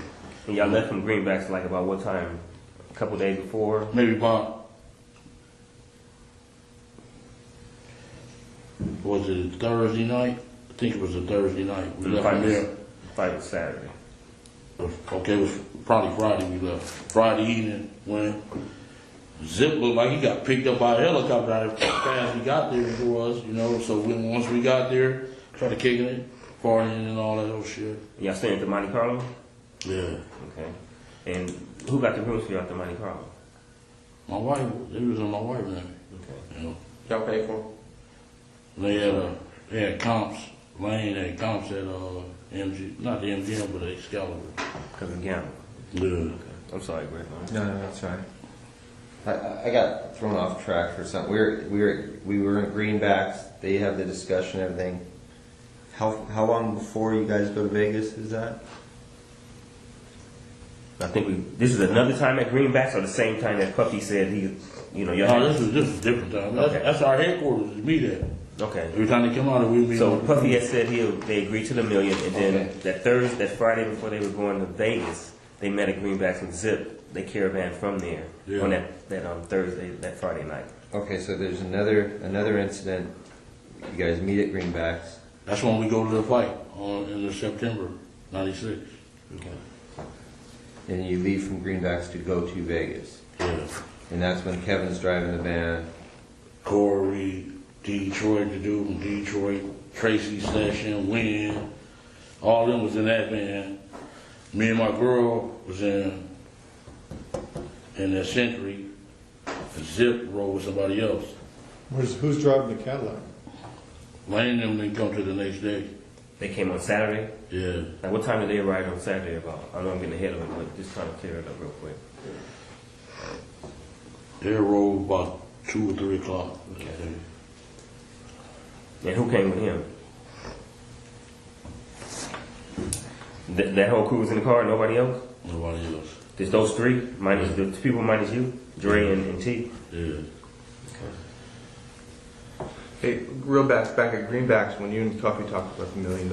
And y'all left from Greenbacks like about what time? A couple days before? Maybe about, was it Thursday night? I think it was a Thursday night. We left from there. Fight was Saturday. Okay, it was probably Friday we left. Friday evening when Zip looked like he got picked up by a helicopter how fast we got there for us, so once we got there, started kicking it, partying and all that old shit. Y'all staying at the Monte Carlo? Yeah. Okay. And who got the rooms for you at the Monte Carlo? My wife, it was on my wife's name. Okay. Y'all pay for them? They had comps. Lane had comps at MG, not the MGM, but Excalibur. Because of gamble. Yeah. Okay. I'm sorry, Greg. No, that's right. I got thrown off track for something. We were in Greenbacks. They have the discussion and everything. How long before you guys go to Vegas is that? I think this is another time at Greenbacks or the same time that Puffy said he, No, this is different time. That's our headquarters. Is me there. Okay. Every time they come out, we meet. So Puffy had said they agreed to the $1 million, and then that Friday before they were going to Vegas, they met at Greenbacks and Zip. They caravan from there on that Thursday, that Friday night. Okay, so there's another incident. You guys meet at Greenbacks. That's when we go to the fight in September '96. Okay. And you leave from Greenbacks to go to Vegas. Yeah. And that's when Kevin's driving the van. Corey, Detroit, the dude from Detroit, Tracy Session, Wynn, all of them was in that van. Me and my girl was in the Century. Zip rode with somebody else. Who's driving the Cadillac? Lane and them didn't come to the next day. They came on Saturday? Yeah. Like what time did they arrive on Saturday about? I know I'm getting ahead of it, but just trying to clear it up real quick. They rode about 2 or 3 o'clock. Okay. And who came with him? That whole crew was in the car, nobody else? Nobody else. Just those three? Minus the people minus you? Dre and T? Yeah. Hey, real back at Greenbacks, when you and Tuffy talked about the $1 million,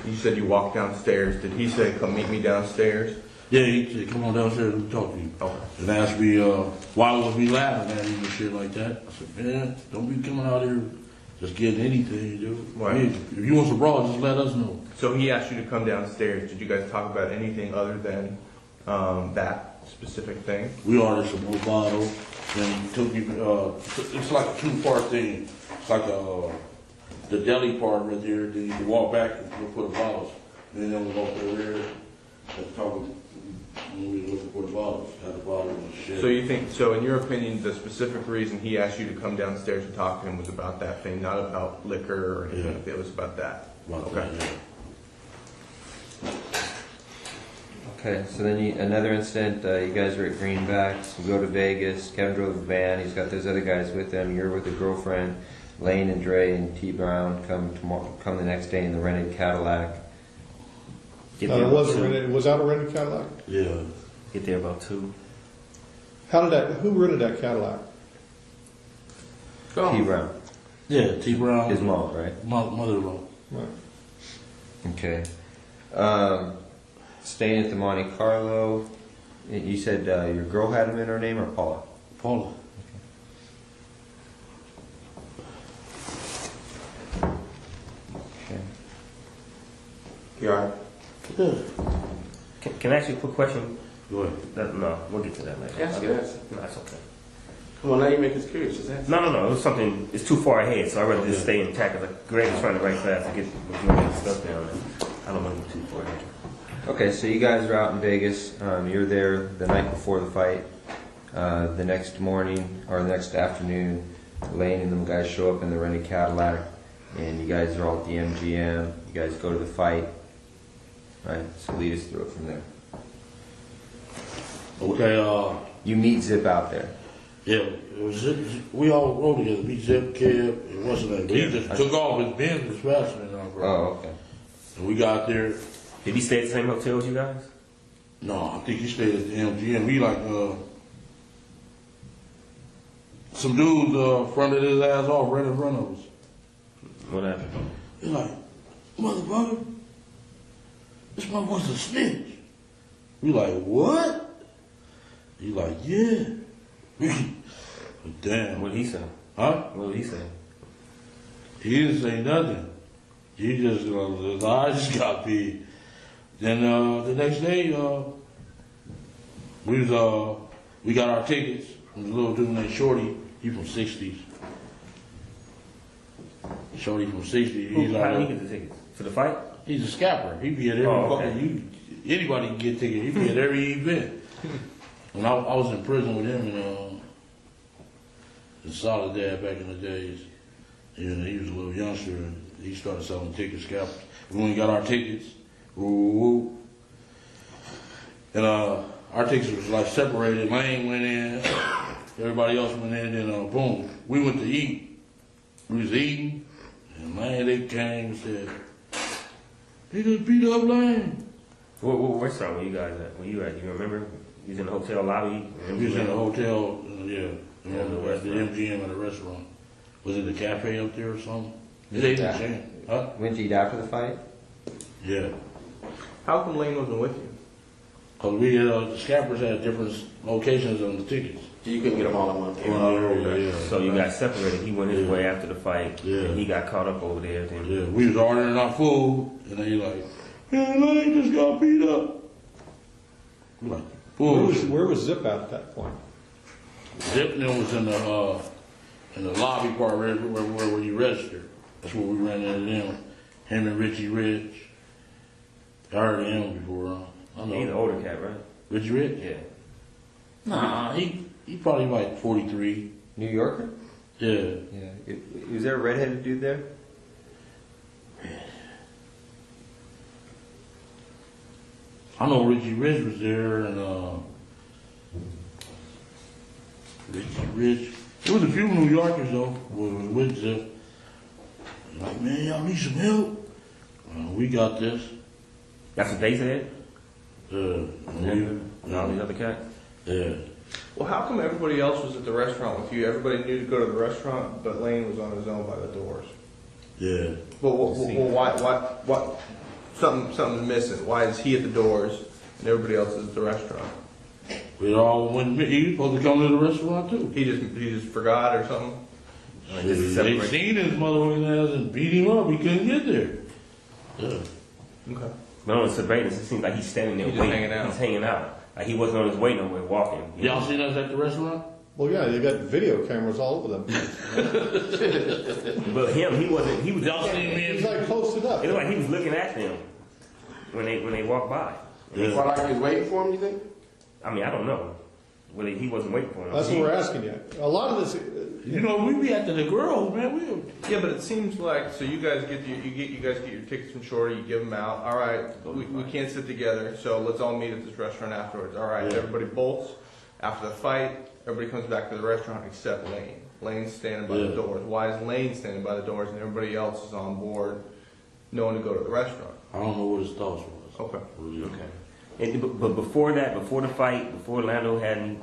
you said you walked downstairs. Did he say, come meet me downstairs? Yeah, he said, come on downstairs and talk to you. Oh. And asked me, why was we laughing at him and shit like that? I said, man, don't be coming out here just getting anything, dude. Right. If you want some bras, just let us know. So he asked you to come downstairs. Did you guys talk about anything other than that specific thing? We ordered some more bottles. Then he took me, it's like a 2-part thing. It's like the deli part right there. Then you can walk back and put the bottles. And then we walk over there and talk when we were looking for the bottles. Had the bottles and shit. So you think, so in your opinion, the specific reason he asked you to come downstairs and talk to him was about that thing, not about liquor or anything? Yeah. It was about that? About Okay. that, yeah. Okay, so then another incident, you guys are at Greenbacks, you go to Vegas, Kevin drove the van, he's got those other guys with him, you're with a girlfriend, Lane and Dre and T Brown come the next day in the rented Cadillac. It wasn't rented, was that a rented Cadillac? Yeah. Get there about 2. Who rented that Cadillac? T Brown. Yeah, T Brown. His mom, right? Mother-in-law. Right. Okay. Staying at the Monte Carlo, you said your girl had him in her name or Paula? Paula. Okay. You all right? Yeah. Can I ask you a quick question? Go ahead. No, we'll get to that later. Ask it, ask it. No, that's okay. Come on, now you make us curious. Just ask. No. It was something, it's too far ahead, so I'd rather just stay intact. Like Greg is trying to write fast to get stuff down there. I don't want to get too far ahead. Okay, so you guys are out in Vegas. You're there the night before the fight. The next morning or the next afternoon, Lane and them guys show up in the rented Cadillac, and you guys are all at the MGM. You guys go to the fight. Right, so lead us through it from there. Okay, You meet Zip out there. yeah, it was Zip. We all rode together. Me, Zip, Kev, it wasn't that. He just took off. His Benz was faster than our bro. Oh, okay. And we got there. Did he stay at the same hotel as you guys? No, I think he stayed at the MGM. We like, some dudes fronted his ass off right in front of us. What happened? He's like, motherfucker, this motherfucker's a snitch. We like, what? He like, yeah. Damn. What did he say? Huh? What did he say? He didn't say nothing. He just, his eyes just got big. Then the next day, we got our tickets from the little dude named Shorty. He from 60s. Shorty from 60s. He's How did he get the tickets? For the fight? He's a scalper. He be at every fucking, anybody can get tickets. He be at every event. When I was in prison with him in Soledad back in the days, and he was a little youngster, and he started selling tickets, scalpers. When we got our tickets, woo, and our tickets was like separated. Lane went in, everybody else went in, and boom, we went to eat. We was eating, and man, they came and said, they just beat up Lane. What restaurant were you guys at? Were you at? You remember? You was in the hotel lobby? We was in the hotel, yeah, Yeah, at the MGM at a restaurant. Was it a cafe up there or something? It ain't the same. Huh? Went to eat after the fight? Yeah. How come Lane wasn't with you? Because we had, the scappers had different locations on the tickets. You couldn't get them all in one place. Yeah. So you got separated. He went his way after the fight. Yeah. And he got caught up over there. Then. Yeah, we was ordering our food, and they like, man, Lane just got beat up. I'm like, Where was Zip at that point? Zip and them was in the lobby part where you register. That's where we ran into them. Him and Richie Rich. I heard of him before. I know. He's an older cat, right? Richie Rich? Yeah. Nah, he probably like 43. New Yorker? Yeah. Yeah. Was there a redheaded dude there? I know Richie Rich was there, and Richie Rich. There was a few New Yorkers though, was with Zip. Like, man, y'all need some help? We got this. That's what they said? And all these other cats? Yeah. Well, how come everybody else was at the restaurant with you? Everybody knew to go to the restaurant, but Lane was on his own by the doors. Yeah. Well, why? Something's missing. Why is he at the doors and everybody else is at the restaurant? We all went. He was supposed to come to the restaurant too. He just forgot or something. They seen his motherfucking ass and beat him up. He couldn't get there. Yeah. Okay. But on the surveillance, it seems like he's standing there He's waiting. hanging out. He's hanging out. Like he wasn't on his way nowhere, walking. Y'all seen us at the restaurant? Well, yeah, they got video cameras all over them. But him, he wasn't. He was. Y'all seen me? He's like posted up. It looked like he was looking at them when they walked by. Yeah. Well, like he was waiting for him, you think? I mean, I don't know. Well, he wasn't waiting for him. That's what we're asking you. A lot of this, You know, we be after the girls, man. Yeah, but it seems like so you guys get your tickets from Shorty, you give them out. All right, we can't sit together, so let's all meet at this restaurant afterwards. All right, Yeah. everybody bolts after the fight. Everybody comes back to the restaurant except Lane. Lane's standing by the Yeah. doors. Why is Lane standing by the doors and everybody else is on board, knowing to go to the restaurant? I don't know what his thoughts was. Okay. Okay. But before that, before the fight, before Lando had,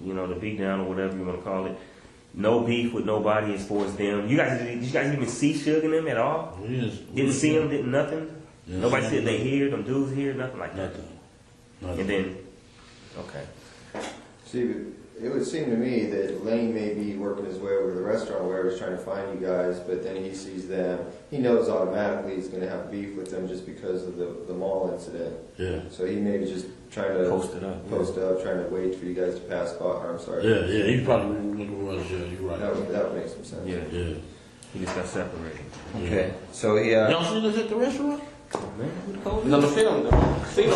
the beat down or whatever you want to call it, no beef with nobody as far as them. Did you guys even see Suge and them at all? Yes. Didn't see them, didn't nothing? Yes. Nobody said they here, them dudes here, nothing like that? Nothing. And then, okay. See, it would seem to me that Lane may be working his way over to the restaurant where he's trying to find you guys, but then he sees them. He knows automatically he's going to have beef with them just because of the mall incident. Yeah. So he may be just trying to Post it up. trying to wait for you guys to pass by. I'm sorry. Yeah, he probably looking for us. Yeah, you're right. That would make some sense. Yeah. Yeah. He just got separated. Okay. So he. Y'all seen us at the restaurant? No, the film. Shit,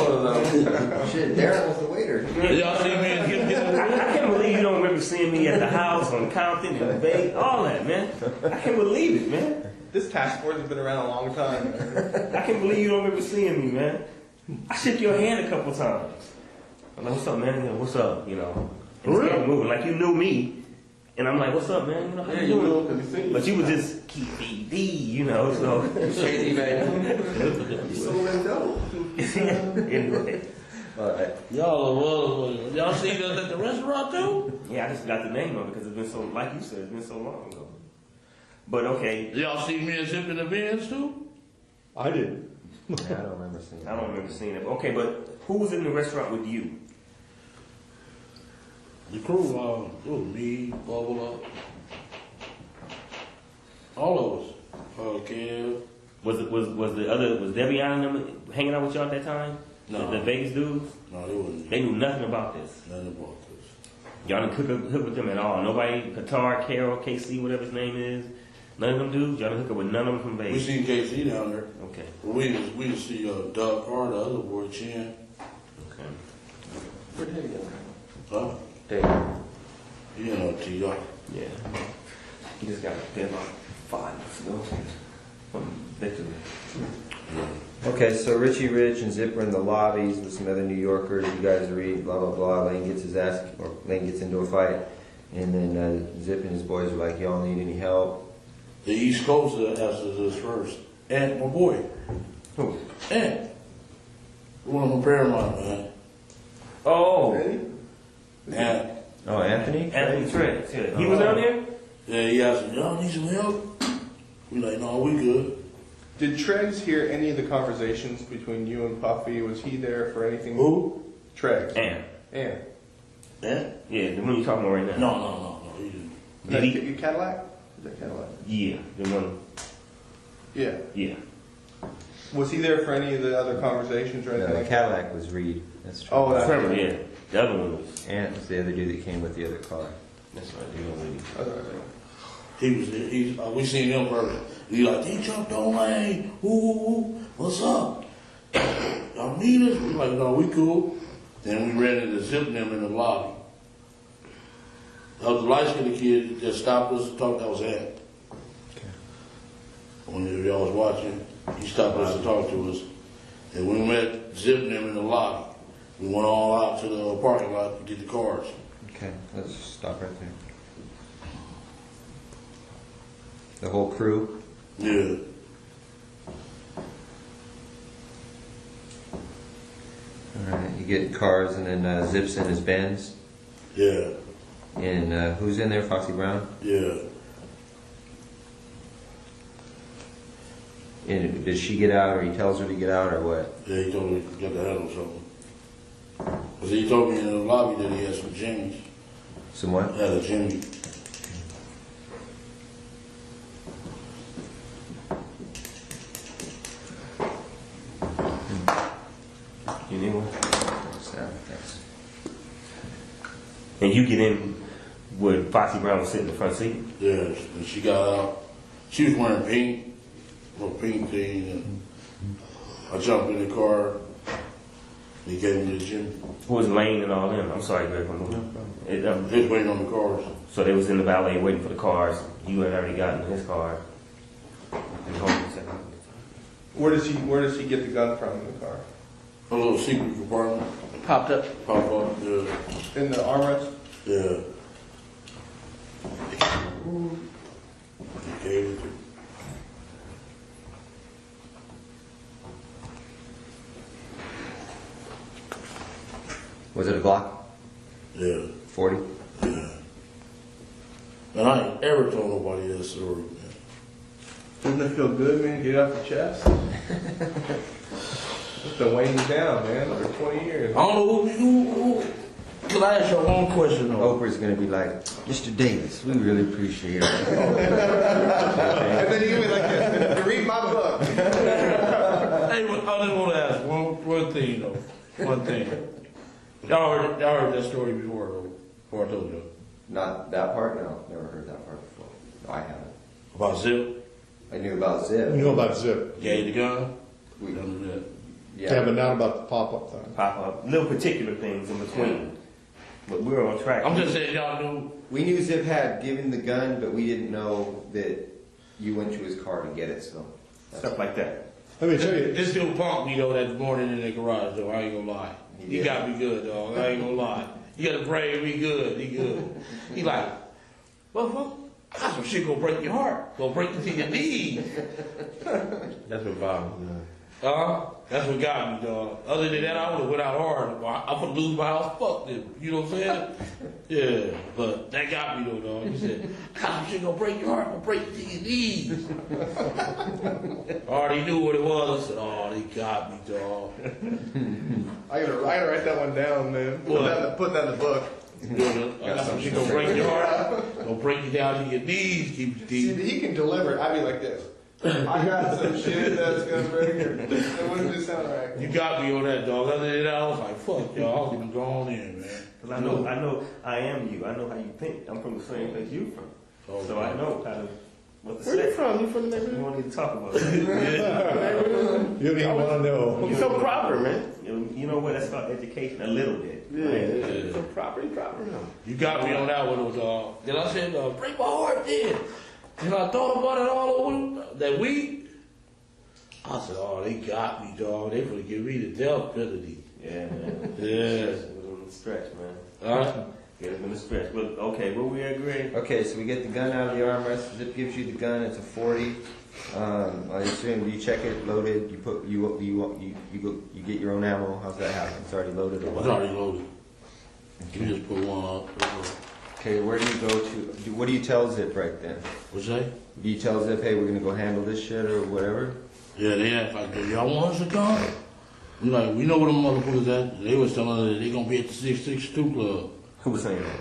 Darren was the waiter. Y'all see me and him get I can't believe you don't remember seeing me at the house on Compton and Vegas, all that, man. I can't believe it, man. This task force has been around a long time. I can't believe you don't remember seeing me, man. I shook your hand a couple times. I'm like, what's up, man? What's up? And it's kept moving like you knew me. And I'm like, what's up, man? How you doing? But you was just KBD, so. Shady man. You sold them dope. Anyway. Y'all are motherfuckers. Y'all seen us at the restaurant too? Yeah, I just got the name of it because it's been so, like you said, it's been so long ago. But okay. Y'all see me and Zip in the Benz too? I didn't. Yeah, I don't remember seeing. I don't remember seeing it. Okay, but who was in the restaurant with you? The crew, it was me, Bubba, all of us. Kev. Was Debbie and them hanging out with y'all at that time? No. The Vegas dudes? No, they wasn't. They knew nothing about this. Nothing about this. Y'all didn't hook with them at all. Nobody, Qatar, Carol, KC, whatever his name is. None of them dudes. Y'all didn't hook up with none of them from We Vegas. seen KC down there. Okay. We didn't see Doug Carr, the other boy, Chin. Okay. Where did he go? Huh? Dave. You know, T.R. Yeah. He just got dead like 5 months ago. Victory. Okay, so Richie Rich and Zip are in the lobbies with some other New Yorkers. You guys read, blah, blah, blah. Lane gets into a fight. And then Zip and his boys are like, y'all need any help? The East Coast asked us first. And my boy. Who? And one of my Paramount, man. Oh. Really? And Oh, Anthony? Anthony Trent. Yeah. He was down there? Yeah, he asked, y'all need some help? We like, no, we good. Did Treggs hear any of the conversations between you and Puffy? Was he there for anything? Who? Treggs. And And Yeah? yeah, the one you talking about right now. No, he didn't. Did he? your Cadillac? Is that Cadillac? Yeah, the one. Yeah. Yeah. Was he there for any of the other conversations or anything The like that? Cadillac was Reed. That's true. Oh, that's Remember, yeah. The other one was. And it was the other dude that came with the other car. That's right. You know, really. He was there. We seen him earlier. He like, he jumped on lane. Ooh, what's up? Y'all need us? We like, no, we cool. Then we ran into zipping them in the lobby. The light-skinned kid that just stopped us and talked. That was him. When y'all was watching, he stopped us to talk to us. And we met zipping them in the lobby. We went all out to the parking lot to get the cars. Okay, let's stop right there. The whole crew? Yeah. Alright, you get cars and then Zips in his Benz? Yeah. And who's in there, Foxy Brown? Yeah. And does she get out or he tells her to get out or what? Yeah, he told me to get the handle something. Because he told me in the lobby that he had some jimmies. Some what? Had a jimmy. You need one? Thanks. And you get in with Foxy Brown was sitting in the front seat? Yeah, and she got out. She was wearing pink, little pink thing, and I jumped in the car. He gave me the gym. Who was Lane and all them? I'm sorry, Greg. He was waiting on the cars. So they was in the valet waiting for the cars. You had already gotten in his car. And hold on a second. Where does he get the gun from in the car? A little secret compartment. Popped up Pop up, yeah. in the armrest? Yeah. He gave it to me. Was it a Glock? Yeah. 40? Yeah. And I ain't ever told nobody that story, man. Doesn't it feel good, man? Get it off your chest? It's been weighing you down, man, for 20 years. I don't know who can I ask you one question though? Oprah's gonna be like, Mr. Davis, we really appreciate it. And then you give me like this, to read my book. Hey, but I just want to ask one thing though. One thing. Y'all heard that story before though? Before I told you. Not that part? No, never heard that part before. No, I haven't. About Zip? I knew about Zip. You know about Zip. Gave the gun? We Don't do that. Yeah, but not about the pop-up thing. Pop up. Little particular things in between. But we're on track. I'm just saying y'all knew. We knew Zip had given the gun, but we didn't know that you went to his car to get it, so. Stuff like that. Let me tell you, This dude punked me though that morning in the garage though. I ain't gonna lie. He Yeah. got me good, dog. I ain't gonna lie. You gotta pray me good. He good. He like, well, I got some shit gonna break your heart. Gonna break you to your knees. That's what bothers me. That's what got me, dog. Other than that, I would have went out hard. I'm gonna lose my house. Fuck them. You know what I'm saying? Yeah, but that got me though, dog. He said, "God, some shit gonna break your heart. Gonna break you to your knees." I already knew what it was. I said, "Oh, they got me, dog." I gotta write that one down, man. Put that in the book. I got some shit gonna break your heart. Gonna break you down to your knees. Keep you See, deep. he can deliver it. I'd be like this. I got some shit that's gonna break your. That wouldn't just sound right. You got me on that, dog. Other than that, I was like, "Fuck y'all." I was gonna go on in, man. Because I know I am you. I know how you think. I'm from the same place you from. Oh, So I know kind of what to Where say. you from? You from the We neighborhood? don't need to talk about that. you don't even want to know. You so proper, man. You know what? That's about education a little bit. Yeah, so proper now. You got me on that one, dog. Then I said, "Break my heart, then." And I thought about it all over that week. I said, "Oh, they got me, dog. They gonna give me the death penalty." Yeah, man. Yeah. It was a stretch, man. Yeah, it's been a stretch. But okay, will we agree? Okay, so we get the gun out of the armrest. Zip gives you the gun. It's a 40. I assume you check it, loaded. You get your own ammo. How's that happen? It's already loaded. Or It's what? already loaded. You just put one up. Okay, where do you go to? What do you tell Zip right then? What's that? Do you tell Zip, hey, we're gonna go handle this shit or whatever? Yeah, they asked like, do y'all want us to come? We like, we know where them motherfuckers at. They was telling us that they gonna be at the 662 club. Who was saying that?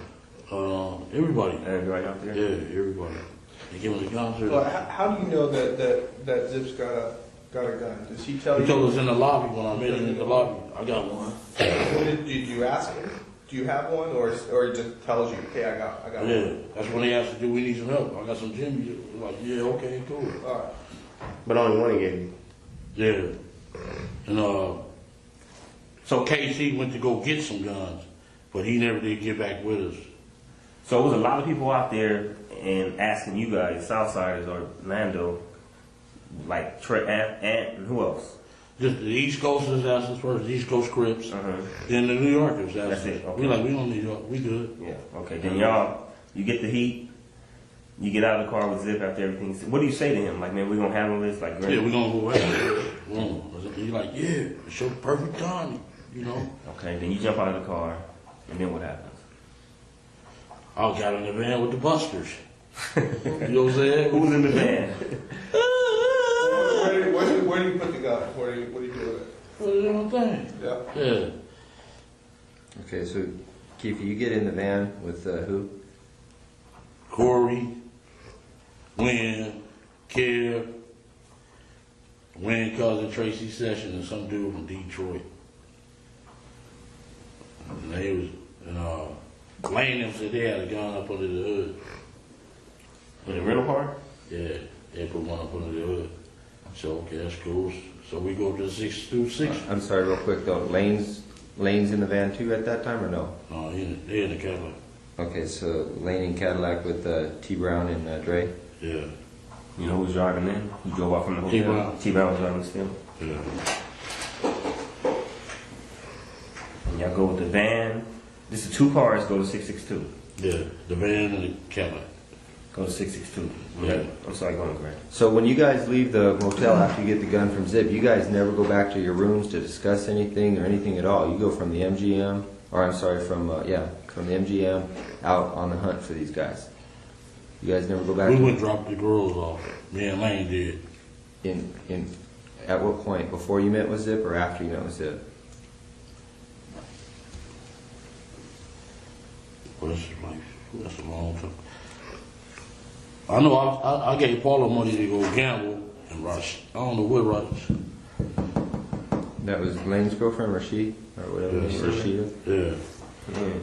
Everybody. Everybody out there? Yeah, everybody. They giving the concert. Well, how do you know that Zip's got a gun? Does he tell you? He told us in the lobby when I met him in the lobby. I got one. Did you ask him? Do you have one, or he just tells you, hey, I got one? Yeah, that's when they asked, do we need some help? I got some Jimmy. Like, yeah, okay, cool. All right. But only one he gave you. Yeah. And so KC went to go get some guns, but he never did get back with us. So it was a lot of people out there and asking you guys, Southsiders or Lando, like Trey and who else? Just the East Coasters asked us first, the East Coast Crips. Uh-huh. Then the New Yorkers asked That's us. it, okay. We like, we don't need y'all, we good. Yeah, okay. Then y'all, you get the heat, you get out of the car with Zip after everything. What do you say to him? Like, man, we're gonna handle this like great. Yeah, we're gonna go out. He's like, yeah, it's your perfect timing, you know. Okay, then you jump out of the car, and then what happens? I got in the van with the busters. You know what I'm saying? Who's in the van? Where do you put the gun? What do you do with it? Put it on the thing. Yeah. Yeah. Okay, so Keith, you get in the van with who? Corey, Wynn, Kev, Wynn cousin Tracy Sessions, and some dude from Detroit. And they was, Lane them said they had a gun up under the hood. In the rental car? Yeah, they put one up under the hood. So, okay, that's cool. So we go to the 626. I'm sorry, real quick though. Lane's in the van too at that time or no? No, they in the Cadillac. Okay, so Lane in Cadillac with T Brown and Dre. Yeah. You know who's driving in? You drove off from the hotel? T-Brown. T-Brown was driving still? Yeah. And y'all go with the van. This is 2 cars go to 662. Yeah, the van and the Cadillac. Go to 662. Yeah. I'm sorry, go on, Grant. So when you guys leave the motel after you get the gun from Zip, you guys never go back to your rooms to discuss anything or anything at all. You go from the MGM, or I'm sorry, from the MGM out on the hunt for these guys. You guys never go back. We to went drop the girls off. Me and Lane did. At what point? Before you met with Zip or after you met with Zip? Well, that's a long time. I know I gave Paula money to go gamble and Rush. I don't know what Rush. That was Lane's girlfriend, Rashid, or whatever, Yeah. Rashida? Yeah.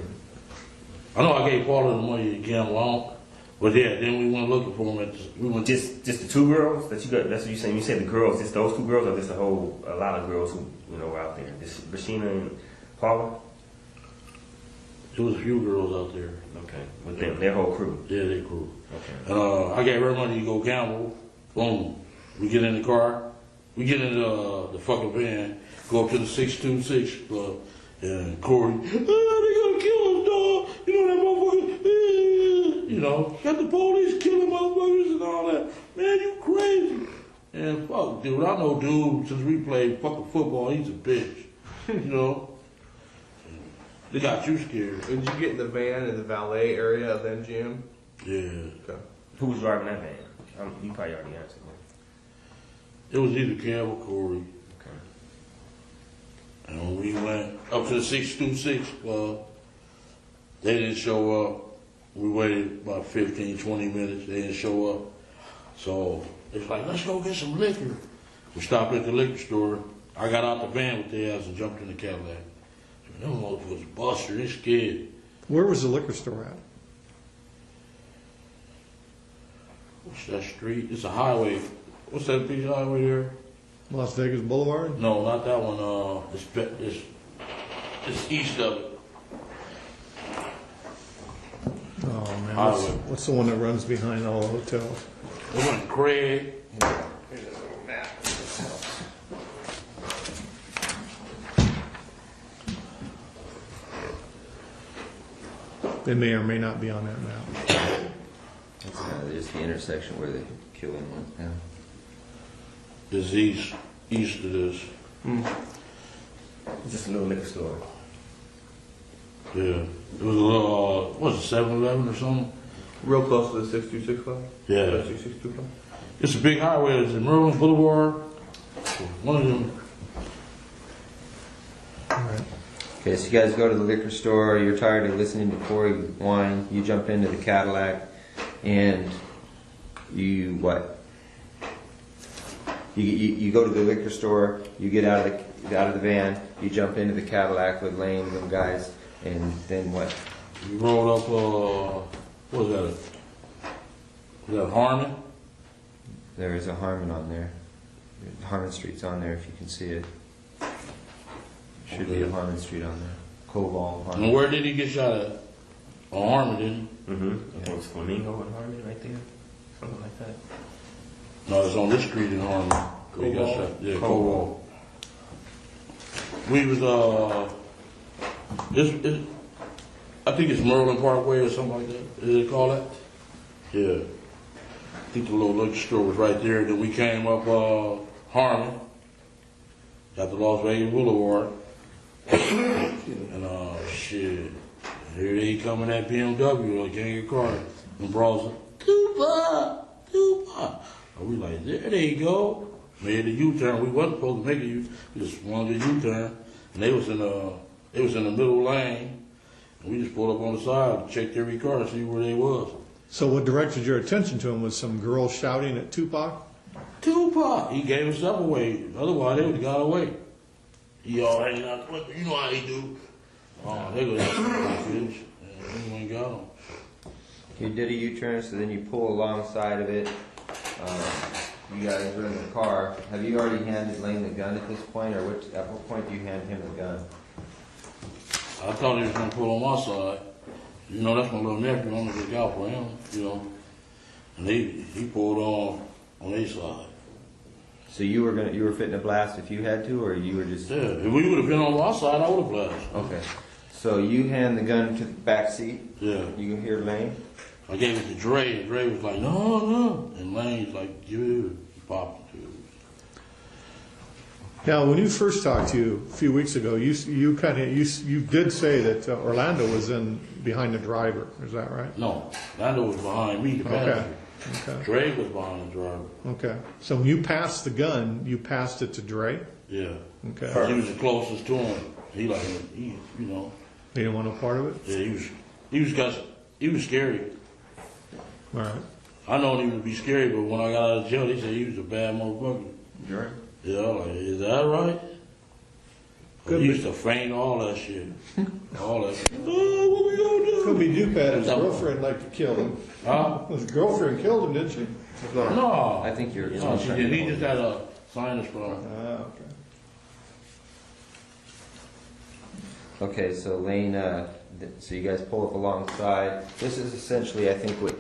I know I gave Paula the money to gamble on, but yeah, then we went looking for him we went Just the 2 girls that you got, that's what you're saying? You said the girls, just those 2 girls, or just a lot of girls who, were out there? Just Rashina and Paula? There was a few girls out there. Okay. With them, their whole crew? Yeah, their crew. Okay. And I gave her money to go gamble. Boom. We get in the car. We get in the fucking van. Go up to the 626 club. And Corey, they gonna kill us, dog. You know that motherfucker. Got the police killing motherfuckers and all that. Man, you crazy. And fuck, dude, I know dude since we played fucking football. He's a bitch. They got you scared. Did you get in the van in the valet area of the MGM? Yeah. Okay. Who was driving that van? You probably already answered that. It was either Kev or Corey. Okay. And when we went up to the 626 club, they didn't show up. We waited about 15, 20 minutes. They didn't show up. So it's like, let's go get some liquor. We stopped at the liquor store. I got out the van with their ass and jumped in the Cadillac. Them motherfuckers buster, they scared. Where was the liquor store at? What's that street? It's a highway. What's that piece of highway there? Las Vegas Boulevard? No, not that one. It's east of it. Oh man, Highway. what's the one that runs behind all the hotels? It went Craig. Here's a little map. They may or may not be on that map. That's just the intersection where they kill him. Yeah. This east of this. Just a little liquor store. Yeah. It was a little, what was it, 7-Eleven or something? Real close to the 626 club? Yeah. 662 club? It's a big highway. It's in Merlin Boulevard. One of them. Okay, so you guys go to the liquor store, you're tired of listening to Corey whine, you jump into the Cadillac, and you what? You go to the liquor store, you get out of the van, you jump into the Cadillac with Lane and them guys, and then what? We rolled up, what was that? Was that Harmon? There is a Harmon on there. Harmon Street's on there if you can see it. Should be a Harmon Street on there. Koval, Harmon. And where did he get shot at? On Harmon, didn't he? Mm-hmm. I think it's Flamingo and Harmon right there. Something like that. No, it's on this street in Harmon. He got shot. Yeah, Koval. We was, I think it's Merlin Parkway or something like that. Is it called that? Yeah. I think the little liquor store was right there. Then we came up Harmon, got to Las Vegas Boulevard, and shit, here they come in that BMW, a gang of cars, and brawls, Tupac. And we like, there they go. Made the U-turn. We wasn't supposed to make it. We just wanted the U-turn, and they was in the middle lane, and we just pulled up on the side, checked every car to see where they was. So what directed your attention to him was some girl shouting at Tupac? Tupac! He gave himself away. Otherwise, they would have got away. He all hanging out. You know how he do. Oh, they go down to the fish. And we ain't got him. You did a U-turn, so then you pull alongside of it. You guys are in the car. Have you already handed Lane the gun at this point, or at what point do you hand him the gun? I thought he was going to pull on my side. You know, that's my little nephew. I'm going to look out for him, you know. And he pulled on his side. So you were fitting to blast if you had to, or you were just... Yeah, if we would have been on our side, I would have blasted. Okay. So you hand the gun to the back seat. Yeah. You can hear Lane. I gave it to Dre, and Dre was like, no. And Lane's like, dude, he popped it, dude. Now, when you first talked to you a few weeks ago, you did say that Orlando was behind the driver. Is that right? No, Orlando was behind me, the passenger. Okay. Dre was behind the driver. Okay. So when you passed the gun, you passed it to Dre? Yeah. Okay. He was the closest to him. He you know. He didn't want no part of it? Yeah, he was scary. All right. I known he would be scary, but when I got out of jail, they said he was a bad motherfucker. Dre? Yeah, like, is that right? He used to feign all that shit. All that shit. Oh, what we gonna do? Could be Duke had his girlfriend like to kill him. Huh? His girlfriend killed him, didn't she? No. I think you're... No, she didn't. He just had a sinus problem. Okay. Okay, so Lane, so you guys pull up alongside. This is essentially, I think, what...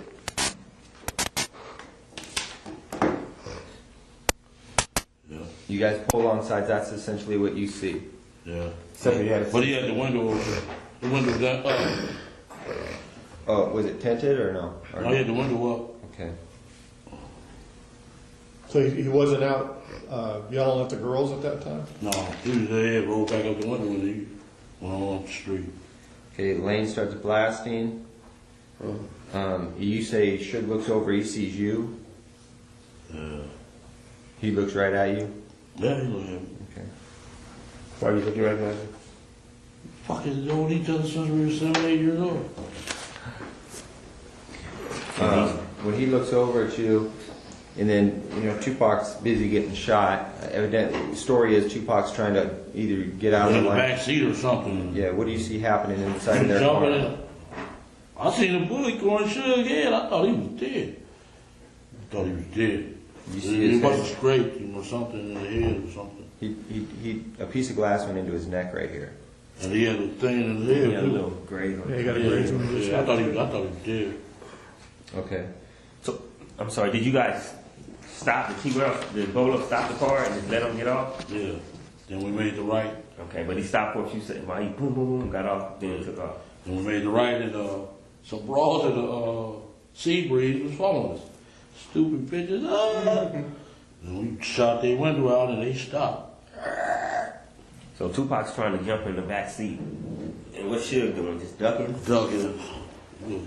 Yeah. You guys pull alongside, that's essentially what you see. Yeah. So you had But he had the window open. The window down up. Oh, was it tinted or no? Or No, he had the window up. Okay. So he wasn't out yelling at the girls at that time? No, he was there, rolled back up the window when he went on up the street. Okay, Lane starts blasting. You say Shug looks over, he sees you. He looks right at you. Yeah, he looked at me. Okay. Why are you looking right at me? Fucking known each other since we were 7, 8 years old. When he looks over at you, and then, Tupac's busy getting shot. Evidently, the story is Tupac's trying to either get out of In the the line. back seat or something. Yeah, what do you see happening inside of their Jumping car? in. I seen a bullet going Shug head. I thought he was dead. You see He his must head? have scraped him or something in the head or something. He a piece of glass went into his neck right here. And he had a thing in his head. Yeah, a too. little grade on Yeah, it. he got a grade on his Yeah, I thought he was dead. Okay. So, I'm sorry, did you guys stop the the bowler stop the car and just let him get off? Yeah. Then we made the right. Okay, but he stopped for a few seconds while he boom, boom, boom, got off, then he took off. Then we made the right, and some brawls at the sea breeze was following us. Stupid bitches. And we shot their window out, and they stopped. So Tupac's trying to jump in the back seat. And what's Suge doing? Just ducking? Ducking.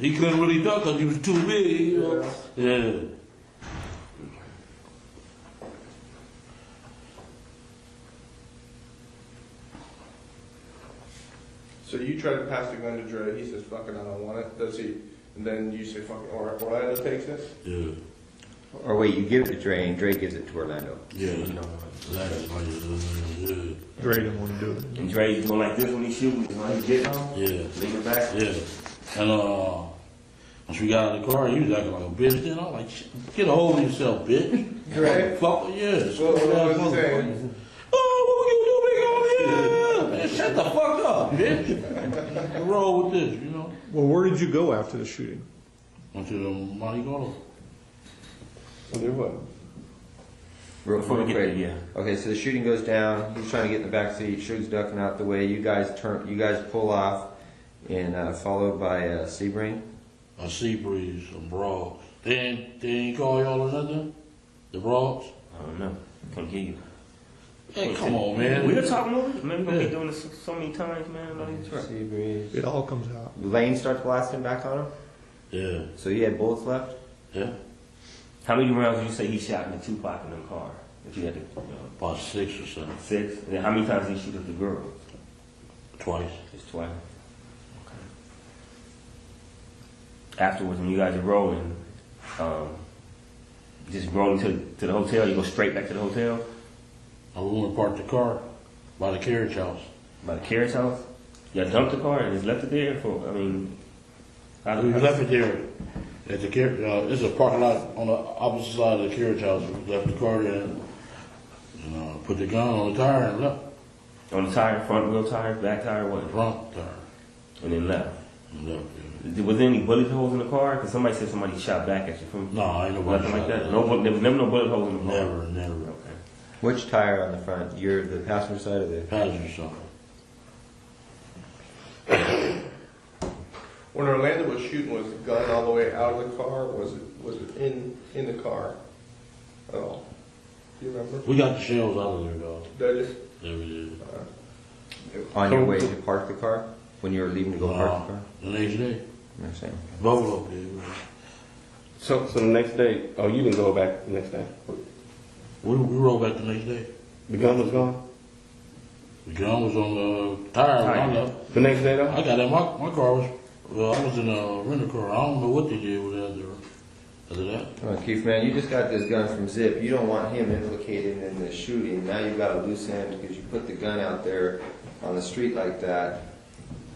He couldn't really duck because he was too big, you know? Yeah. So you try to pass the gun to Dre, he says, fuck it, I don't want it, does he? And then you say, fuck it, or Orlando takes it? Yeah. Or wait, you give it to Dre and Dre gives it to Orlando. Yeah. Dre didn't want to do it. And Dre's doing like this when he shoots, when he get home? Yeah. Lean it back? Yeah. And once we got out of the car, he was acting like a bitch. Then I'm like, get a hold of yourself, bitch. Dre? Fuck, yeah. What was he saying? Oh, what we gonna do, big old, yeah. Man, shut the fuck up, bitch. What's wrong with this, you know? Well, where did you go after the shooting? Went to the Monte Carlo. Did what? Real Before we get quick. there, yeah. Okay, so the shooting goes down. He's trying to get in the back seat. Suge's ducking out the way. You guys pull off, and followed by Sebring. A sea breeze, some broads. They ain't call y'all or nothing? The broads? I don't know. Couldn't hear you. Hey, come on, man. We were talking over it. Man, we're going to be doing this so many times, man. Seabreeze. It all comes out. Lane starts blasting back on him. Yeah. So he had bullets left. Yeah. How many rounds did you say he shot in the Tupac in the car? If you had to, About 6 or 7. 6? And then how many times did he shoot at the girl? Twice. Just twice. Afterwards, when you guys are rolling, just rolling to the hotel, you go straight back to the hotel? I went and parked the car by the carriage house. By the carriage house? You dumped the car and just left it there for, I mean... We left it there. At the it's a parking lot on the opposite side of the carriage house. We left the car there and put the gun on the tire and left. On the tire, front wheel tire, back tire, what? Front tire. And then left? And left, yeah. Was there any bullet holes in the car? Because somebody said somebody shot back at you from... No, ain't nobody nothing like shot that? back. No, there was never no bullet holes in the car? Never. Okay. Which tire on the front? You're the passenger side or the Passenger side. When Orlando was shooting, was the gun all the way out of the car, or was it in the car at all? Do you remember? We got the shells out of there, dog. Did you? Yeah, we did. on your way to park the car? When you were leaving to go park the car? The next day. I'm saying. Both of them. So the next day, oh, you didn't go back the next day? We rolled back the next day. The gun was gone? The gun was on the tire when I left. The next day though? I got in my car was, well, I was in a rental car. I don't know what they did with that after that. Oh, Keith, man, you just got this gun from Zip. You don't want him implicated in the shooting. Now you've got a loose end because you put the gun out there on the street like that.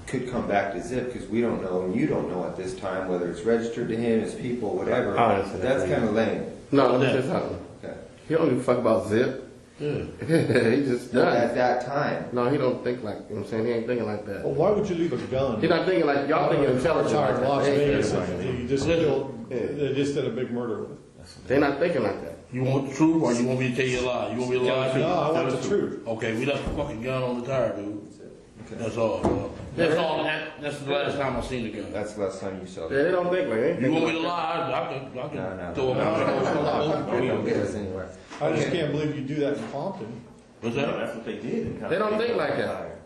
Could come back to Zip because we don't know, and you don't know at this time whether it's registered to him, his people, whatever. That's kind of lame. No, that's something. Okay. He don't give a fuck about Zip. Yeah. He just No, done. at that time. No, he don't think like, you know what I'm saying? He ain't thinking like that. Well, why would you leave a gun? He's not thinking like, y'all thinking intelligent like Retired Las that. Vegas, They and you just killed, they just did a big murder with it. They're not thinking like that. You want the truth or you want me to tell you a lie? You want me to lie? No, I want the truth. Okay, we left the fucking gun on the tire, dude. That's all. That's all. That's the last time I seen the gun. That's the last time you saw Yeah, it. they don't think like that. You want me to lie? I can No. throw them We don't get us anywhere. I just can't believe you do that in Compton. What's No, that? that's what they did. They don't think like that.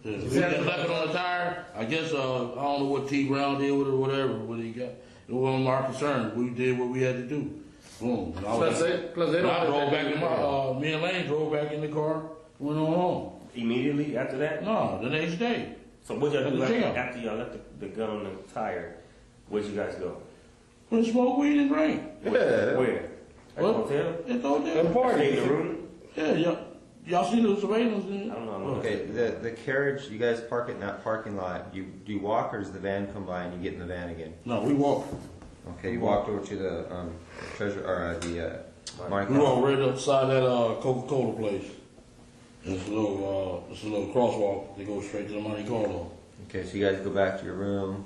Yeah. We just left it on the tire. I guess I don't know what T Brown did with it or whatever. What he got? It wasn't our concern. We did what we had to do. Boom. And Plus they don't I drove think back that in they my. Me and Lane drove back in the car. Went on home. Immediately after that? No, the next day. So what y'all do At the jail. after y'all left the gun on the tire? Where'd you guys go? We smoke weed and drink. Where? At the What? hotel? At the hotel. And party. Stay in the room? Yeah, y'all see the surveillance? I don't know. Okay, the carriage, you guys park it in that parking lot. Do you walk or does the van come by and you get in the van again? No, we walked. Okay, you walked over to the treasure or the Monte We Carlo. walked right upside that Coca-Cola place. It's a little crosswalk that goes straight to the Monte Carlo. Okay, so you guys go back to your room.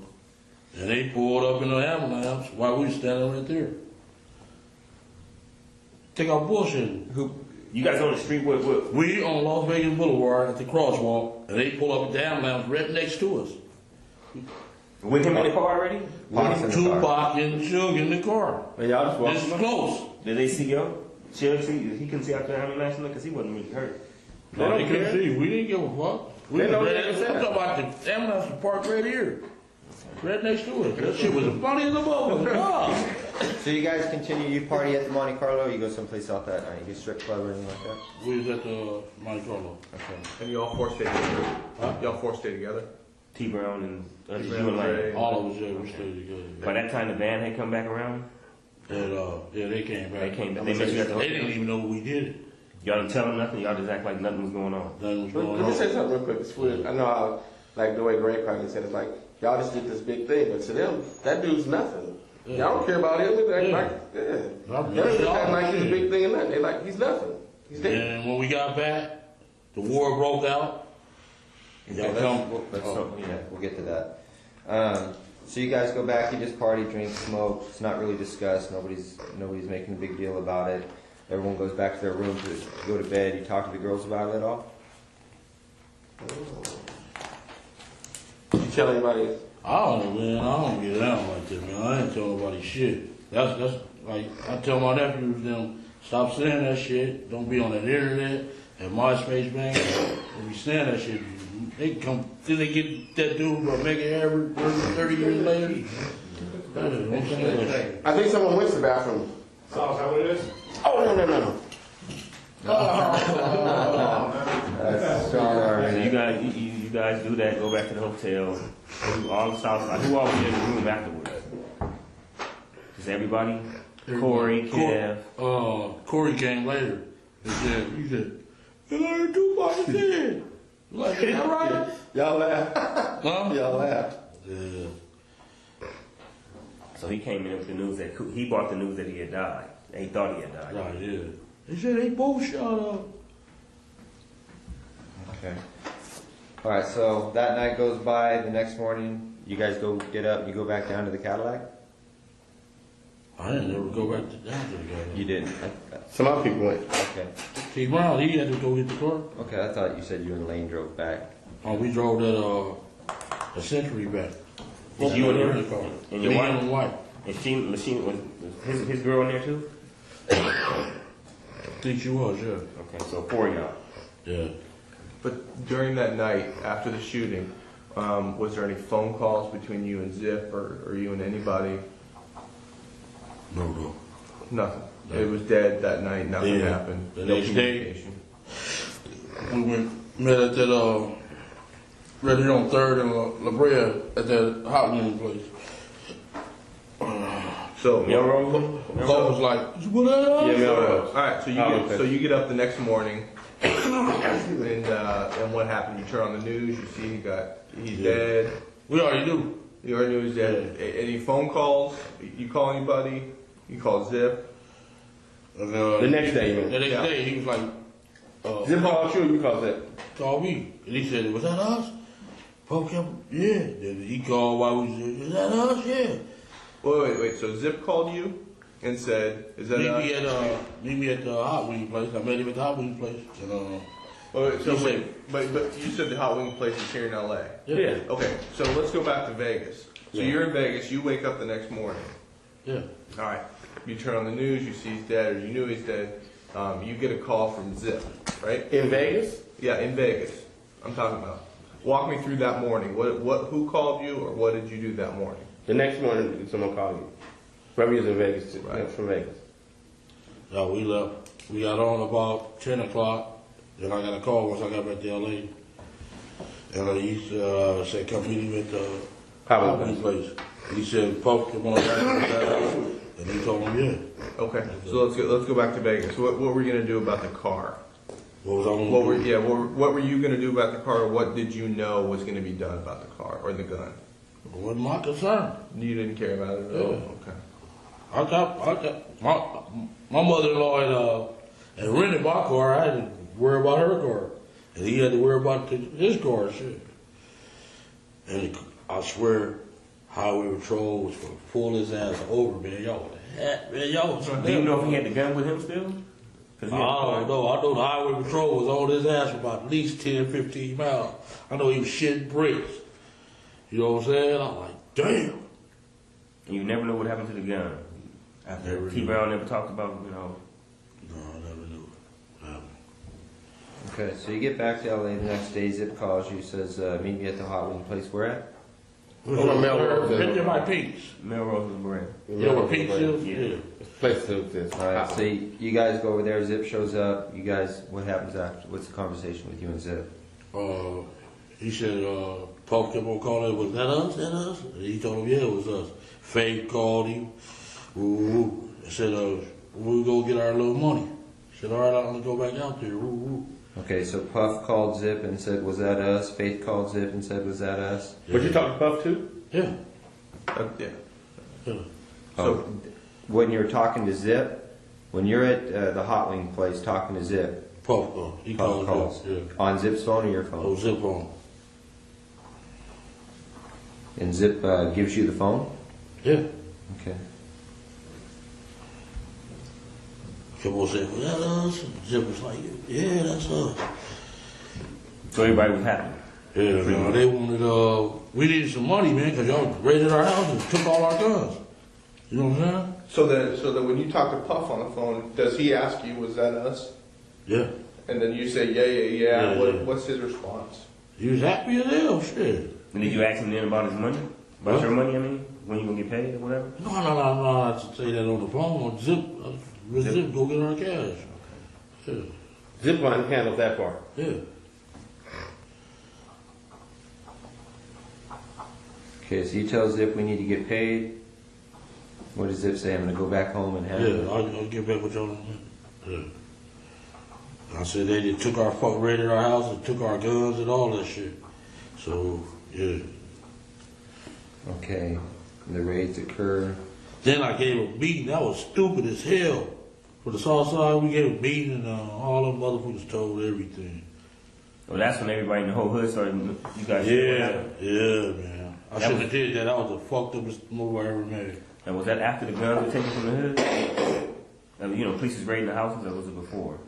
And they pulled up in the ambulance while we was standing right there. Take our bullshit. You guys on the street with We on Las Vegas Boulevard at the crosswalk, and they pull up at the ambulance right next to us. with him in the car already? Pac's in the car. Tupac and Suge in the car. And y'all just walk This is close. Did they see you? He couldn't see after the ambulance because he wasn't really hurt. No, they couldn't care. see. We didn't give a fuck. We They know was what right, they I'm said. talking about the ambulance park right here. Right next to it. That shit was funny as a bubble. So you guys continue, you party at the Monte Carlo, you go someplace else that night, you go strip club or anything like that? We was at the Monte Carlo. And you all four stay together? Huh? Y'all four stay together? T Brown and T. Brown, you and Lane. Ray. All of us, yeah, we stayed together. By that time, the band had come back around. And, yeah, they came back. They came back. They met you at the They hotel? didn't even know we did it. Y'all didn't tell them nothing. Y'all just act like nothing was going on. Nothing was going Let me on. say something real quick. It's weird. I know how, like the way Greg Carney said, it's like, y'all just did this big thing, but to them, that dude's nothing. Yeah. Y'all don't care about him. They act Yeah. like, yeah. I'm- They just y'all- act like he's a yeah. big thing and nothing. They like, he's nothing. He's dead. And when we got back, the war broke out. Yeah, They come- we'll get to that. So you guys go back, you just party, drink, smoke. It's not really discussed. Nobody's making a big deal about it. Everyone goes back to their room to go to bed. You talk to the girls about it at all? You tell anybody? I don't know, man. I don't get down like that, man. I ain't tell nobody shit. That's like I tell my nephews them stop saying that shit. Don't be on that internet and MySpace, man. If you saying that shit, they come. Then they get that dude or make it ever 30 years later. Don't say that shit. I think someone went to the bathroom. Oh, is that what it is? Oh, no. That's strong So argument. you guys do that. Go back to the hotel. Do all the South Side. Who all was in the room afterwards? Just everybody. Corey, Kev. Corey came later. He said, you heard Tupac is dead. Like, is that right? Y'all laughed. Huh? Y'all laughed. Yeah. So he came in with the news that he brought the news that he had died. And he thought he had died. Right, yeah. They said they both shot up. Okay. All right, so that night goes by. The next morning, you guys go get up and you go back down to the Cadillac? I didn't ever go back down to the guy. You didn't? Some other people went. Okay. T. Brown, he had to go get the car. Okay, I thought you said you and Lane drove back. Oh, we drove that a Century back. Did you and him? The car. And your Me wife? and my wife. And she was his girl in there too? I think she was, yeah. Okay, so 4 of y'all. Yeah. But during that night, after the shooting, was there any phone calls between you and Zip or you and anybody? No. Nothing. No. It was dead that night. Nothing Yeah. happened. The No next day- communication. We met at that, right here on 3rd and La Brea at that hot wing place. So, Melrose? Paul was like, what up? Yeah, Melrose. all right. So you Oh, get okay. so you get up the next morning, and what happened? You turn on the news. You see he's Yeah. dead. We already knew. You already knew he was dead. Any phone calls? You call anybody? You call Zip? And, The next day, you mean? The next Yeah. day, he was like, Zip called you or you called Zip? call me. And he said, was that us? Paul kept, yeah. Then he called while we said, is that us? Yeah. Wait. So Zip called you and said, "Is that us?" Meet me at the hot wing place. I met him at the hot wing place. And, So he wait, but you said the hot wing place is here in L.A. yeah. Okay, so let's go back to Vegas. So Yeah. you're in Vegas. You wake up the next morning. Yeah. All right. You turn on the news. You see he's dead, or you knew he's dead. You get a call from Zip, right? In Vegas? Yeah, in Vegas. I'm talking about. Walk me through that morning. Who called you, or what did you do that morning? The next morning, someone called you. Whoever was in Vegas, Right. from Vegas. Yeah, we left. We got on about 10 o'clock. Then I got a call once I got back to L.A. And he said, come meet him at the hot wing place. And he said, Puff, come on down. And he told him, yeah. Okay, so let's go back to Vegas. What were you gonna do about the car? What was I going What to do? were you gonna do about the car? Or what did you know was gonna be done about the car or the gun? It wasn't my concern. You didn't care about it at all. Okay. I got my mother-in-law had rented my car. I had to worry about her car, and he had to worry about his car. Shit. And I swear, highway patrol was gonna pull his ass over, man. Y'all was Do you know if he had the gun with him still? I don't know. I know the highway patrol was on his ass for about at least 10, 15 miles. I know he was shitting bricks. You know what I'm saying? I'm like, damn. And you never know what happened to the gun. After T. Brown never talked about, No, I never knew. Okay, so you get back to LA the next day, Zip calls you, says, meet me at the hot wing place. Where at? Oh, Melrose. My Peaks. Melrose is brand. You know where Peaks is? Yeah. Place to this. All right, so you guys go over there, Zip shows up, you guys, what happens after? What's the conversation with you and Zip? He said, Puff kept on calling, was that us? That us? And he told him, yeah, it was us. Faith called him. Woo-woo. I said, we go get our little money. He said, all right, I'm going to go back out there. Woo-woo. Okay, so Puff called Zip and said, was that us? Faith called Zip and said, was that us? Would you talk to Puff too? Yeah. Yeah. Oh, when you're talking to Zip, when you're at the hot wing place talking to Zip, Puff, he Puff calls. Yeah. On Zip's phone or your phone? Oh, Zip phone. And Zip gives you the phone? Yeah. Okay. Kept on saying, was that us? And Zip was like, yeah, that's us. So everybody was happy. Yeah, man, they wanted, we needed some money, man, because y'all raided our house and took all our guns. You know what I'm saying? So that when you talk to Puff on the phone, does he ask you, was that us? Yeah. And then you say, yeah. Yeah. What's his response? He was happy as hell, shit. And did you ask him then about his money? About your money, I mean? When you gonna get paid or whatever? No, I have to say that on the phone. Zip, go get our cash. Yeah. Zipline handles that part. Yeah. Okay, so you tell Zip we need to get paid. What does Zip say? I'm going to go back home and handle it? Yeah, I'll get back with y'all. Yeah. I said they just took our raided our house and took our guns and all that shit. So, yeah. Okay, the raids occur. Then I gave a beating. That was stupid as hell. For the South Side, we gave a beating and all them motherfuckers told everything. Well, that's when everybody in the whole hood started, you guys. Yeah, man. I shouldn't have did that. That was the fucked upest move I ever made. And was that after the guns were taken from the hood? I mean, police was raiding the houses, or was it before?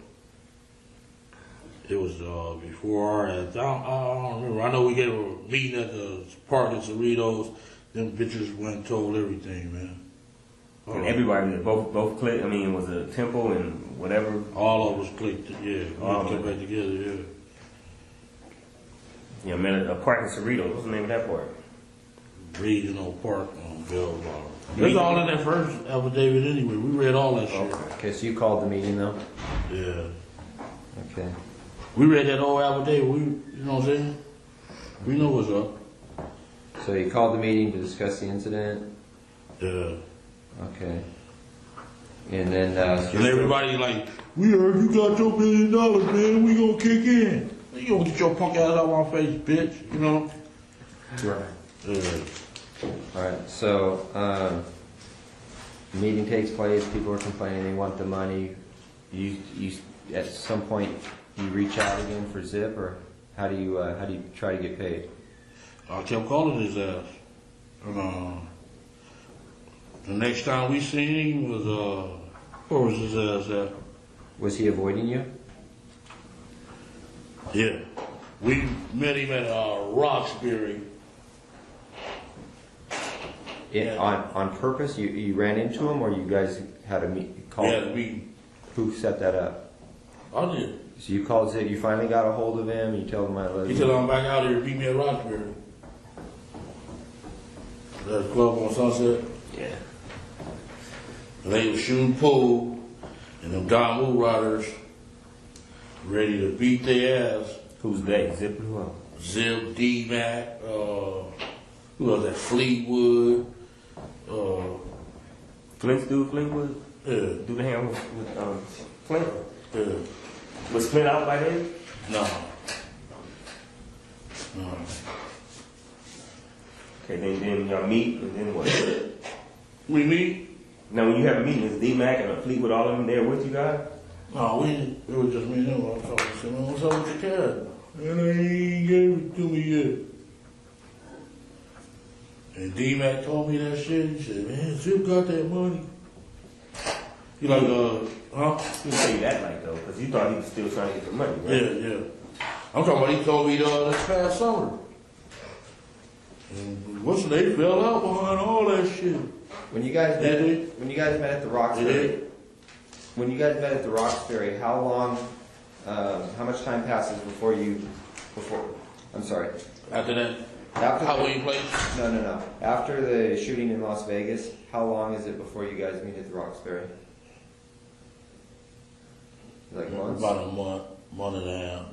It was before our I don't remember. I know we gave a meeting at the park in Cerritos. Them bitches went and told everything, man. And everybody, both clicked. I mean, was it Temple and whatever? All of us clicked. Yeah, all came back together. Yeah. Yeah, man, a park in Cerritos. What's the name of that park? Regional Park on Bellflower. It's all in that first affidavit anyway. We read all that shit. Okay, so you called the meeting though? Yeah. Okay. We read that whole affidavit. You know what I'm saying? We know what's up. So you called the meeting to discuss the incident? Yeah. Okay. And then, and everybody like, we heard you got your $1 billion, man. We gonna kick in. You gonna get your punk ass out of my face, bitch. You know? Right. Yeah. Alright, so, meeting takes place, people are complaining, they want the money. You at some point, you reach out again for Zip, or how do you try to get paid? I kept calling his ass. The next time we seen him was, where was his ass at? Was he avoiding you? Yeah. We met him at Roxbury. On purpose? You ran into him, or you guys had a call? We had a meeting. Who set that up? I did. So you called Zip, you finally got a hold of him, you told him I love you? He said, I'm back out here, meet me at Roxbury. That club on Sunset. Yeah. And they were shooting pool, and them Don Woo Riders ready to beat their ass. Who's they? Zip who else? Zip, D-Mac, who was that? Fleetwood. Fleetwood? Yeah. Do the hand with Flint? Yeah. Was Flint out by then? No. Okay, then y'all meet, and then what? We meet? Now, when you have a meeting, is D-Mac and Fleetwood all of them there with you guys? No, it was just me and him. I was talking to him, what's up with your cat? And they ain't gave it to me yet. And D-Mac told me that shit. He said, man, Zip got that money. He like, huh? He didn't tell you that like though, because you thought he was still trying to get the money, right? Yeah. I'm talking about he told me this past summer. And they fell out behind all that shit. When you guys met at the Roxbury, how long how much time passes before, I'm sorry. After that, After Halloween place? No. After the shooting in Las Vegas, how long is it before you guys meet at the Roxbury? Like months? About a month and a half.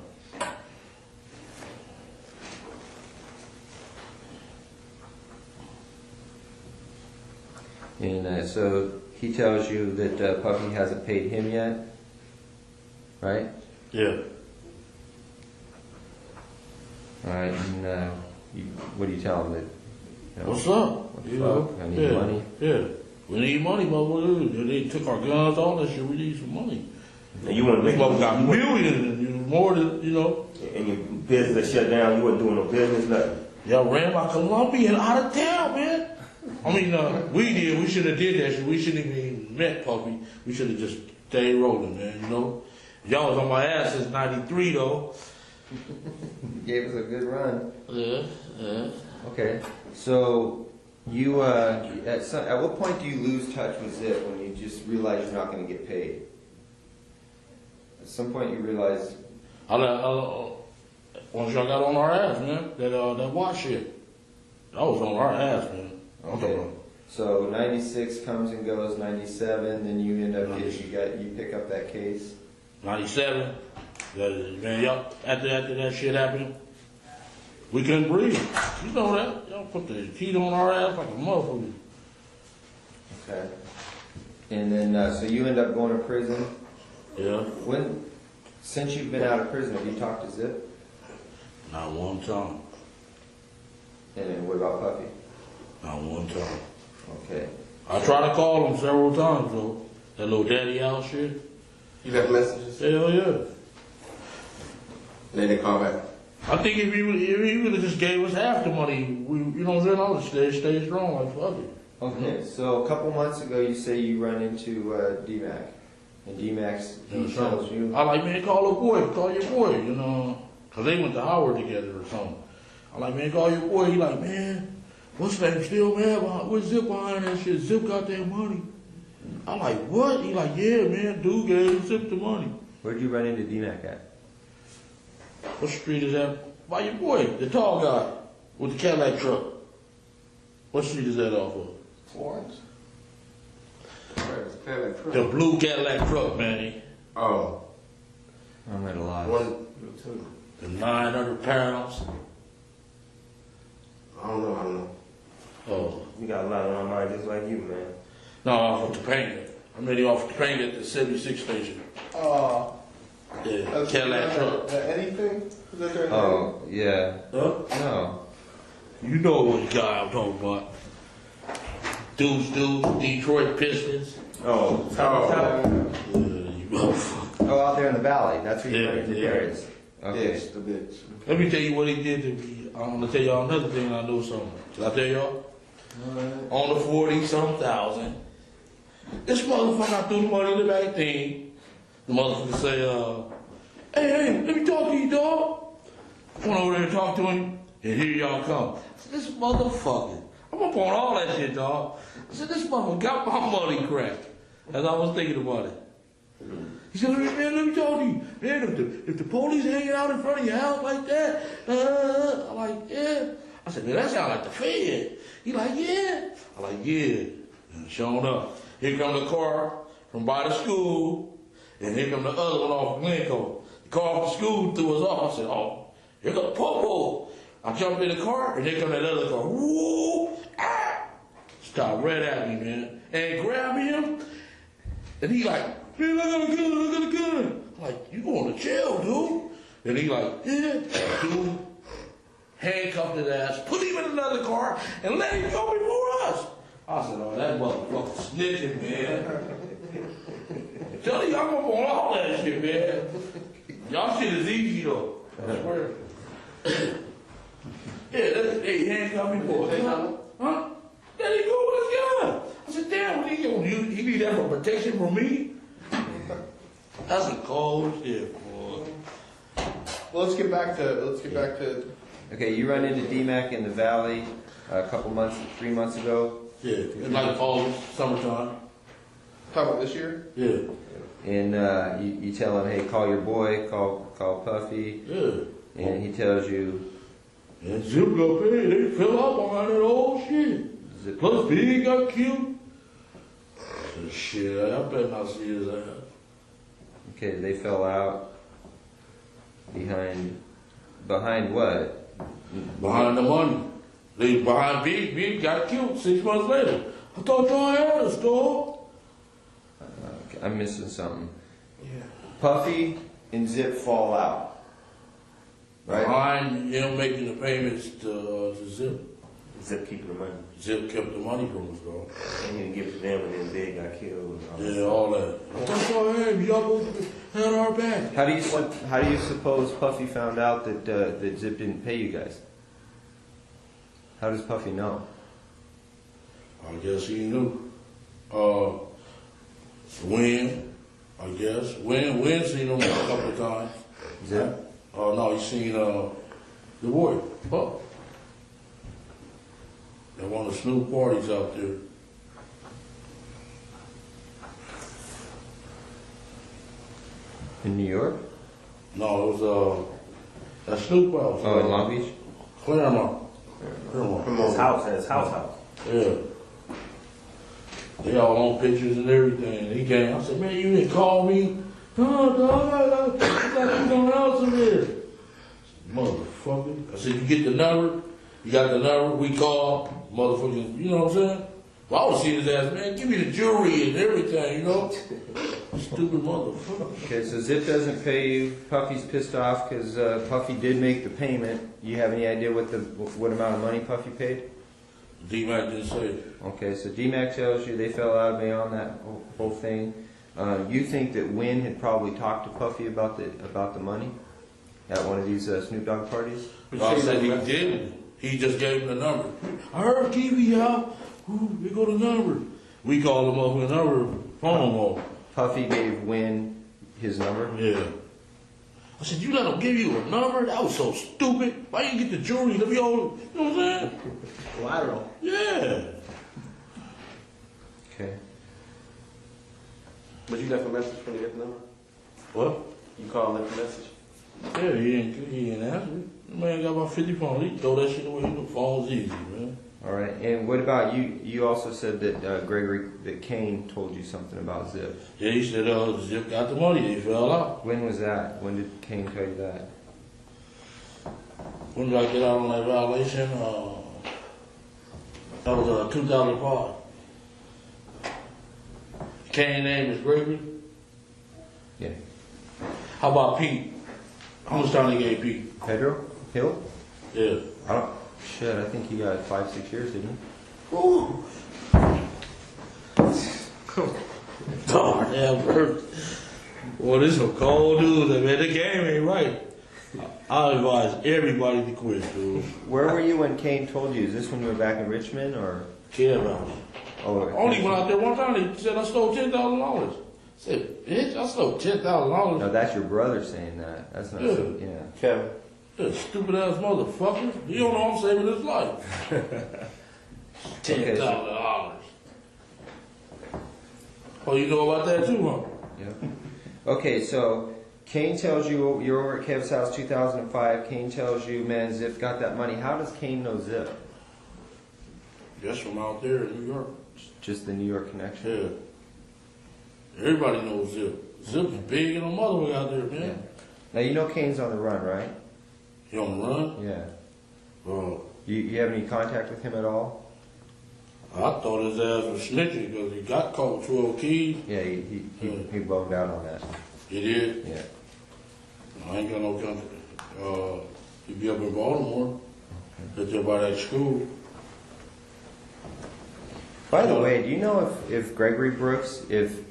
And so he tells you that Puffy hasn't paid him yet, right? Yeah. All right, and what do you tell him? That, you know, What's up? What the You fuck? know? I need money. Yeah. We need money, motherfucker. They took our guns, all that shit. We need some money. And you want to This motherfucker got millions, more than, you know. And your business shut down. You wasn't doing no business, nothing. Y'all ran like Colombian out of town, man. I mean, we did. We should have did that shit. We shouldn't even met Puffy. We should have just stayed rolling, man. You know. Y'all was on my ass since '93, though. Gave us a good run. Yeah. Okay, so you at what point do you lose touch with Zip when you just realize you're not going to get paid? At some point you realize. Once y'all got on our ass, man, that watch shit. I was on our ass, man. Okay. So 96 comes and goes, 97, then you end up you pick up that case. 97. Man, y'all after that shit happened, we couldn't breathe. You know that. Y'all put the heat on our ass like a motherfucker. Okay. And then so you end up going to prison. Yeah. Since you've been out of prison, have you talked to Zip? Not one time. And then what about Puffy? Not one time. Okay. I tried to call him several times though. That little daddy out shit. You left messages? Hell yeah. They didn't call back. I think if he would have just gave us half the money, we, you know what I'm saying, I would stay strong like fuck it. Okay, so a couple months ago you say you run into D-Mac. And D-Mac's, he tells you. I like, man, call your boy, you know. Cause they went to Howard together or something. I like, man, call your boy. He like, man, what's his name still mad behind, what's Zip behind that shit? Zip got that money. I like, what? He like, yeah, man, dude gave Zip the money. Where'd you run into D-Mac at? What street is that? By your boy, the tall guy with the Cadillac truck. What street is that off of? Florence. The blue Cadillac truck, man. Oh. I'm at a loss. The 900 pounds. I don't know. Oh. We got a lot on our mind just like you, man. No, off of Topanga. I met him off of Topanga at the 76 station. Yeah, Cadillac truck. Anything? Is that their name? Oh, yeah. Huh? No. You know what guy I'm talking about. Dudes, Detroit Pistons. Oh, You motherfucker. Oh, out there in the valley. That's where you run into yeah. Darius. Okay. Yes, the bitch. Let me tell you what he did to me. I'm gonna tell y'all another thing I know something. Did I tell y'all? On the 40-some thousand. This motherfucker, I threw the money in the back thing. The motherfucker say, hey, let me talk to you, dog. I went over there and talked to him, and here y'all come. I said, this motherfucker, I'm up on all that shit, dog. I said, this motherfucker got my money cracked. As I was thinking about it. He said, man, let me talk to you. Man, if the police hanging out in front of your house like that, I'm like, yeah. I said, man, that sound like the Fed. He like, yeah. I like, yeah. And sure enough, here come the car from by the school, and here come the other one off of Glencoe. The car off the school threw us off. I said, oh, here come the popo. I jumped in the car, and here come that other car. Woo! Ah! Stopped right at me, man. And grabbed him, and he like, man, I got a gun. I'm like, you going to jail, dude. And he like, yeah. Dude handcuffed his ass, put him in another car, and let him go before us. I said, oh, that motherfucker snitching, man. Tell you, I'm up on all that shit, man. Y'all shit is easy, though. I swear. Yeah, they handcuffed me for it. Huh? There he go with his gun. I said, damn, what he gonna use? He need that for protection from me? That's a cold shit, boy. Well, let's get back to. Okay, you run into D-Mac in the valley a couple months, 3 months ago. Yeah, in like fall, summertime. Talking about this year? Yeah. and you tell him, hey, call your boy, call Puffy, Yeah. and he tells you, And Zip got paid. They fell out behind that old shit. Plus, Big got killed. I said, shit, I better not see his ass. okay, they fell out behind what? Behind the money. They behind Big. Big got killed 6 months later. I thought y'all had us, dog. Okay, I'm missing something. Yeah. Puffy and Zip fall out. Right? Behind him making the payments to Zip. Zip keeping the money. Zip kept the money from us, dog. And he didn't give it to them, and then Big got killed. Yeah, all that. I thought y'all had me. Y'all both had our back. How do you suppose Puffy found out that Zip didn't pay you guys? How does Puffy know? I guess he knew. Win, I guess. Win seen him a couple of times. Zip? No, he seen the boy, Puff. At one of the Snoop parties out there. In New York? No, it was at Snoop house. Oh, in Long Beach? Claremont. His house. Yeah. They all on pictures and everything. He came. I said, man, you didn't call me. No, dog, I got you going out there. Motherfucker. I said, you get the number? You got the number? We call. Motherfucker, you know what I'm saying? Well, I would see his ass, man, give me the jewelry and everything, you know? Stupid motherfucker. Okay, so Zip doesn't pay you. Puffy's pissed off because Puffy did make the payment. You have any idea what amount of money Puffy paid? D-Mac didn't say it. Okay, so D-Mac tells you they fell out beyond that whole thing. You think that Win had probably talked to Puffy about the money at one of these Snoop Dogg parties? I said he didn't. He just gave him the number. I heard TV out. Ooh, we go to the number. We called him up with a number, phone off. Puffy gave Win his number? Yeah. I said, you let him give you a number? That was so stupid. Why you get the jewelry? Let me all, you know what I'm saying? Collateral. Yeah. Okay. But you left a message when you get the number? What? You called and left a message? Yeah, he didn't answer. The man got about 50 phones. He throw that shit away. The phone's easy, man. All right. And what about you? You also said that Kane told you something about Zip. Yeah, he said Zip got the money. They fell out. When was that? When did Kane tell you that? When did I get out on that violation? That was 2005. Kane's name is Gregory. Yeah. How about Pete? How much time they gave Pete? Pedro Hill? Yeah. I think he got 5-6 years, didn't he? Ooh. God damn, hurt. Well, this some cold news, man. The game ain't right. I advise everybody to quit, dude. Where were you when Kane told you? Is this when you were back in Richmond or? Care about it. Oh, I only went out there one time. They said I stole $10,000. I said, bitch, I stole $10,000. No, that's your brother saying that. That's not. Yeah. Kevin. That stupid ass motherfucker. He don't know I'm saving his life. $10,000. Oh, you know about that too, huh? Yeah. Okay, so Kane tells you you're over at Kev's house 2005. Kane tells you, man, Zip got that money. How does Kane know Zip? Just from out there in New York. Just the New York connection? Yeah. Everybody knows Zip. Zip's big and a motherfucker out there, man. Yeah. Now, you know Kane's on the run, right? He on the run? Yeah. Oh. You have any contact with him at all? I thought his ass was snitching because he got caught with 12 keys. Yeah, he boned out on that. He did? Yeah. I ain't got no contact. He be up in Baltimore. Right there by that school. By the way, do you know if Gregory Brooks, if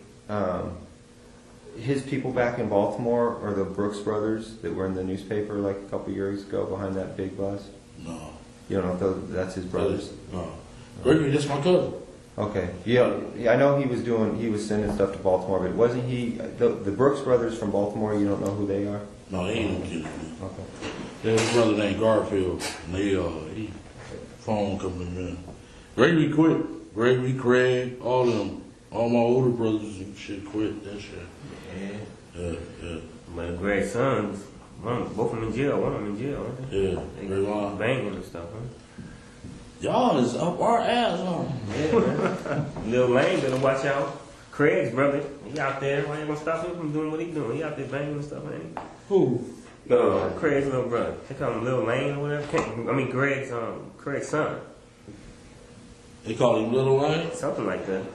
his people back in Baltimore are the Brooks brothers that were in the newspaper like a couple years ago behind that big bus? No. You don't know if that's his brothers? No. Gregory, that's my cousin. Okay. Yeah, I know he was sending stuff to Baltimore, but wasn't he, the Brooks brothers from Baltimore, you don't know who they are? No, he ain't no kidding me. Okay. Yeah, his brother named Garfield. And he phone company, man. Gregory quit. Gregory, Craig, all of them. All my older brothers and shit quit that shit. Yeah. Yeah. My Greg's sons, both of them in jail. One of them in jail, aren't they? Yeah. They banging and stuff, huh? Y'all is up our ass, huh? Yeah, man. Lil Lane better watch out. Craig's brother, he out there. Why you gonna stop him from doing what he doing? He out there banging and stuff, ain't he? Who? Craig's little brother. They call him Lil Lane or whatever. Craig's son. They call him Little Lane? Something like that.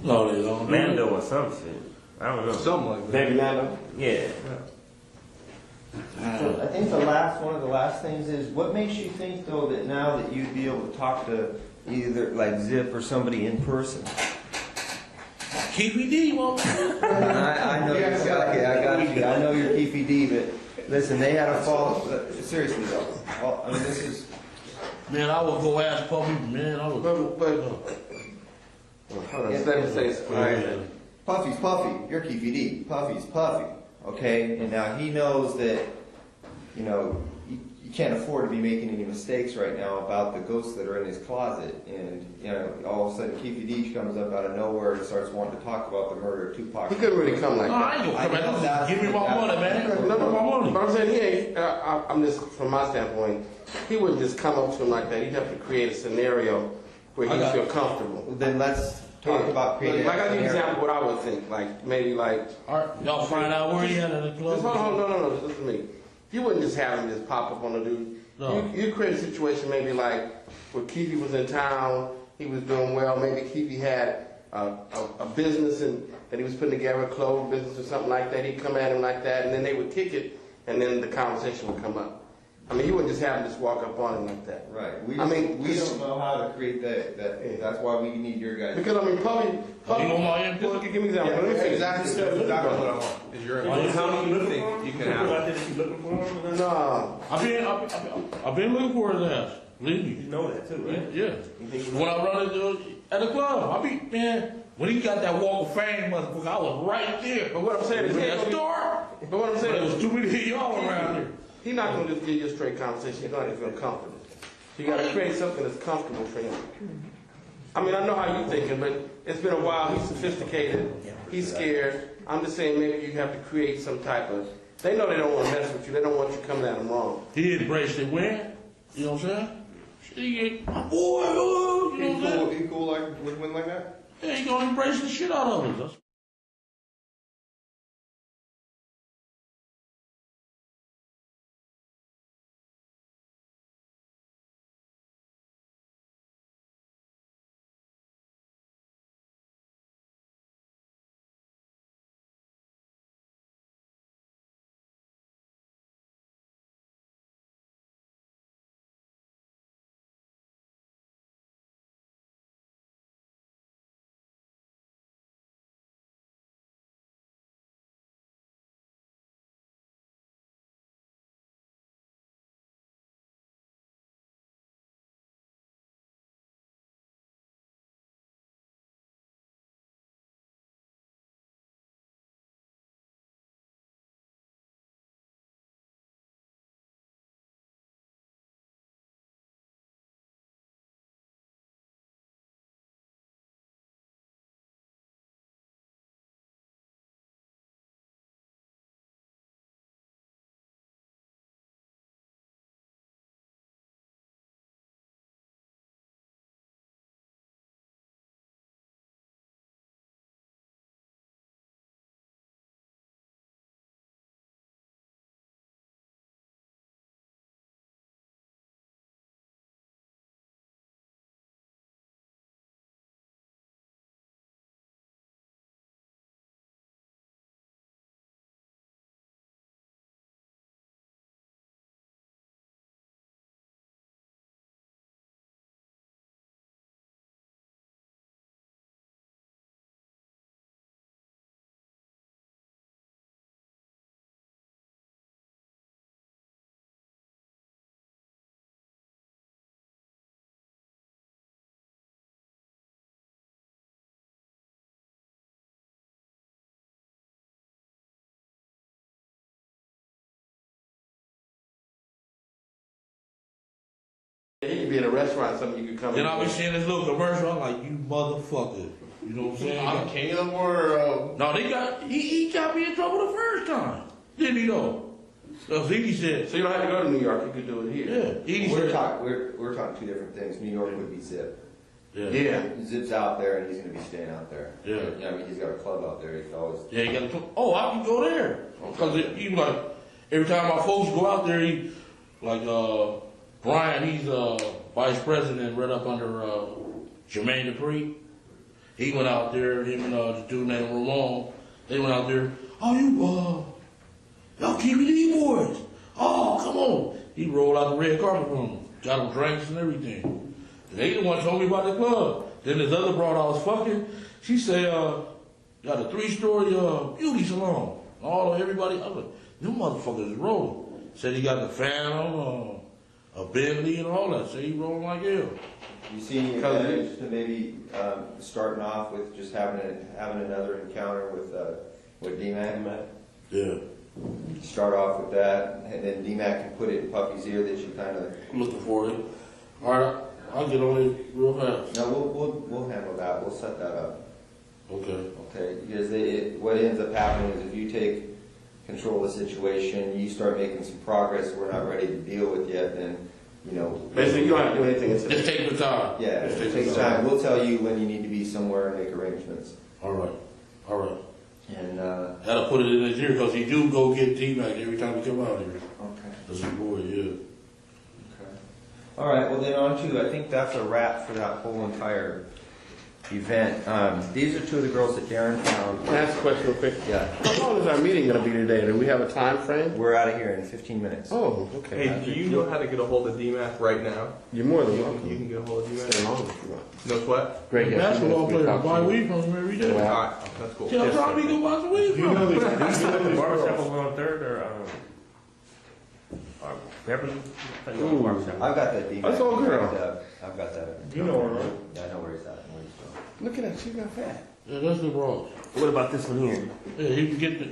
No, they don't. Mando or some shit. I don't know. Something like that. Baby Nano? Yeah. So I think one of the last things is, what makes you think though that now that you'd be able to talk to either like Zip or somebody in person? KPD, I know I got you. I know you're KPD, but listen, they had a fall. Seriously though, I mean this is. Man, I would go ask Puffy, man, I would. Hold on, let me say this. All right. Puffy's Puffy. You're KPD. Puffy's Puffy. Okay, and now he knows that, you know, you can't afford to be making any mistakes right now about the ghosts that are in his closet. And, you know, all of a sudden Keefy D comes up out of nowhere and starts wanting to talk about the murder of Tupac. He couldn't really come like No, that. I ain't gonna come back. Give me my money, man. No, my money. But I'm saying he ain't, I'm just, from my standpoint, he wouldn't just come up to him like that. He'd have to create a scenario where he'd feel comfortable. Then let's talk about creating like, a I give you an scenario. example of what I would think. Like, maybe like... All right, y'all find out where he at in the club. Just hold on, no, listen to me. You wouldn't just have him just pop up on the dude. No. You create a situation maybe like where Keefy was in town, he was doing well, maybe Keefy had a business that he was putting together, a clothes business or something like that. He'd come at him like that, and then they would kick it, and then the conversation would come up. I mean, you wouldn't just have him just walk up on him like that. Right. We don't know how to create that. That's why we need your guys. Because, I mean, Puffy, You want my input? give me an example. Let me finish. Exactly what I want. Is your How you think you can have? You looking for him? No. I've been looking for his ass. Believe me. You know that too, right? Yeah. When I run into at the club, when he got that walk of fame, motherfucker, I was right there. But what I'm saying is, that store. But what I'm saying There was is, too many of y'all around here. he's not going to just give you a straight conversation. He's going to feel comfortable. So you got to create something that's comfortable for him. I mean, I know how you're thinking, but it's been a while. He's sophisticated. He's scared. I'm just saying maybe you have to create some type of... They know they don't want to mess with you. They don't want you coming at them wrong. He embraced it when? You know what I'm saying? Shit, my boy, you know what I'm saying? He cool like with win like that? Yeah, he gonna embrace the shit out of us. He could be in a restaurant or something, you could come Then in. I be seeing this little commercial, I'm like, you motherfucker. You know what I'm saying? I'm king of the world. No, he got me in trouble the first time. Didn't he though? So he said, So you don't have to go to New York, you could do it here. yeah. He We're said, talking two different things. New York would be Zip. yeah. Zip's out there, and he's going to be staying out there. Yeah. I mean, he's got a club out there. He can always. Yeah, you gotta. Oh, I can go there because he like every time my folks go out there, he like Brian. He's vice president right up under Jermaine Dupree. He went out there. Him and the dude named Ramon. They went out there. Oh, y'all KBD boys. Oh, come on. He rolled out the red carpet for them. Got them drinks and everything. And they the one told me about the club. Then this other broad I was fucking. She said, got a 3-story beauty salon. Everybody, I was like, them motherfuckers is rolling. Said he got the Phantom, a Bentley and all that. Said he rolling like hell. You see any advantage to maybe starting off with just having another encounter with D-Mac? Yeah. Start off with that, and then D-Mac can put it in Puffy's ear that you kind of. I'm looking for it. All right, I'll get on it real fast. No, we'll handle that. We'll set that up. Okay. Okay, because what ends up happening is if you take control of the situation, you start making some progress we're not ready to deal with yet, then, you know. Basically, you don't have to do anything. Just take the time. Yeah, it takes time. We'll tell you when you need to be somewhere and make arrangements. All right. And, that'll put it in his ear because he do go get T-Mac every time he come out here. okay. That's his boy, yeah. Okay. All right, well then on to, I think that's a wrap for that whole entire event. These are two of the girls that Darren found. Can I ask a question real quick? Yeah. How long is our meeting going to be today? Do we have a time frame? We're out of here in 15 minutes. Oh, okay. Hey, do you know how to get a hold of DMAC right now? You're more than welcome. You can get a hold of Stay DMAC. long if you want. Knows what? Great. Yeah, Basketball player, buy weed from him every day. All right, that's cool. Tell Tommy to go buy some weed You from know him. these Barbershop girls. over on 3rd or Beverly? Ooh. I've got that DMAC. That's all girl. I've got that. You know her, right? Yeah, I know where he's at. Look at that. She's not fat. Yeah, that's the bros. What about this one here? Yeah, he can get the.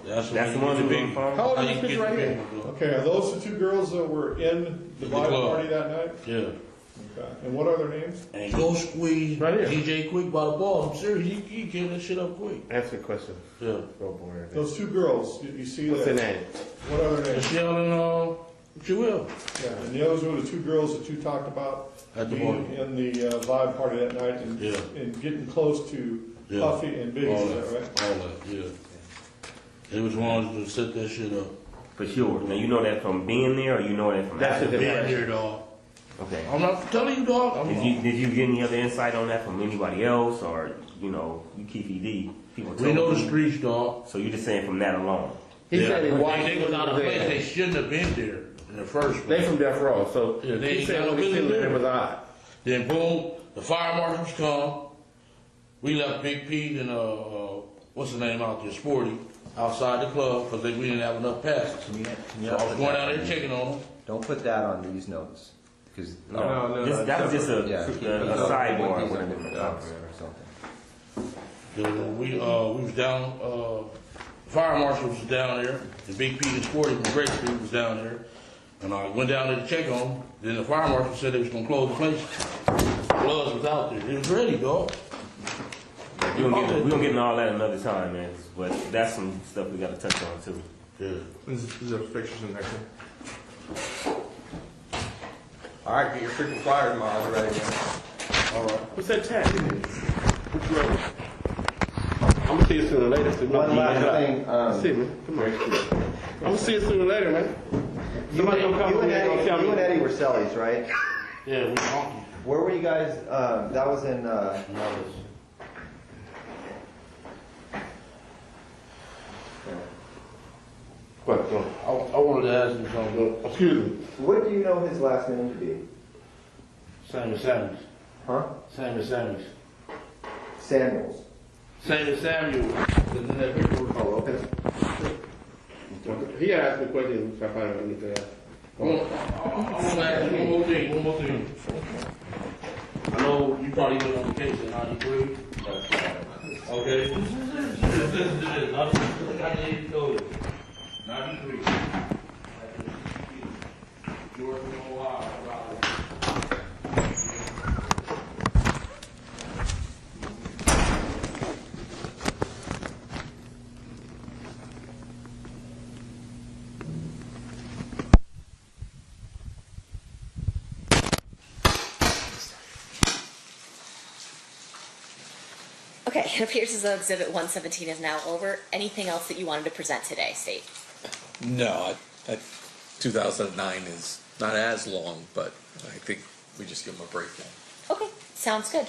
That's That's the one the who's on big. the phone? How old How is you this can picture get right the here? big one, Okay, are those the two girls that were in the In the vibe club. party that night? Yeah. Okay. And what are their names? And go squeeze Right here. DJ Quick by the ball. I'm serious. He get that shit up quick. Answer the question. Yeah. So boring. Those two girls, you see What's that? their name? What are their names? Michelle and Jewel. Yeah, and those were the two girls that you talked about At the being party. in the vibe party that night and, Yeah. and getting close to Yeah. Puffy and Biggie, All is that right? All that, yeah. They was ones to set that shit up. For sure. Now you know that from being there, or you know that from That's after? it. Being here, dog. Okay. I'm not telling you, dog. Did you get any other insight on that from anybody else, or you keep ED? People We know told the you? streets, dog. So you're just saying from that alone? He said he watched They was out of place. They shouldn't have been there in the first They place. from Death Row, so Yeah, they he ain't said got no when he business seen there. it was odd. Then boom, the fire marshals come. We left Big Pete and what's the name out there, Sporty, outside the club because we didn't have enough passes. So I was going out there checking on them. Don't put that on these notes, because No, That was just a sidebar. These are different notes or something. We was down. Fire marshal was down there. The Big Pete and Sporty from Great Street was down there, and I went down there to check on them. Then the fire marshal said they was gonna close the place. Bloods was out there. It was ready, dog. We're gonna get into all that another time, man. But that's some stuff we gotta touch on too. Yeah. These are pictures in there. All right, get your freaking flyers miles ready, man. All right. What's that tag? Which road? I'm gonna see you sooner or later. So One last thing. See me. Come on. I'm gonna see you sooner or later, man. Somebody gonna come You over and here and gonna tell Eddie, me. you and Eddie were Sellies, right? Yeah, we honky. Where were you guys? That was in. What? I wanted to ask you something. Excuse me. What do you know his last name to be? Sammy Samuels. Huh? Sammy Samuels. Samuels. Sammy Samuels. Isn't that picture? Oh, okay. He asked me a question, which I find out I need to ask. I want to ask you one more thing. I know you probably been on the case in 93. Okay? Listen to this. I need to tell you. 93. George Ohio. Okay, it appears as though Exhibit 117 is now over. Anything else that you wanted to present today, State? No, 2009 is not as long, but I think we just give them a break now. Okay, sounds good.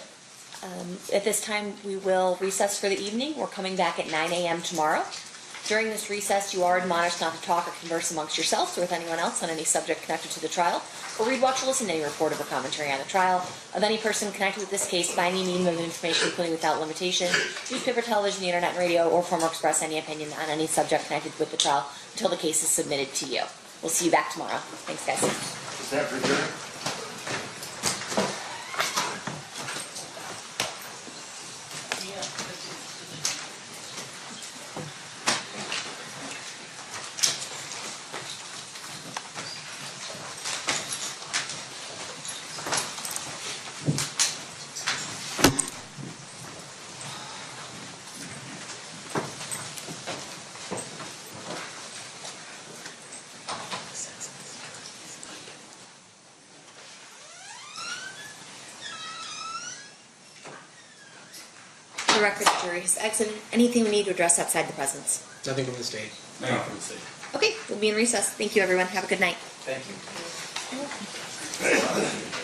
At this time, we will recess for the evening. We're coming back at 9 a.m. tomorrow. During this recess, you are admonished not to talk or converse amongst yourselves or with anyone else on any subject connected to the trial, or read, watch, or listen to any report or commentary on the trial of any person connected with this case by any medium of information, including without limitation, newspaper, television, the internet, and radio, or form or express any opinion on any subject connected with the trial until the case is submitted to you. We'll see you back tomorrow. Thanks, guys. Is that for adjourned? The record of jury has exited. Anything we need to address outside the presence? Nothing from the state. Okay, we'll be in recess. Thank you, everyone. Have a good night. Thank you.